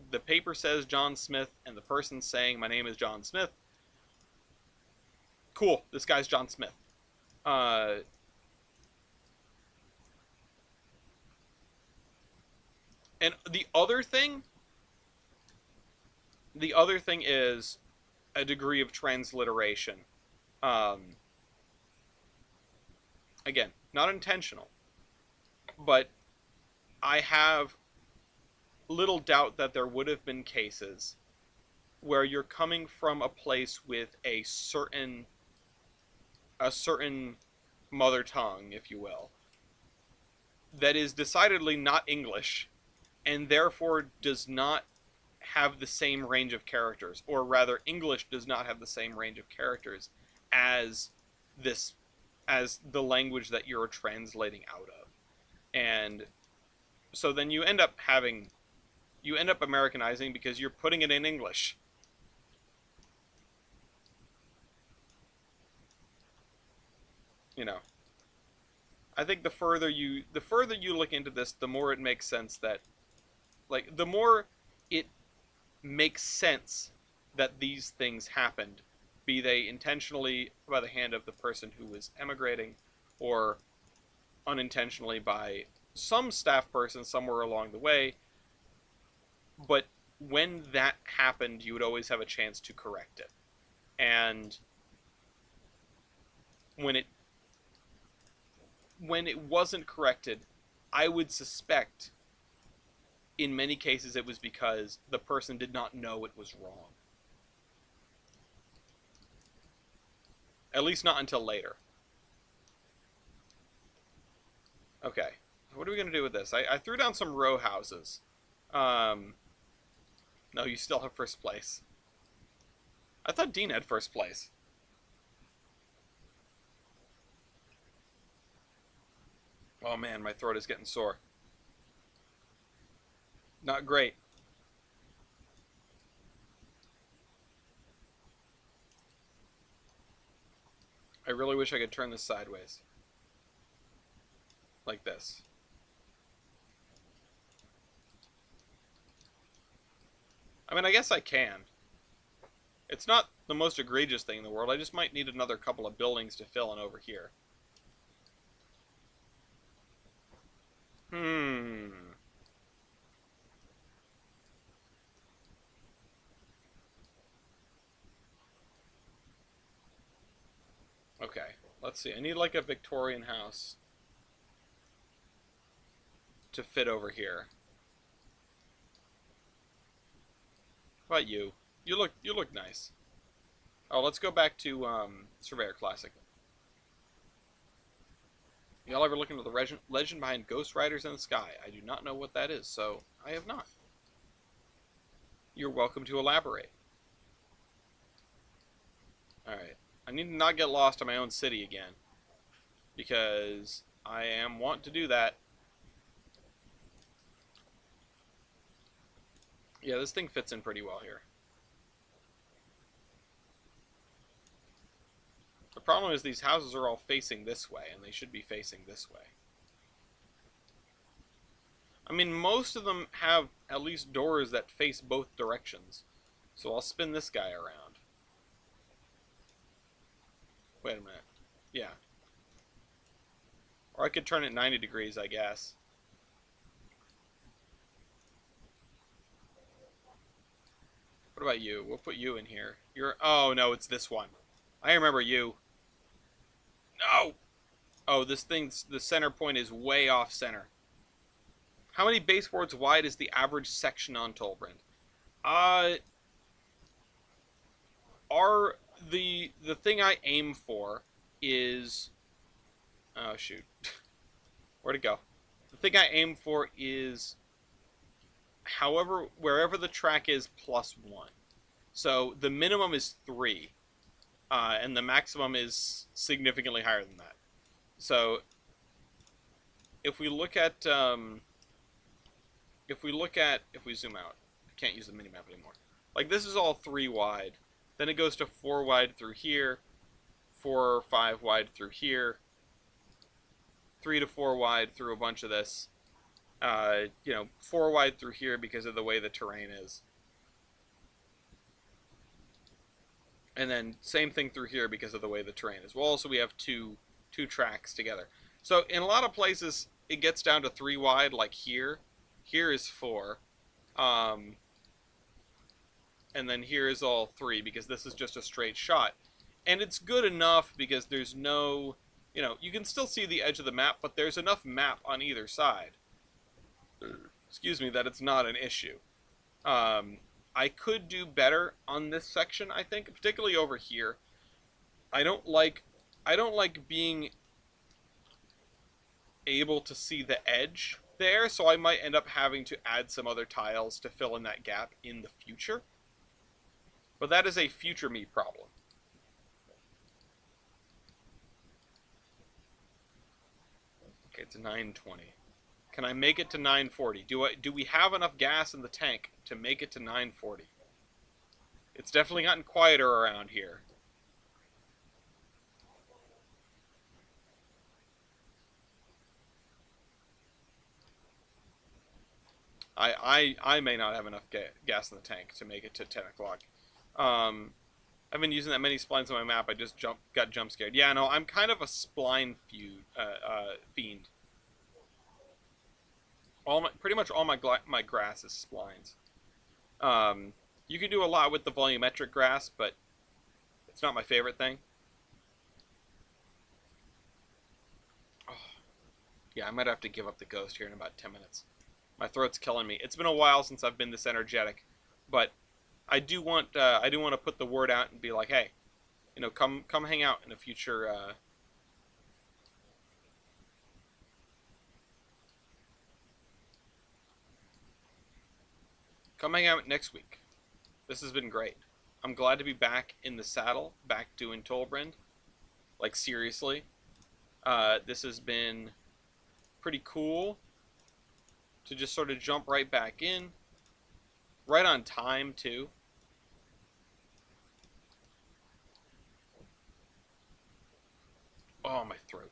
the paper says John Smith and the person saying my name is John Smith, cool, this guy's John Smith. Uh, and the other thing is a degree of transliteration. Um, Again, not intentional, but I have little doubt that there would have been cases where you're coming from a place with a certain mother tongue, if you will, that is decidedly not English, and therefore does not have the same range of characters, or rather English does not have the same range of characters as this as the language that you're translating out of. And so then you end up Americanizing because you're putting it in English. you know, I think the further you look into this, the more it makes sense that, like, the more it makes sense that these things happened, be they intentionally by the hand of the person who was emigrating, or unintentionally by some staff person somewhere along the way. But when that happened, you would always have a chance to correct it. And when it when it wasn't corrected, I would suspect in many cases it was because the person did not know it was wrong. At least not until later. Okay. What are we going to do with this? I threw down some row houses. Um, no, you still have first place. I thought Dean had first place. Oh man, my throat is getting sore. Not great. I really wish I could turn this sideways. Like this. I mean, I guess I can. It's not the most egregious thing in the world. I just might need another couple of buildings to fill in over here. Hmm. Okay, let's see. I need like a Victorian house to fit over here. How about you? You look nice. Oh, let's go back to Surveyor Classic. Y'all ever look into the legend behind Ghost Riders in the Sky? I do not know what that is, so I have not. You're welcome to elaborate. Alright. I need to not get lost in my own city again, because I am wont to do that. Yeah, this thing fits in pretty well here. The problem is these houses are all facing this way, and they should be facing this way. I mean, most of them have at least doors that face both directions. So I'll spin this guy around. Wait a minute. Yeah. Or I could turn it 90 degrees, I guess. What about you? We'll put you in here. You're... Oh, no, it's this one. I remember you. No! Oh, this thing's... The center point is way off center. How many baseboards wide is the average section on Tolbrand? The thing I aim for is... Oh, shoot. Where'd it go? The thing I aim for is wherever the track is +1. So the minimum is 3, and the maximum is significantly higher than that. So if we look at if we zoom out, I can't use the minimap anymore. Like this is all 3 wide. Then it goes to 4 wide through here, 4 or 5 wide through here, 3 to 4 wide through a bunch of this. 4 wide through here because of the way the terrain is. And then same thing through here because of the way the terrain is. Well, also we have two tracks together. So in a lot of places it gets down to 3 wide, like here. Here is 4. And then here is all 3 because this is just a straight shot. And it's good enough because there's no, you can still see the edge of the map, but there's enough map on either side. Excuse me, that it's not an issue. I could do better on this section, I think, particularly over here. I don't like being able to see the edge there, so I might end up having to add some other tiles to fill in that gap in the future. But that is a future me problem. Okay, it's 920. Can I make it to 940? Do we have enough gas in the tank to make it to 940? It's definitely gotten quieter around here. I may not have enough gas in the tank to make it to 10 o'clock. Um, I've been using that many splines on my map. I just got jump scared. Yeah, no, I'm kind of a spline fiend. Pretty much all my grass is splines. Um, you can do a lot with the volumetric grass, but it's not my favorite thing. Oh, yeah, I might have to give up the ghost here in about 10 minutes. My throat's killing me. It's been a while since I've been this energetic, but I do want to put the word out and be like, hey, come hang out in a future. Come hang out next week. This has been great. I'm glad to be back in the saddle, back doing Tolbrand. Like seriously, this has been pretty cool to just sort of jump right back in, right on time too. Oh, my throat.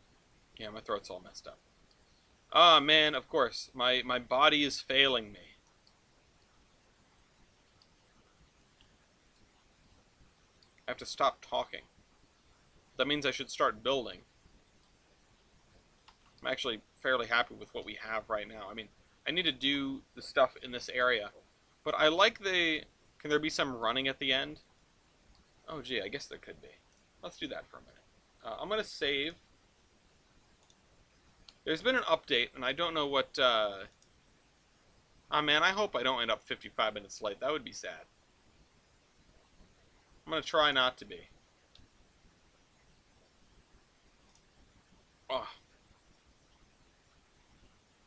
Yeah, my throat's all messed up. Ah, man, of course. My body is failing me. I have to stop talking. That means I should start building. I'm actually fairly happy with what we have right now. I mean, I need to do the stuff in this area. But I like the... Can there be some running at the end? Oh, gee, I guess there could be. Let's do that for a minute. I'm going to save. There's been an update, and I don't know what... Oh, man, I hope I don't end up 55 minutes late. That would be sad. I'm going to try not to be. Oh.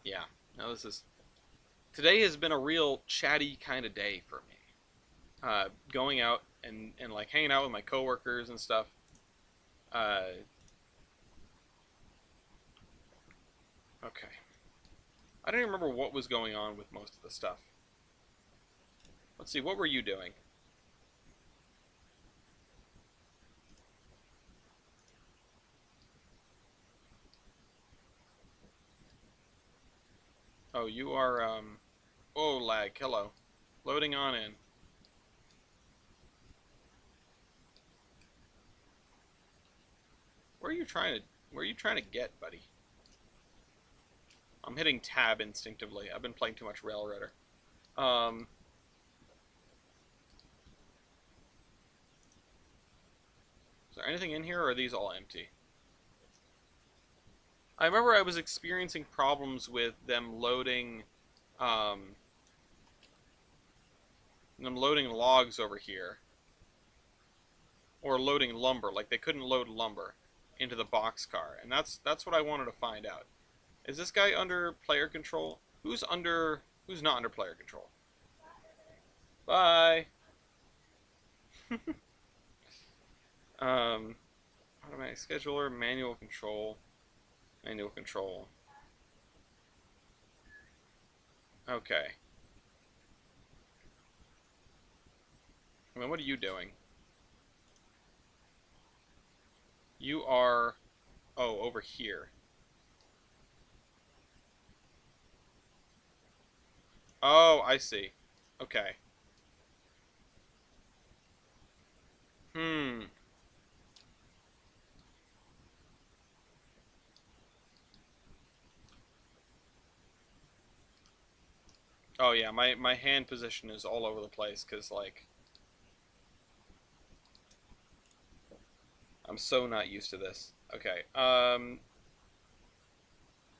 Yeah. Now this is... Today has been a real chatty kind of day for me. Going out and like hanging out with my coworkers and stuff. Okay. I don't even remember what was going on with most of the stuff. Let's see, what were you doing? Oh, you are, oh, lag, hello. Loading on in. Where are you trying to get, buddy? I'm hitting tab instinctively. I've been playing too much Railroader. Is there anything in here, or are these all empty? I remember I was experiencing problems with them loading logs over here. Or loading lumber, like they couldn't load lumber into the boxcar. And that's what I wanted to find out. Is this guy under player control? Who's not under player control? Bye. Automatic scheduler, manual control. Manual control. Okay. I mean, what are you doing? You are... Oh, over here. Oh, I see. Okay. Hmm. Oh, yeah, my hand position is all over the place, because, like... I'm so not used to this. Okay,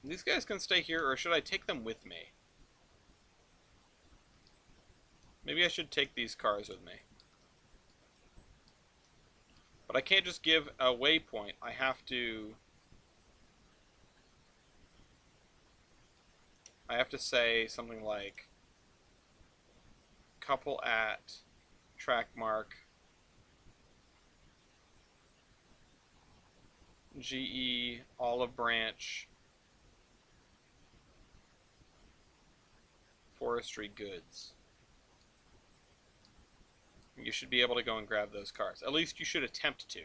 these guys can stay here, or should I take them with me? Maybe I should take these cars with me. But I can't just give a waypoint. I have to say something like couple at track mark GE Olive Branch Forestry Goods. You should be able to go and grab those cars. At least you should attempt to.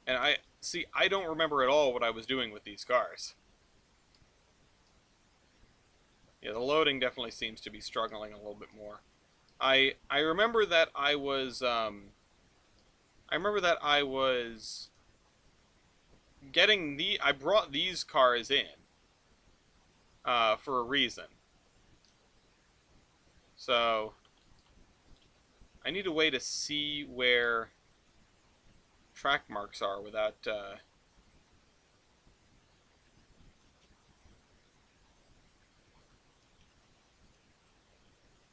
And See, I don't remember at all what I was doing with these cars. Yeah, the loading definitely seems to be struggling a little bit more. I remember that I was I brought these cars in for a reason. So I need a way to see where track marks are without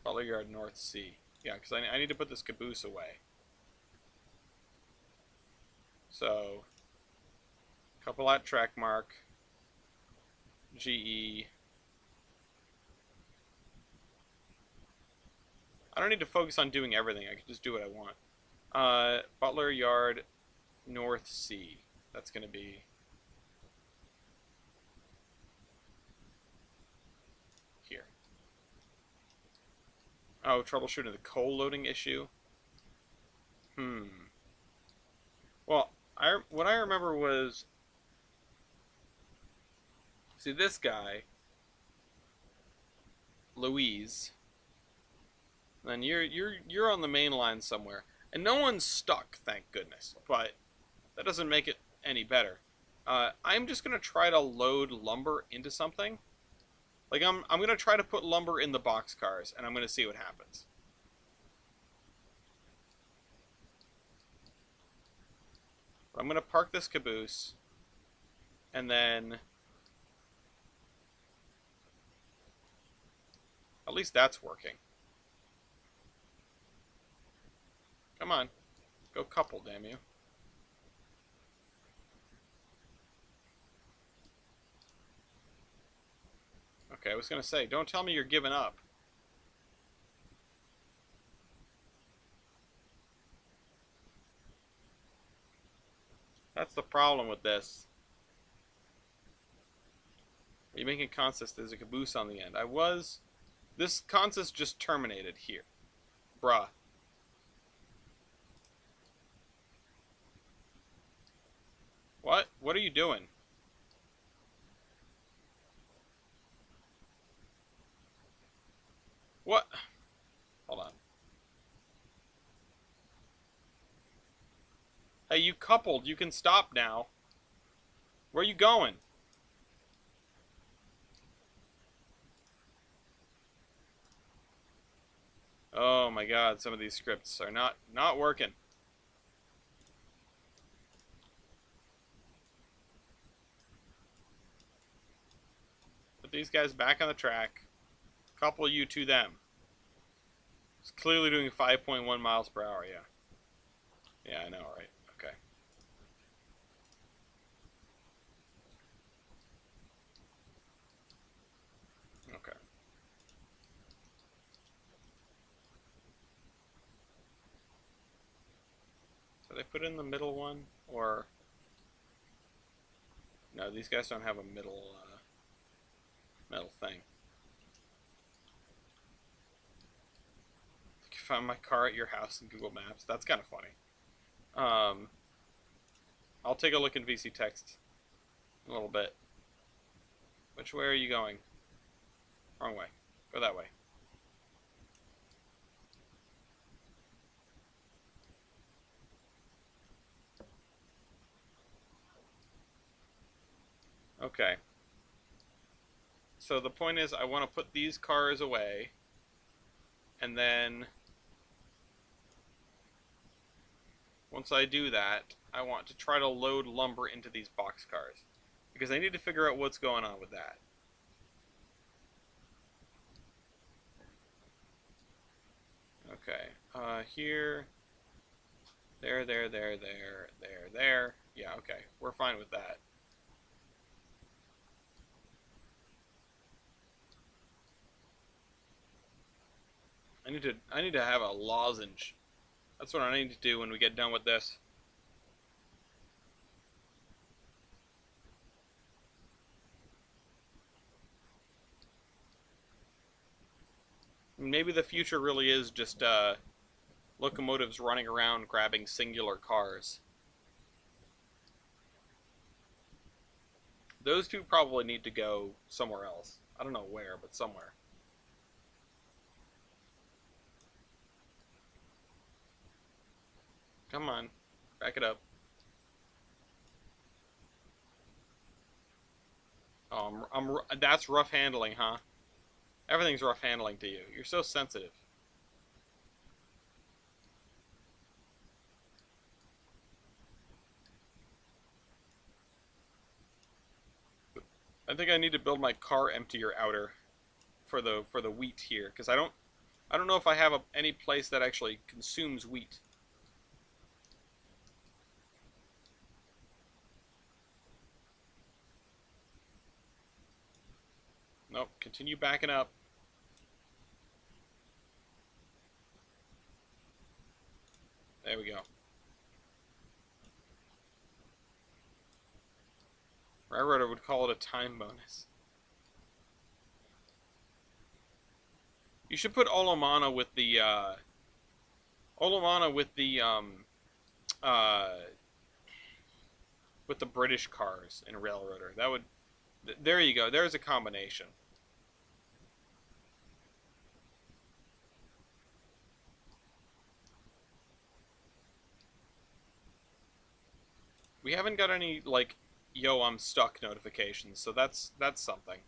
Butler Yard North C. Yeah, because I need to put this caboose away. So, couple at track mark, GE. I don't need to focus on doing everything. I can just do what I want. Butler Yard North C. That's going to be here. Oh, troubleshooting the coal loading issue. Well, what I remember was, see this guy, Louise. Then you're on the main line somewhere, and no one's stuck, thank goodness. But that doesn't make it any better. I'm just gonna try to load lumber into something. Like I'm gonna try to put lumber in the box cars, and I'm gonna see what happens. I'm gonna park this caboose, and then at least that's working. Come on, go couple, damn you. Okay, I was gonna say, don't tell me you're giving up. That's the problem with this. Are you making consist? There's a caboose on the end. This consist just terminated here. Bruh. What? What are you doing? What? Hold on. Hey, you coupled. You can stop now. Where are you going? Oh my god, some of these scripts are not working. Put these guys back on the track. Couple you to them. It's clearly doing 5.1 miles per hour, yeah. Yeah, I know, right? Okay. Okay. So they put in the middle one, or... No, these guys don't have a middle thing. You found my car at your house in Google Maps. That's kind of funny. I'll take a look in VC text in a little bit. Which way are you going? Wrong way. Go that way. Okay. So the point is, I want to put these cars away, and then once I do that, I want to try to load lumber into these box cars, because I need to figure out what's going on with that. Okay, here, there. Yeah, okay, we're fine with that. I need to have a lozenge. That's what I need to do when we get done with this. Maybe the future really is just locomotives running around grabbing singular cars. Those two probably need to go somewhere else. I don't know where, but somewhere. Come on, back it up. That's rough handling, huh? Everything's rough handling to you. You're so sensitive. I think I need to build my car emptier outer for the wheat here, because I don't know if I have any place that actually consumes wheat. Nope. Continue backing up. There we go. Railroader would call it a time bonus. You should put Olomana uh, with the British cars in Railroader. That would. There you go. There's a combination. We haven't got any like, yo, I'm stuck notifications, so that's something.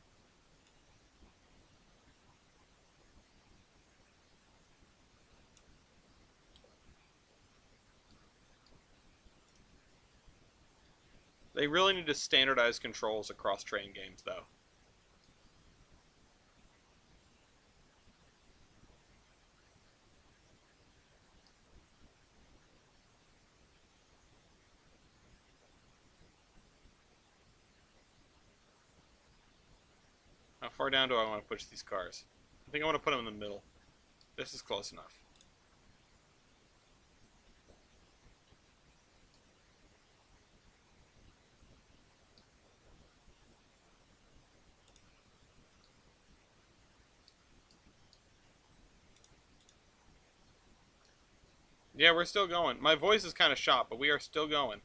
They really need to standardize controls across train games, though. How far down do I want to push these cars? I think I want to put them in the middle. This is close enough. Yeah, we're still going. My voice is kind of shot, but we are still going.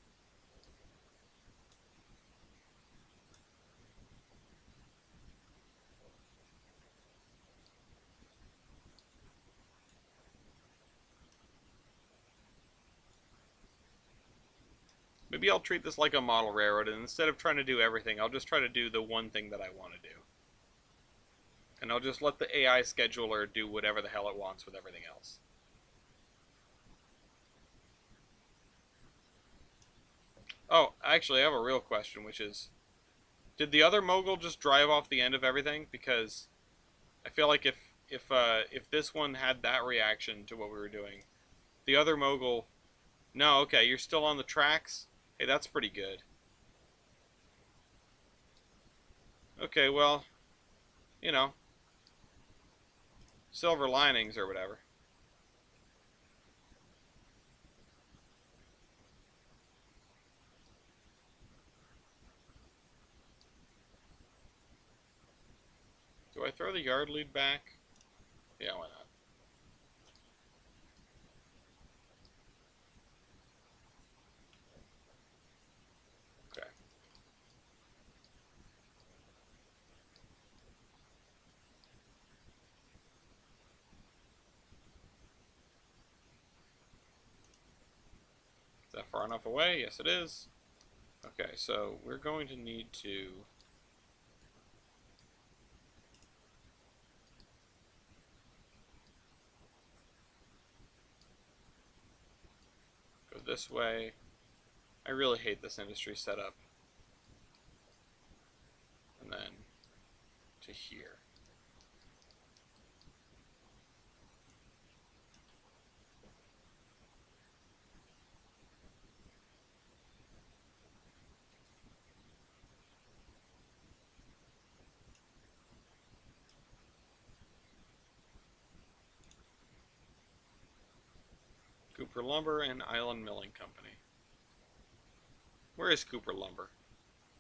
Maybe I'll treat this like a model railroad, and instead of trying to do everything, I'll just try to do the one thing that I want to do. And I'll just let the AI scheduler do whatever the hell it wants with everything else. Oh, actually, I have a real question, which is, did the other mogul just drive off the end of everything? Because I feel like if this one had that reaction to what we were doing, the other mogul. No, okay, you're still on the tracks. Hey, that's pretty good. Okay, well, you know, silver linings or whatever. Do I throw the yard lead back? Yeah, why not? Okay. Is that far enough away? Yes, it is. Okay, so we're going to need to go this way. I really hate this industry setup. And then to here. Cooper Lumber and Island Milling Company. Where is Cooper Lumber?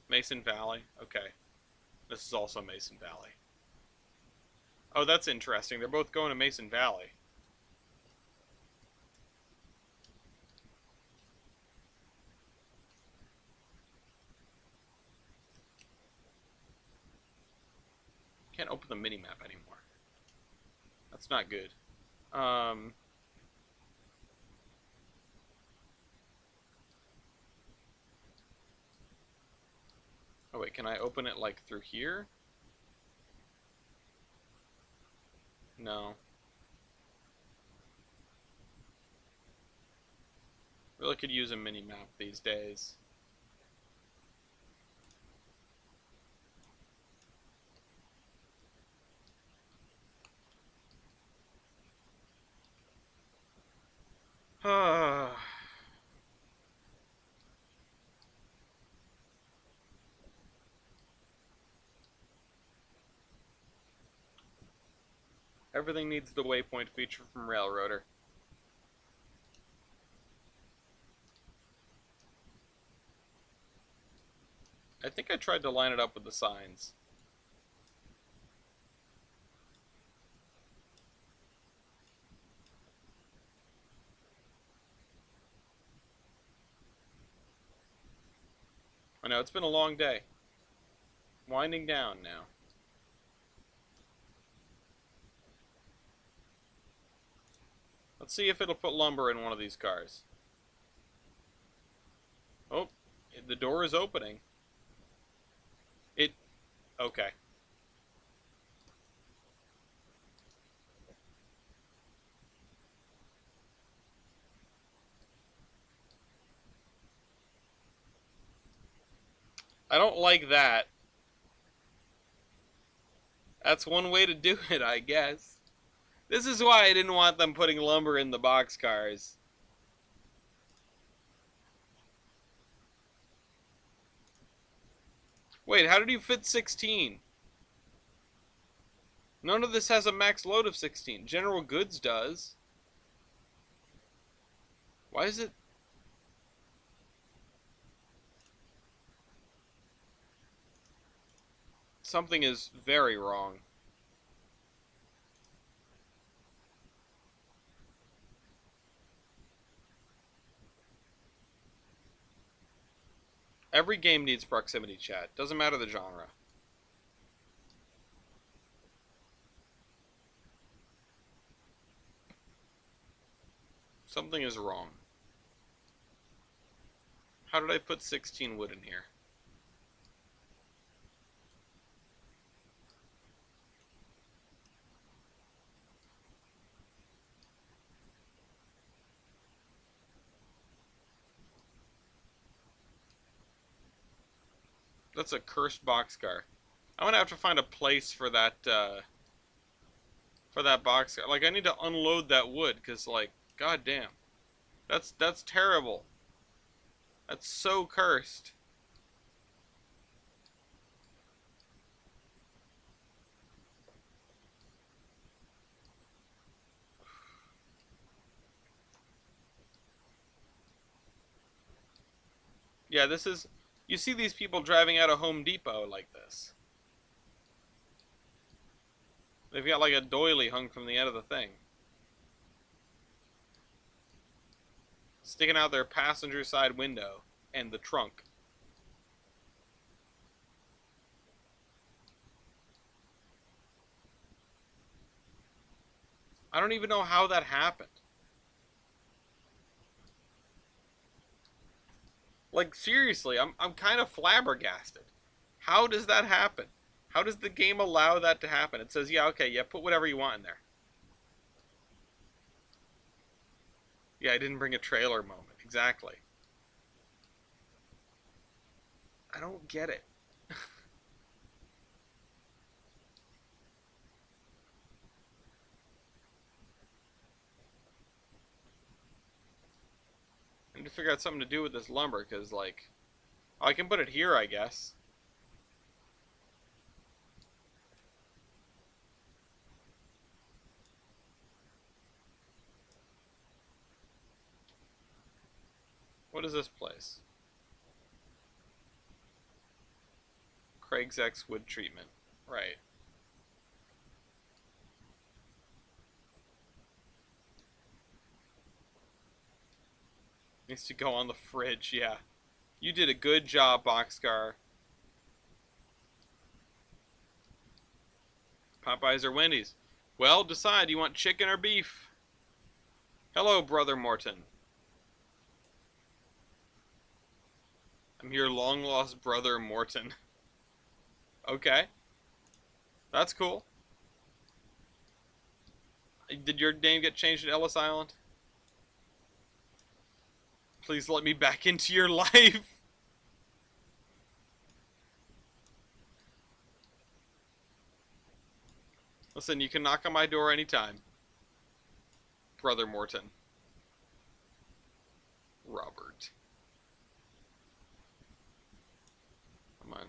Mason Valley? Okay. This is also Mason Valley. Oh, that's interesting. They're both going to Mason Valley. Can't open the mini-map anymore. That's not good. Oh wait, can I open it like through here? No. Really could use a mini-map these days. Everything needs the waypoint feature from Railroader. I think I tried to line it up with the signs. I know, it's been a long day. Winding down now. Let's see if it'll put lumber in one of these cars. Oh, the door is opening. Okay. I don't like that. That's one way to do it, I guess. This is why I didn't want them putting lumber in the boxcars. Wait, how did you fit 16? None of this has a max load of 16. General Goods does. Why is it... Something is very wrong. Every game needs proximity chat. Doesn't matter the genre. Something is wrong. How did I put 16 wood in here? That's a cursed boxcar. I'm gonna have to find a place for that boxcar. Like, I need to unload that wood, because, like, goddamn. That's terrible. That's so cursed. Yeah, this is... You see these people driving out of Home Depot like this. They've got like a doily hung from the end of the thing. Sticking out their passenger side window and the trunk. I don't even know how that happened. Like, seriously, I'm kind of flabbergasted. How does that happen? How does the game allow that to happen? It says, yeah, okay, yeah, put whatever you want in there. Yeah, I didn't bring a trailer moment. Exactly. I don't get it. I need to figure out something to do with this lumber, because, like... I can put it here, I guess. What is this place? Craig's X Wood Treatment. Right. Needs to go on the fridge, yeah. You did a good job, Boxcar. Popeyes or Wendy's? Well, decide. You want chicken or beef? Hello, Brother Morton. I'm your long-lost brother, Morton. Okay. That's cool. Did your name get changed at Ellis Island? Please let me back into your life. Listen, you can knock on my door anytime. Brother Morton. Robert. Come on.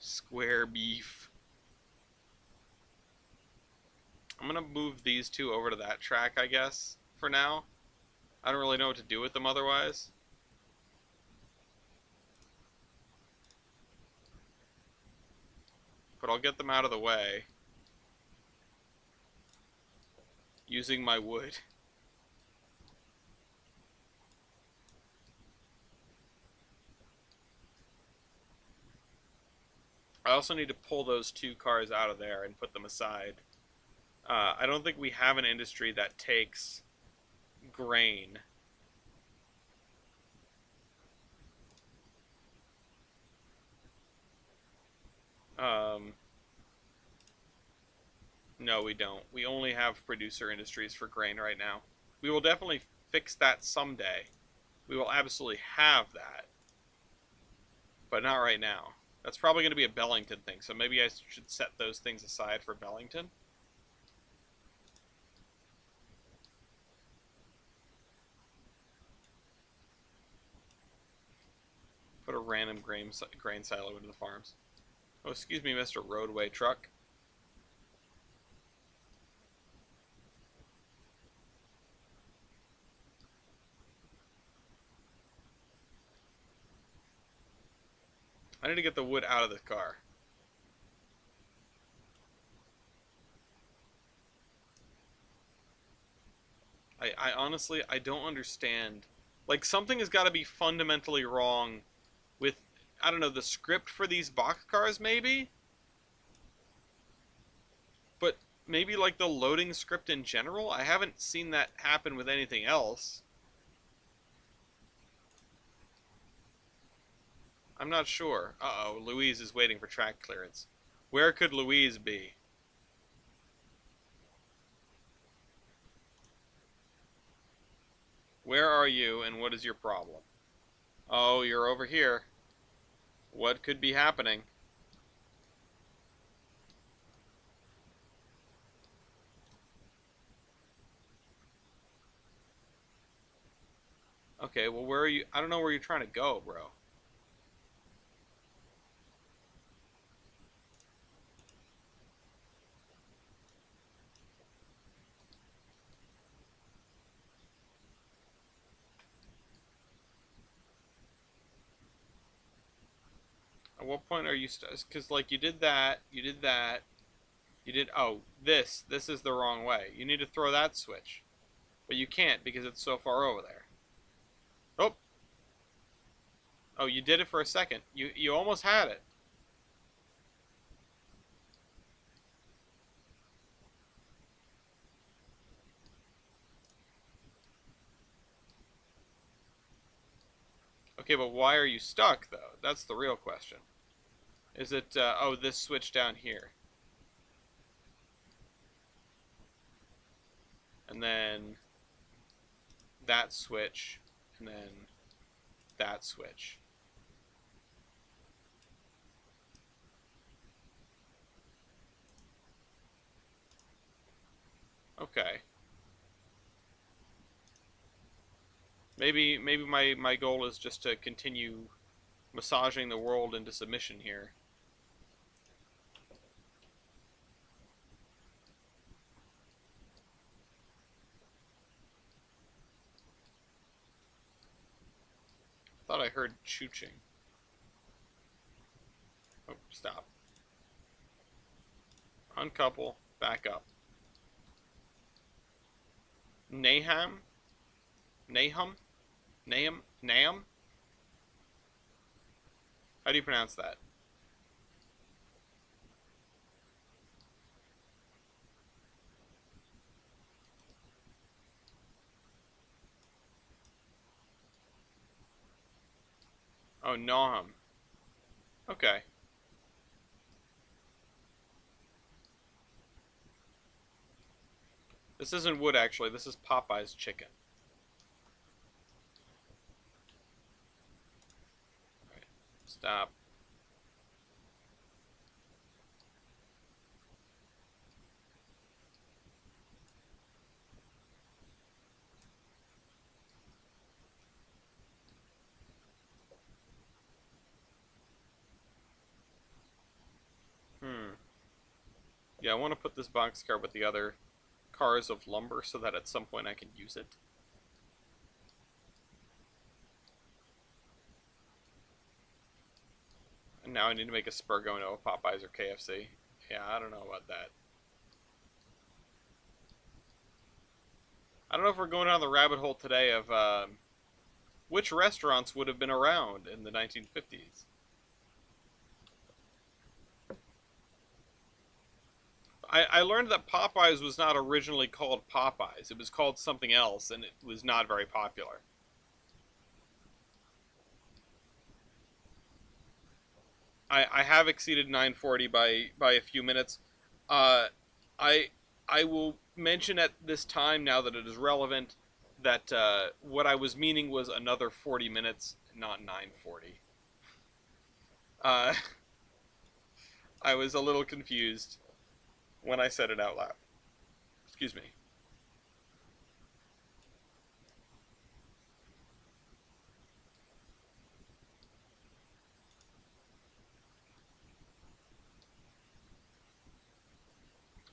Square beef. I'm gonna move these two over to that track, I guess, for now. I don't really know what to do with them otherwise. But I'll get them out of the way. Using my wood. I also need to pull those two cars out of there and put them aside. I don't think we have an industry that takes grain. Um, no, we don't. We only have producer industries for grain right now. We will definitely fix that someday. We will absolutely have that. But not right now. That's probably going to be a Bellington thing, so maybe I should set those things aside for Bellington. Put a random grain silo into the farms. Oh, excuse me, Mr. Roadway Truck. I need to get the wood out of the car. I honestly, I don't understand. Like, something has got to be fundamentally wrong with, I don't know, the script for these boxcars, maybe? But maybe, like, the loading script in general? I haven't seen that happen with anything else. I'm not sure. Uh-oh, Louise is waiting for track clearance. Where could Louise be? Where are you, and what is your problem? Oh, you're over here. What could be happening? Okay, well, where are you? I don't know where you're trying to go, bro. At what point are you because, like, you did that, you did that, you did... Oh, this is the wrong way. You need to throw that switch. But you can't because it's so far over there. Oh! Oh, you did it for a second. You almost had it. Okay, but why are you stuck, though? That's the real question. Is it, oh, this switch down here. And then that switch, and then that switch. Okay. Maybe my goal is just to continue massaging the world into submission here. Thought I heard chooching. Oh, stop. Uncouple, back up. Nahum? Nahum? Nahum? Nahum? How do you pronounce that? Oh, Noam. Okay. This isn't wood, actually. This is Popeye's chicken. Right. Stop. Hmm. Yeah, I want to put this boxcar with the other cars of lumber so that at some point I can use it. And now I need to make a spur going to a Popeyes or KFC. Yeah, I don't know about that. I don't know if we're going down the rabbit hole today of which restaurants would have been around in the 1950s. I learned that Popeyes was not originally called Popeyes. It was called something else, and it was not very popular. I have exceeded 940 by a few minutes. Uh, I I will mention at this time, now that it is relevant, that what I was meaning was another 40 minutes, not 940. Uh, I was a little confused when I said it out loud. Excuse me.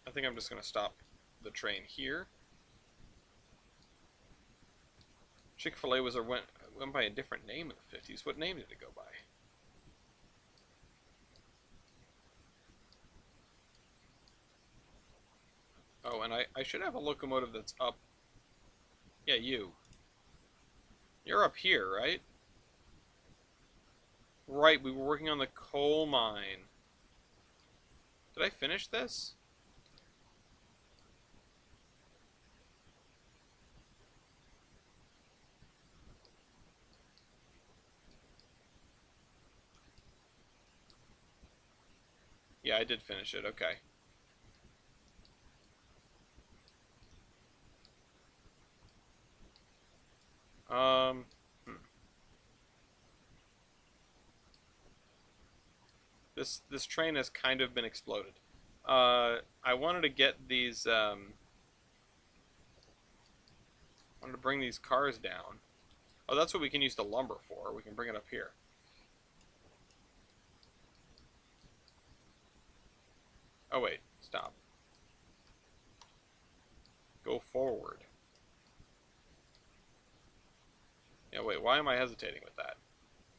I think I'm just going to stop the train here. Chick-fil-A went by a different name in the 50s. What name did it go by? Oh, and I should have a locomotive that's up. Yeah, you. You're up here, right? Right, we were working on the coal mine. Did I finish this? Yeah, I did finish it. Okay. Um, hmm. This train has kind of been exploded. I wanted to get these. Wanted to bring these cars down. Oh, that's what we can use the lumber for. We can bring it up here. Oh wait, stop. Go forward. Yeah, wait. Why am I hesitating with that?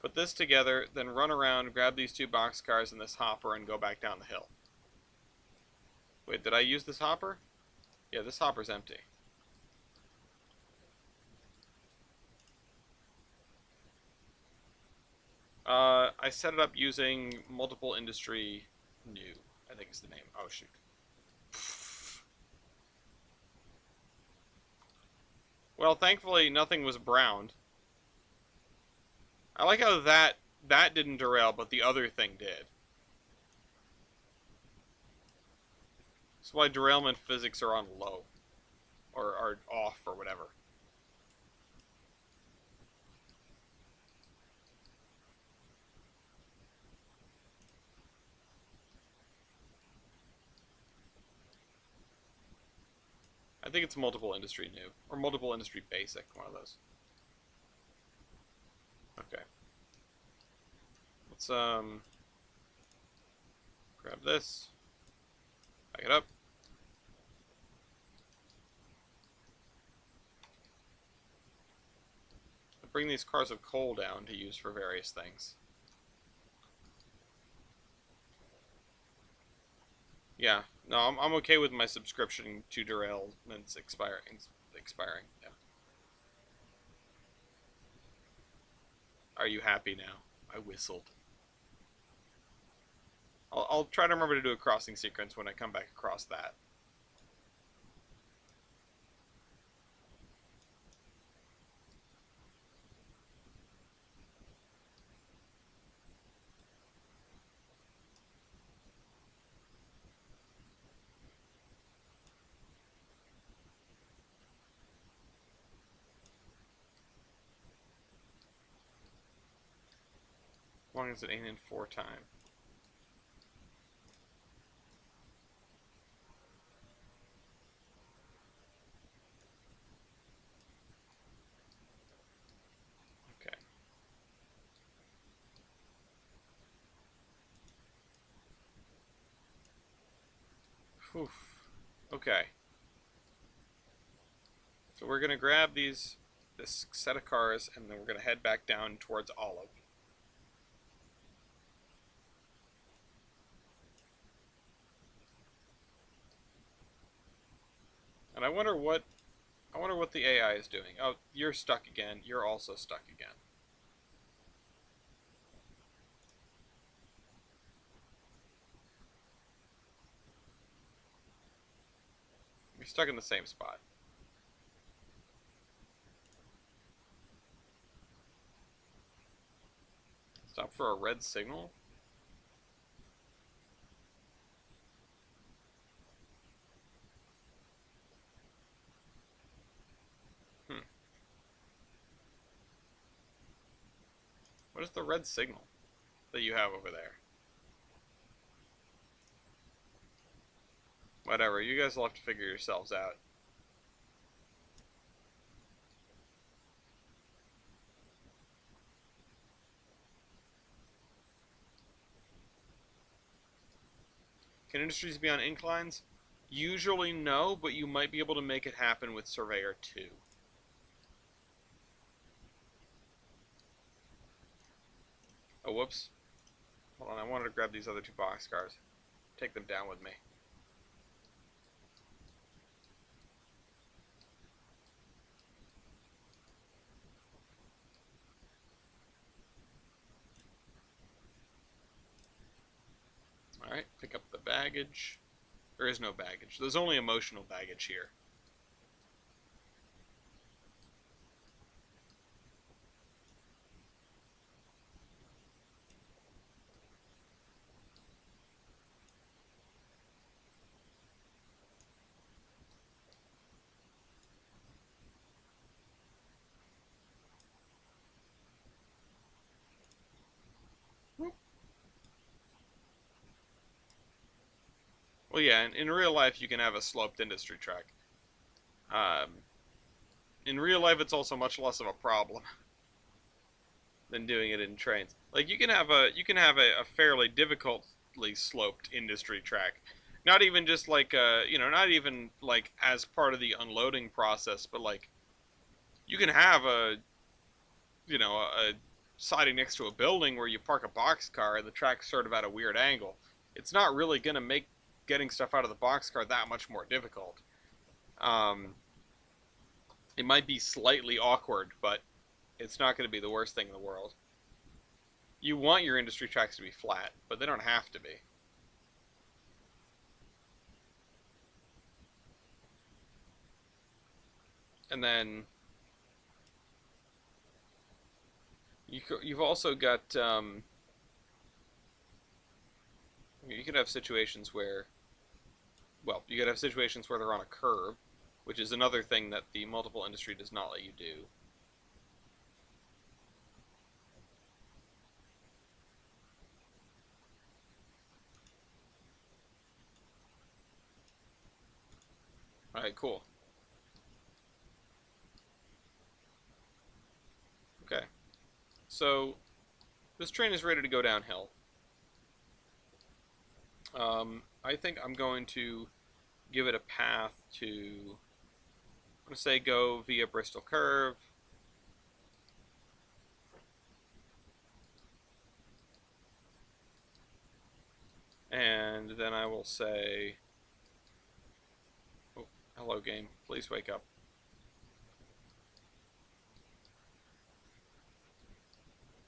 Put this together, then run around, grab these two boxcars and this hopper, and go back down the hill. Wait, did I use this hopper? Yeah, this hopper's empty. I set it up using multiple industry new, I think is the name. Oh, shoot. Well, thankfully nothing was browned. I like how that didn't derail, but the other thing did. That's why derailment physics are on low. Or are off, or whatever. I think it's multiple industry new. Or multiple industry basic, one of those. Okay. Let's, grab this. Back it up. Bring these cars of coal down to use for various things. Yeah, no, I'm okay with my subscription to derailments expiring. Yeah. Are you happy now? I whistled. I'll try to remember to do a crossing sequence when I come back across that. As long as it ain't in 4 time. Okay. Whew. Okay. So we're gonna grab this set of cars, and then we're gonna head back down towards Olive. And I wonder what the AI is doing. Oh, you're stuck again. You're also stuck again. You're stuck in the same spot. Stop for a red signal? Hmm. What is the red signal that you have over there? Whatever, you guys will have to figure yourselves out. Can industries be on inclines? Usually no, but you might be able to make it happen with Surveyor 2. Oh, whoops. Hold on, I wanted to grab these other 2 boxcars. Take them down with me. Alright, pick up the baggage. There is no baggage. There's only emotional baggage here. Well, yeah, in real life you can have a sloped industry track. Um, in real life it's also much less of a problem than doing it in trains. Like you can have a fairly difficultly sloped industry track. Not even just like not even like as part of the unloading process, but like you can have a siding next to a building where you park a boxcar and the track's sort of at a weird angle. It's not really going to make getting stuff out of the boxcar that much more difficult. Um, it might be slightly awkward, but it's not going to be the worst thing in the world. You want your industry tracks to be flat, but they don't have to be. And then you've also got you could have situations where, well, you could have situations where they're on a curve, which is another thing that the multiple industry does not let you do. All right, cool. Okay, so this train is ready to go downhill. I think I'm going to give it a path to, I'm going to say go via Bristol Curve. And then I will say, oh, hello game, please wake up.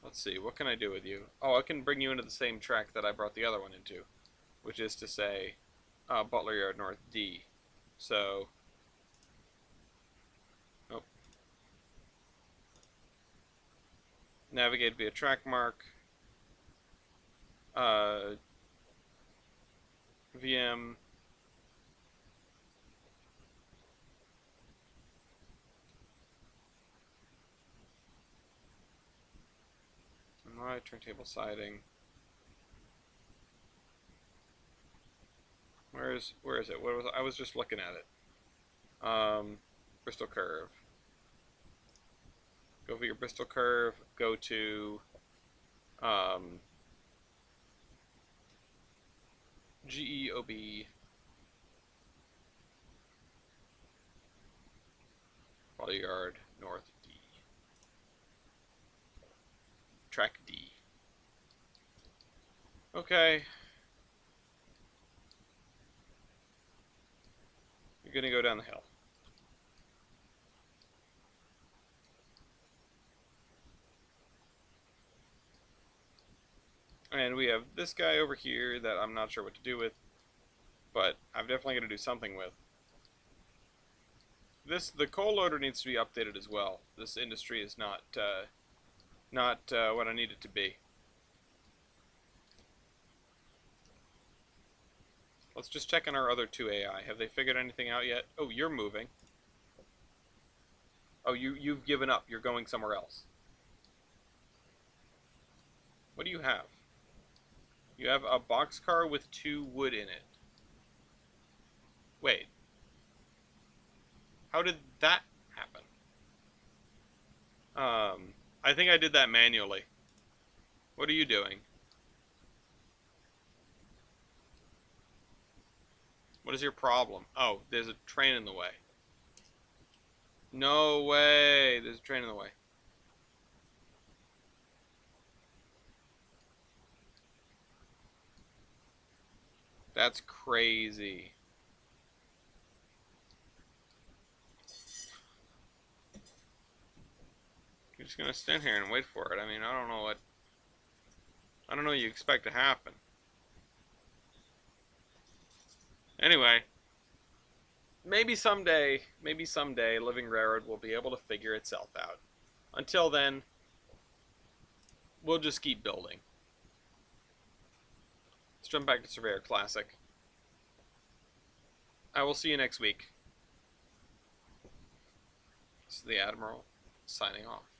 Let's see, what can I do with you? Oh, I can bring you into the same track that I brought the other one into. which is to say Butler Yard North D. So, oh, navigate via track mark, VM, my turntable siding. Where is it? What was I was just looking at it. Bristol curve. Go for your Bristol curve. Go to GEOB. Bodyguard North D. Track D. Okay. You're gonna go down the hill. And we have this guy over here that I'm not sure what to do with, but I'm definitely gonna do something with. The coal loader needs to be updated as well. This industry is not what I need it to be. Let's just check on our other two AI. Have they figured anything out yet? Oh, you're moving. Oh, you've given up. You're going somewhere else. What do you have? You have a boxcar with 2 wood in it. Wait. How did that happen? I think I did that manually. What are you doing? What is your problem? Oh, there's a train in the way. No way. There's a train in the way. That's crazy. You're just gonna stand here and wait for it. I mean, I don't know what you expect to happen. Anyway, maybe someday, Living Railroad will be able to figure itself out. Until then, we'll just keep building. Let's jump back to Surveyor Classic. I will see you next week. This is the Admiral, signing off.